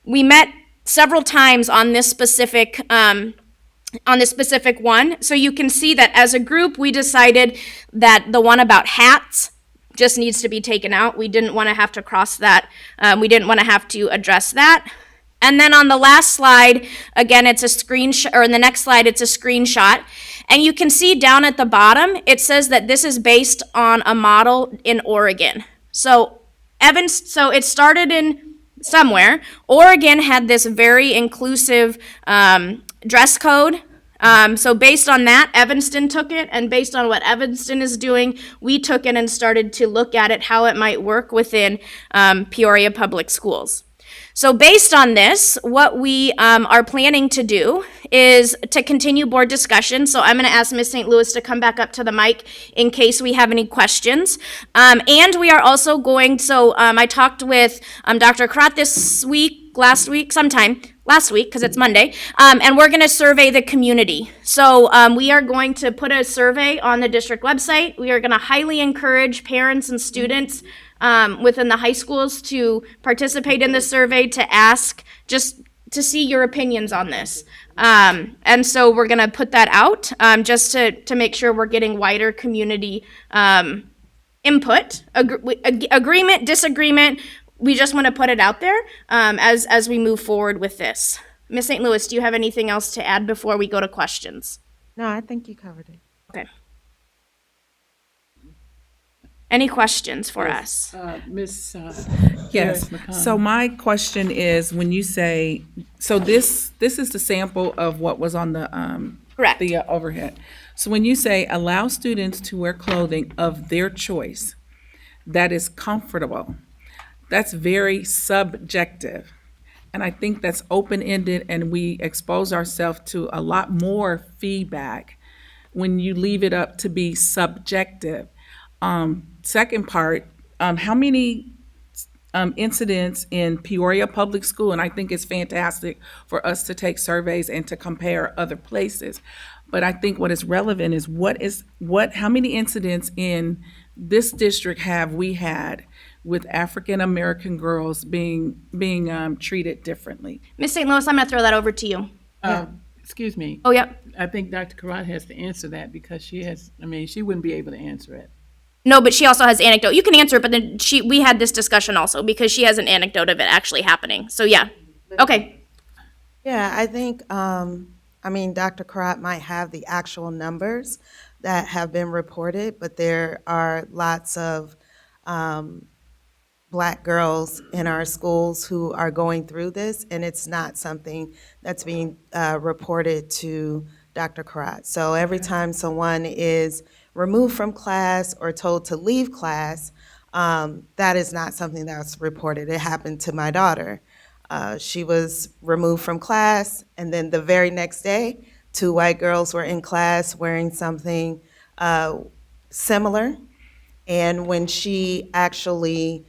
[SPEAKER 8] We met several times on this specific one. So you can see that as a group, we decided that the one about hats just needs to be taken out. We didn't want to have to cross that. We didn't want to have to address that. And then on the last slide, again, it's a screenshot, or in the next slide, it's a screenshot. And you can see down at the bottom, it says that this is based on a model in Oregon. So it started in somewhere. Oregon had this very inclusive dress code. So based on that, Evanston took it, and based on what Evanston is doing, we took it and started to look at it, how it might work within Peoria Public Schools. So based on this, what we are planning to do is to continue board discussion. So I'm going to ask Ms. St. Louis to come back up to the mic in case we have any questions. And we are also going, I talked with Dr. Karat last week, because it's Monday, and we're going to survey the community. So we are going to put a survey on the district website. We are going to highly encourage parents and students within the high schools to participate in the survey, to ask, just to see your opinions on this. And so we're going to put that out just to make sure we're getting wider community input, agreement, disagreement. We just want to put it out there as we move forward with this. Ms. St. Louis, do you have anything else to add before we go to questions?
[SPEAKER 9] No, I think you covered it.
[SPEAKER 8] Okay. Any questions for us?
[SPEAKER 12] Miss
[SPEAKER 11] Yes. So my question is, when you say, so this is the sample of what was on the
[SPEAKER 8] correct,
[SPEAKER 11] the overhead. So when you say allow students to wear clothing of their choice that is comfortable, that's very subjective. And I think that's open-ended, and we expose ourselves to a lot more feedback when you leave it up to be subjective. Second part, how many incidents in Peoria Public School, and I think it's fantastic for us to take surveys and to compare other places, but I think what is relevant is how many incidents in this district have we had with African American girls being treated differently?
[SPEAKER 8] Ms. St. Louis, I'm going to throw that over to you.
[SPEAKER 12] Excuse me.
[SPEAKER 8] Oh, yep.
[SPEAKER 12] I think Dr. Karat has to answer that because she wouldn't be able to answer it.
[SPEAKER 8] No, but she also has anecdote. You can answer it, but then we had this discussion also because she has an anecdote of it actually happening. So yeah. Okay.
[SPEAKER 9] Yeah, I think, Dr. Karat might have the actual numbers that have been reported, but there are lots of Black girls in our schools who are going through this, and it's not something that's being reported to Dr. Karat. So every time someone is removed from class or told to leave class, that is not something that's reported. It happened to my daughter. She was removed from class, and then the very next day, 2 white girls were in class wearing something similar. And when she actually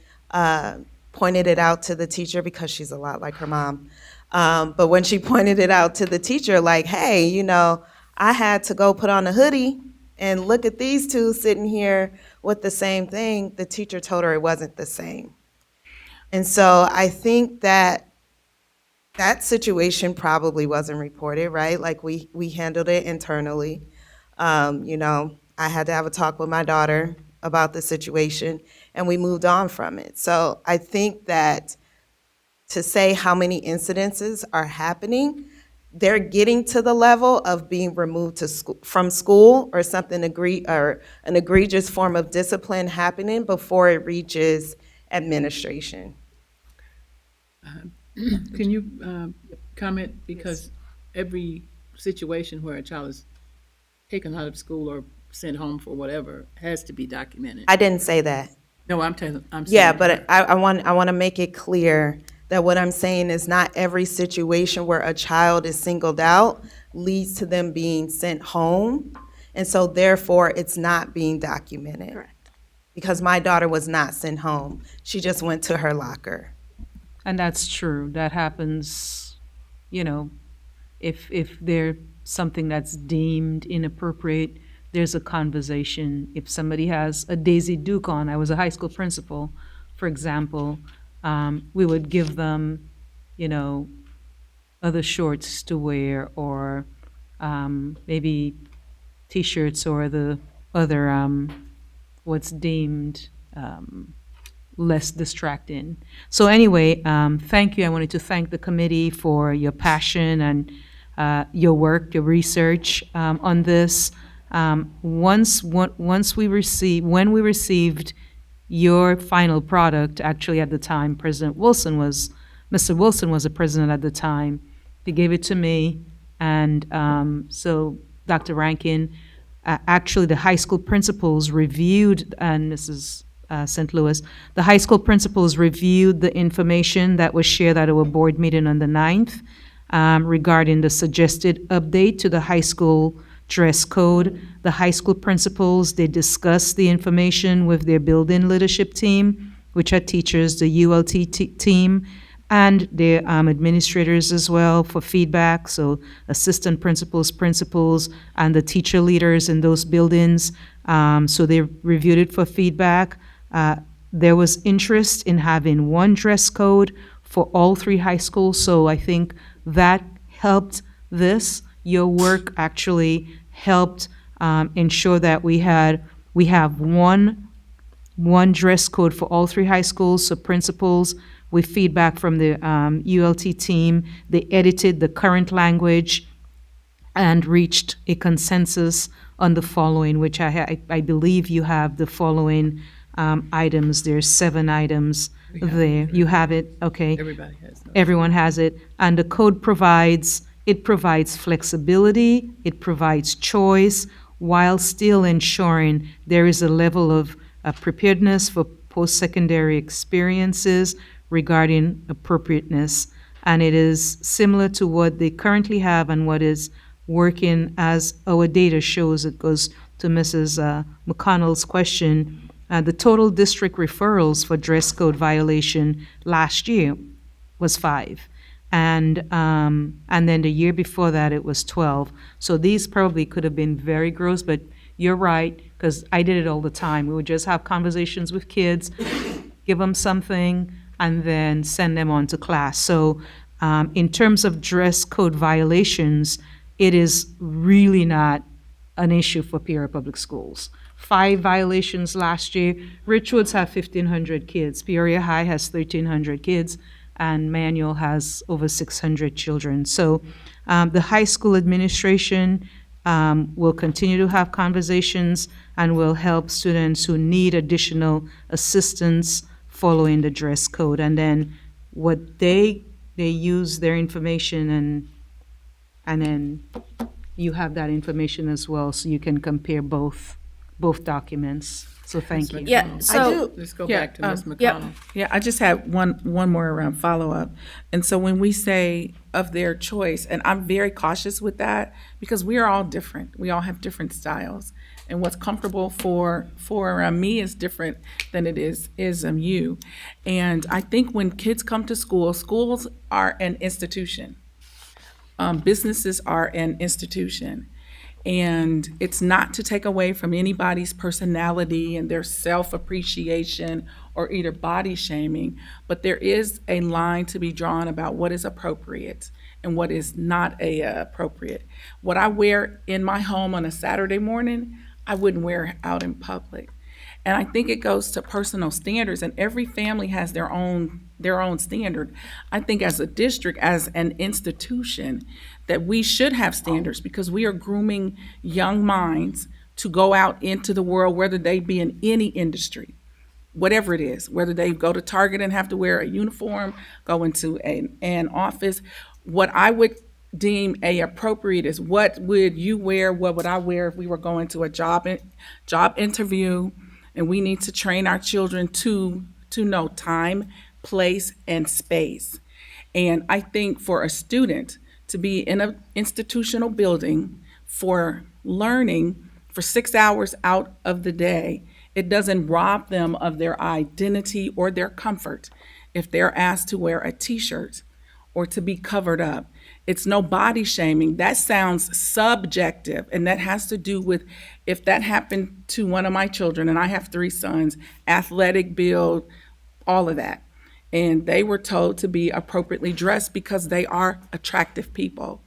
[SPEAKER 9] pointed it out to the teacher, because she's a lot like her mom, But when she pointed it out to the teacher, like, hey, you know, I had to go put on a hoodie and look at these two sitting here with the same thing, the teacher told her it wasn't the same. And so I think that that situation probably wasn't reported, right? Like we handled it internally. You know, I had to have a talk with my daughter about the situation and we moved on from it. So I think that to say how many incidences are happening, they're getting to the level of being removed from school or something or an egregious form of discipline happening before it reaches administration.
[SPEAKER 4] Can you comment, because every situation where a child is taken out of school or sent home for whatever has to be documented.
[SPEAKER 9] I didn't say that.
[SPEAKER 4] No, I'm saying.
[SPEAKER 9] Yeah, but I want to make it clear that what I'm saying is not every situation where a child is singled out leads to them being sent home. And so therefore, it's not being documented.
[SPEAKER 20] Correct.
[SPEAKER 9] Because my daughter was not sent home. She just went to her locker.
[SPEAKER 11] And that's true. That happens, you know, if there's something that's deemed inappropriate, there's a conversation. If somebody has a Daisy Duke on, I was a high school principal, for example, we would give them, you know, other shorts to wear or maybe T-shirts or the other what's deemed less distracting. So anyway, thank you. I wanted to thank the committee for your passion and your work, your research on this. When we received your final product, actually at the time, Mr. Wilson was the president at the time. He gave it to me, and so Dr. Rankin, actually the high school principals reviewed, and Mrs. St. Louis, the high school principals reviewed the information that was shared at our board meeting on the 9th regarding the suggested update to the high school dress code. The high school principals, they discussed the information with their building leadership team, which are teachers, the ULT team, and their administrators as well for feedback, so assistant principals, principals, and the teacher leaders in those buildings. So they reviewed it for feedback. There was interest in having one dress code for all 3 high schools, so I think that helped this. Your work actually helped ensure that we have one dress code for all 3 high schools. So principals, with feedback from the ULT team, they edited the current language and reached a consensus on the following, which I believe you have the following items. There's 7 items there. You have it, okay?
[SPEAKER 4] Everybody has those.
[SPEAKER 11] Everyone has it. And the code provides flexibility, it provides choice, while still ensuring there is a level of preparedness for post-secondary experiences regarding appropriateness. And it is similar to what they currently have and what is working, as our data shows. It goes to Mrs. McConnell's question. The total district referrals for dress code violation last year was 5. And then the year before that, it was 12. So these probably could have been very gross, but you're right, because I did it all the time. We would just have conversations with kids, give them something, and then send them on to class. So in terms of dress code violations, it is really not an issue for Peoria Public Schools. 5 violations last year. Richwoods have 1,500 kids. Peoria High has 1,300 kids. And Manual has over 600 children. So the high school administration will continue to have conversations and will help students who need additional assistance following the dress code. And then what they use their information, and then you have that information as well, so you can compare both documents. So thank you.
[SPEAKER 8] Yeah, so
[SPEAKER 4] Let's go back to Ms. McConnell.
[SPEAKER 8] yep.
[SPEAKER 12] Yeah, I just had one more follow-up. And so when we say of their choice, and I'm very cautious with that because we are all different. We all have different styles. and what's comfortable for me is different than it is you. And I think when kids come to school, schools are an institution. Businesses are an institution. And it's not to take away from anybody's personality and their self-appreciation or either body shaming, but there is a line to be drawn about what is appropriate and what is not appropriate. What I wear in my home on a Saturday morning, I wouldn't wear out in public. And I think it goes to personal standards, and every family has their own standard. I think as a district, as an institution, that we should have standards because we are grooming young minds to go out into the world, whether they be in any industry, whatever it is, whether they go to Target and have to wear a uniform, go into an office. What I would deem appropriate is what would you wear, what would I wear if we were going to a job interview, and we need to train our children to know time, place, and space. And I think for a student to be in an institutional building for learning for 6 hours out of the day, it doesn't rob them of their identity or their comfort if they're asked to wear a t-shirt or to be covered up. It's no body shaming. That sounds subjective, and that has to do with if that happened to one of my children, and I have 3 sons, athletic build, all of that. And they were told to be appropriately dressed because they are attractive people.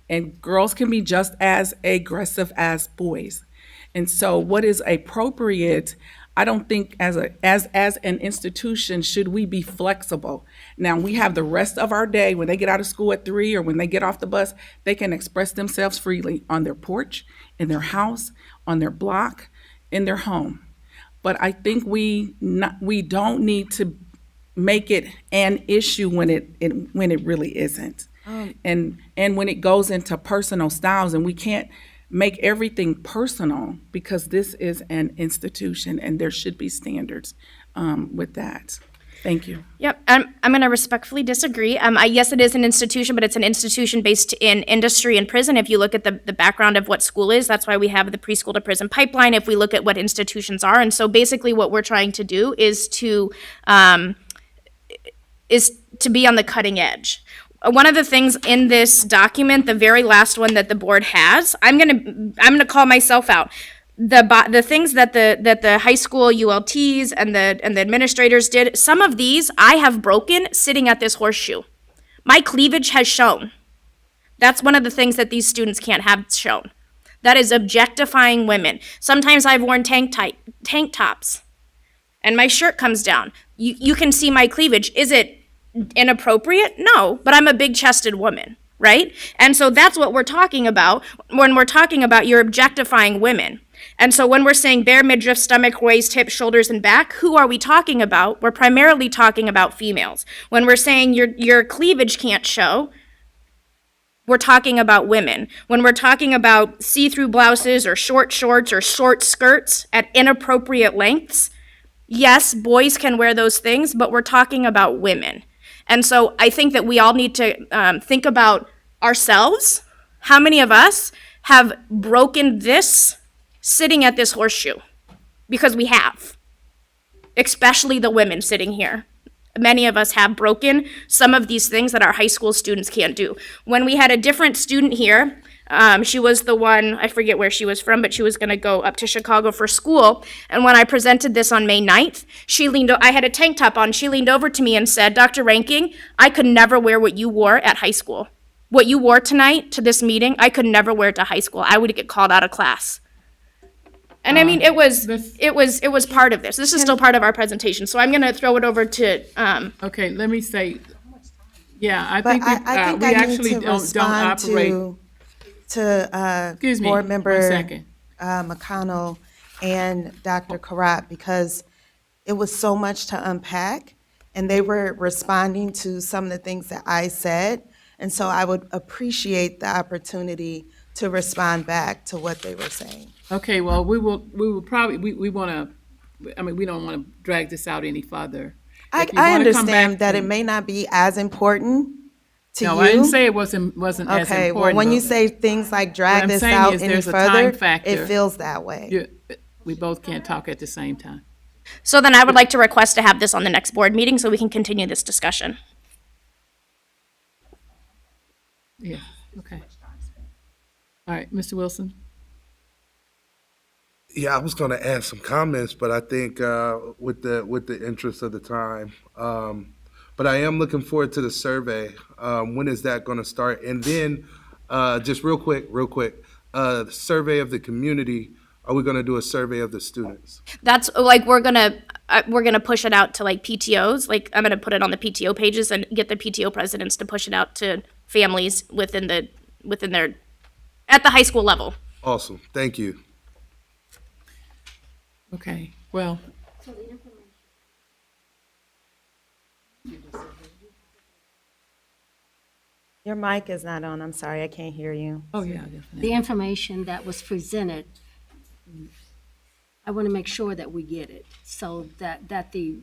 [SPEAKER 12] And girls can be just as aggressive as boys. And so what is appropriate, I don't think as an institution should we be flexible. Now, we have the rest of our day when they get out of school at 3 or when they get off the bus, they can express themselves freely on their porch, in their house, on their block, in their home. But I think we don't need to make it an issue when it really isn't. And when it goes into personal styles, and we can't make everything personal because this is an institution and there should be standards with that. Thank you.
[SPEAKER 8] Yep, I'm going to respectfully disagree. Yes, it is an institution, but it's an institution based in industry and prison. If you look at the background of what school is, that's why we have the preschool to prison pipeline, if we look at what institutions are. And so basically what we're trying to do is to be on the cutting edge. One of the things in this document, the very last one that the board has, I'm gonna call myself out. The things that the high school ULTs and the administrators did, some of these I have broken sitting at this horseshoe. My cleavage has shown. That's one of the things that these students can't have shown. That is objectifying women. Sometimes I've worn tank tops and my shirt comes down. You can see my cleavage. Is it inappropriate? No, but I'm a big-chested woman, right? And so that's what we're talking about when we're talking about you're objectifying women. And so when we're saying bare midriff, stomach, waist, hips, shoulders, and back, who are we talking about? We're primarily talking about females. When we're saying your cleavage can't show, we're talking about women. When we're talking about see-through blouses or short shorts or short skirts at inappropriate lengths, yes, boys can wear those things, but we're talking about women. And so I think that we all need to think about ourselves. How many of us have broken this sitting at this horseshoe? Because we have, especially the women sitting here. Many of us have broken some of these things that our high school students can't do. When we had a different student here, she was the one, I forget where she was from, but she was going to go up to Chicago for school. And when I presented this on May 9th, I had a tank top on. She leaned over to me and said, Dr. Ranking, I could never wear what you wore at high school. What you wore tonight to this meeting, I could never wear it to high school. I would get called out of class. And I mean, it was part of this. This is still part of our presentation. So I'm going to throw it over to.
[SPEAKER 12] Okay, let me say, yeah, I
[SPEAKER 9] But
[SPEAKER 12] think
[SPEAKER 9] I think
[SPEAKER 12] we
[SPEAKER 9] I
[SPEAKER 12] actually
[SPEAKER 9] need to
[SPEAKER 12] don't
[SPEAKER 9] respond
[SPEAKER 12] operate.
[SPEAKER 9] to
[SPEAKER 12] Excuse me,
[SPEAKER 9] Board
[SPEAKER 12] 1
[SPEAKER 9] Member
[SPEAKER 12] second.
[SPEAKER 9] McConnell and Dr. Karat, because it was so much to unpack, and they were responding to some of the things that I said, and so I would appreciate the opportunity to respond back to what they were saying.
[SPEAKER 12] Okay, well, we will probably, we want to, I mean, we don't want to drag this out any further. If you
[SPEAKER 9] I
[SPEAKER 12] wanna come
[SPEAKER 9] understand
[SPEAKER 12] back
[SPEAKER 9] that it
[SPEAKER 12] and-
[SPEAKER 9] may not be as important to
[SPEAKER 4] No,
[SPEAKER 9] you?
[SPEAKER 4] I didn't say it wasn't as important.
[SPEAKER 9] Okay, well, when you
[SPEAKER 4] but
[SPEAKER 9] say things like
[SPEAKER 4] what
[SPEAKER 9] drag
[SPEAKER 4] I'm
[SPEAKER 9] this
[SPEAKER 4] saying
[SPEAKER 9] out
[SPEAKER 4] is
[SPEAKER 9] any
[SPEAKER 4] there's a
[SPEAKER 9] further,
[SPEAKER 4] time factor.
[SPEAKER 9] it feels that way.
[SPEAKER 4] We both can't talk at the same time.
[SPEAKER 8] So then I would like to request to have this on the next board meeting so we can continue this discussion.
[SPEAKER 4] Yeah, okay. All right, Mr. Wilson?
[SPEAKER 2] Yeah, I was going to add some comments, but I think with the interest of the time, but I am looking forward to the survey. When is that going to start? And then, just real quick, survey of the community. Are we going to do a survey of the students?
[SPEAKER 8] That's like we're gonna push it out to like PTOs. Like I'm gonna put it on the PTO pages and get the PTO presidents to push it out to families within their at the high school level.
[SPEAKER 2] Awesome, thank you.
[SPEAKER 4] Okay, well.
[SPEAKER 9] Your mic is not on, I'm sorry, I can't hear you.
[SPEAKER 4] Oh, yeah, definitely.
[SPEAKER 6] The information that was presented, I want to make sure that we get it, so that the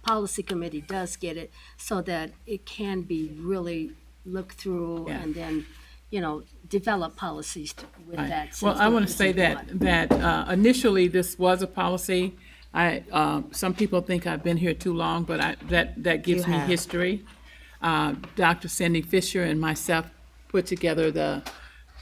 [SPEAKER 6] policy committee does get it, so that it can be really looked through
[SPEAKER 4] Yeah.
[SPEAKER 6] and then, develop policies with
[SPEAKER 4] Right.
[SPEAKER 6] that.
[SPEAKER 4] Well, I want to say that initially this was a policy. Some people think I've been here too long, but that gives
[SPEAKER 9] You
[SPEAKER 4] me
[SPEAKER 9] have.
[SPEAKER 4] history. Dr. Cindy Fisher and myself put together the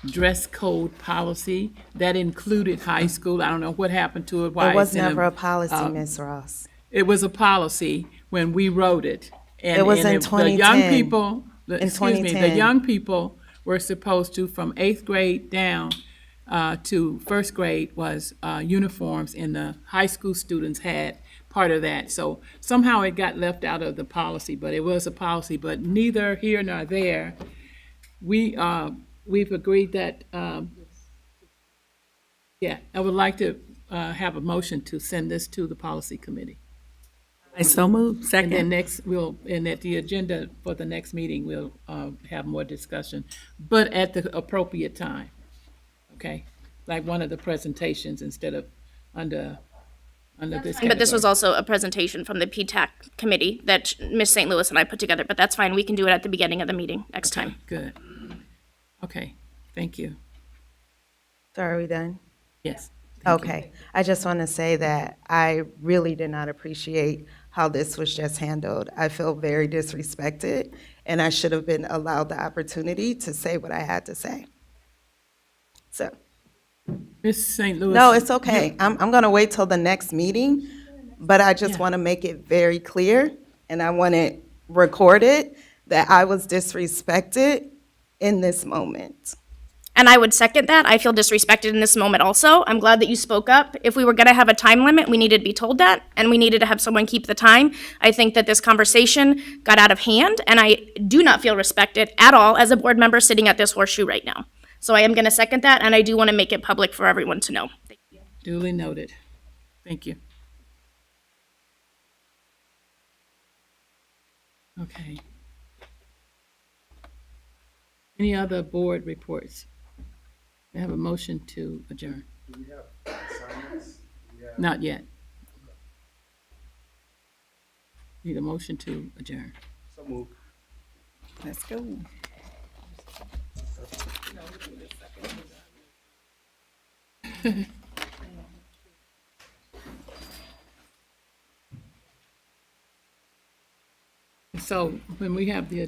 [SPEAKER 4] dress code policy that included high school. I don't know what happened to it. Why
[SPEAKER 9] It was
[SPEAKER 4] it's in
[SPEAKER 9] never a policy, Ms. Ross.
[SPEAKER 4] It was a policy when we wrote it. And,
[SPEAKER 9] It was
[SPEAKER 4] and
[SPEAKER 9] in
[SPEAKER 4] the young
[SPEAKER 9] 2010.
[SPEAKER 4] people,
[SPEAKER 9] In
[SPEAKER 4] excuse me, the
[SPEAKER 9] 2010.
[SPEAKER 4] young people were supposed to, from 8th grade down to 1st grade was uniforms, and the high school students had part of that. So somehow it got left out of the policy, but it was a policy. But neither here nor there, we've agreed that, yeah, I would like to have a motion to send this to the policy committee.
[SPEAKER 12] I so move.
[SPEAKER 4] And then next, and at the agenda for the next meeting, we'll have more discussion, but at the appropriate time, okay? Like one of the presentations instead of under this category.
[SPEAKER 8] But this was also a presentation from the PTAC committee that Ms. St. Louis and I put together, but that's fine. We can do it at the beginning of the meeting next time.
[SPEAKER 4] Good. Okay, thank you.
[SPEAKER 9] So are we done?
[SPEAKER 4] Yes.
[SPEAKER 9] Okay, I just want to say that I really did not appreciate how this was just handled. I feel very disrespected, and I should have been allowed the opportunity to say what I had to say. So,
[SPEAKER 4] Ms. St. Louis.
[SPEAKER 9] no, it's okay. I'm going to wait till the next meeting, but I just want to make it very clear, and I want it recorded, that I was disrespected in this moment.
[SPEAKER 8] And I would second that. I feel disrespected in this moment also. I'm glad that you spoke up. If we were going to have a time limit, we needed to be told that, and we needed to have someone keep the time. I think that this conversation got out of hand, and I do not feel respected at all as a board member sitting at this horseshoe right now. So I am going to second that, and I do want to make it public for everyone to know. Thank you.
[SPEAKER 4] Duly noted. Thank you. Okay. Any other board reports? I have a motion to adjourn.
[SPEAKER 21] Do we have assignments?
[SPEAKER 4] Not yet. Need a motion to adjourn.
[SPEAKER 2] So move.
[SPEAKER 12] Let's go.
[SPEAKER 4] So when we have the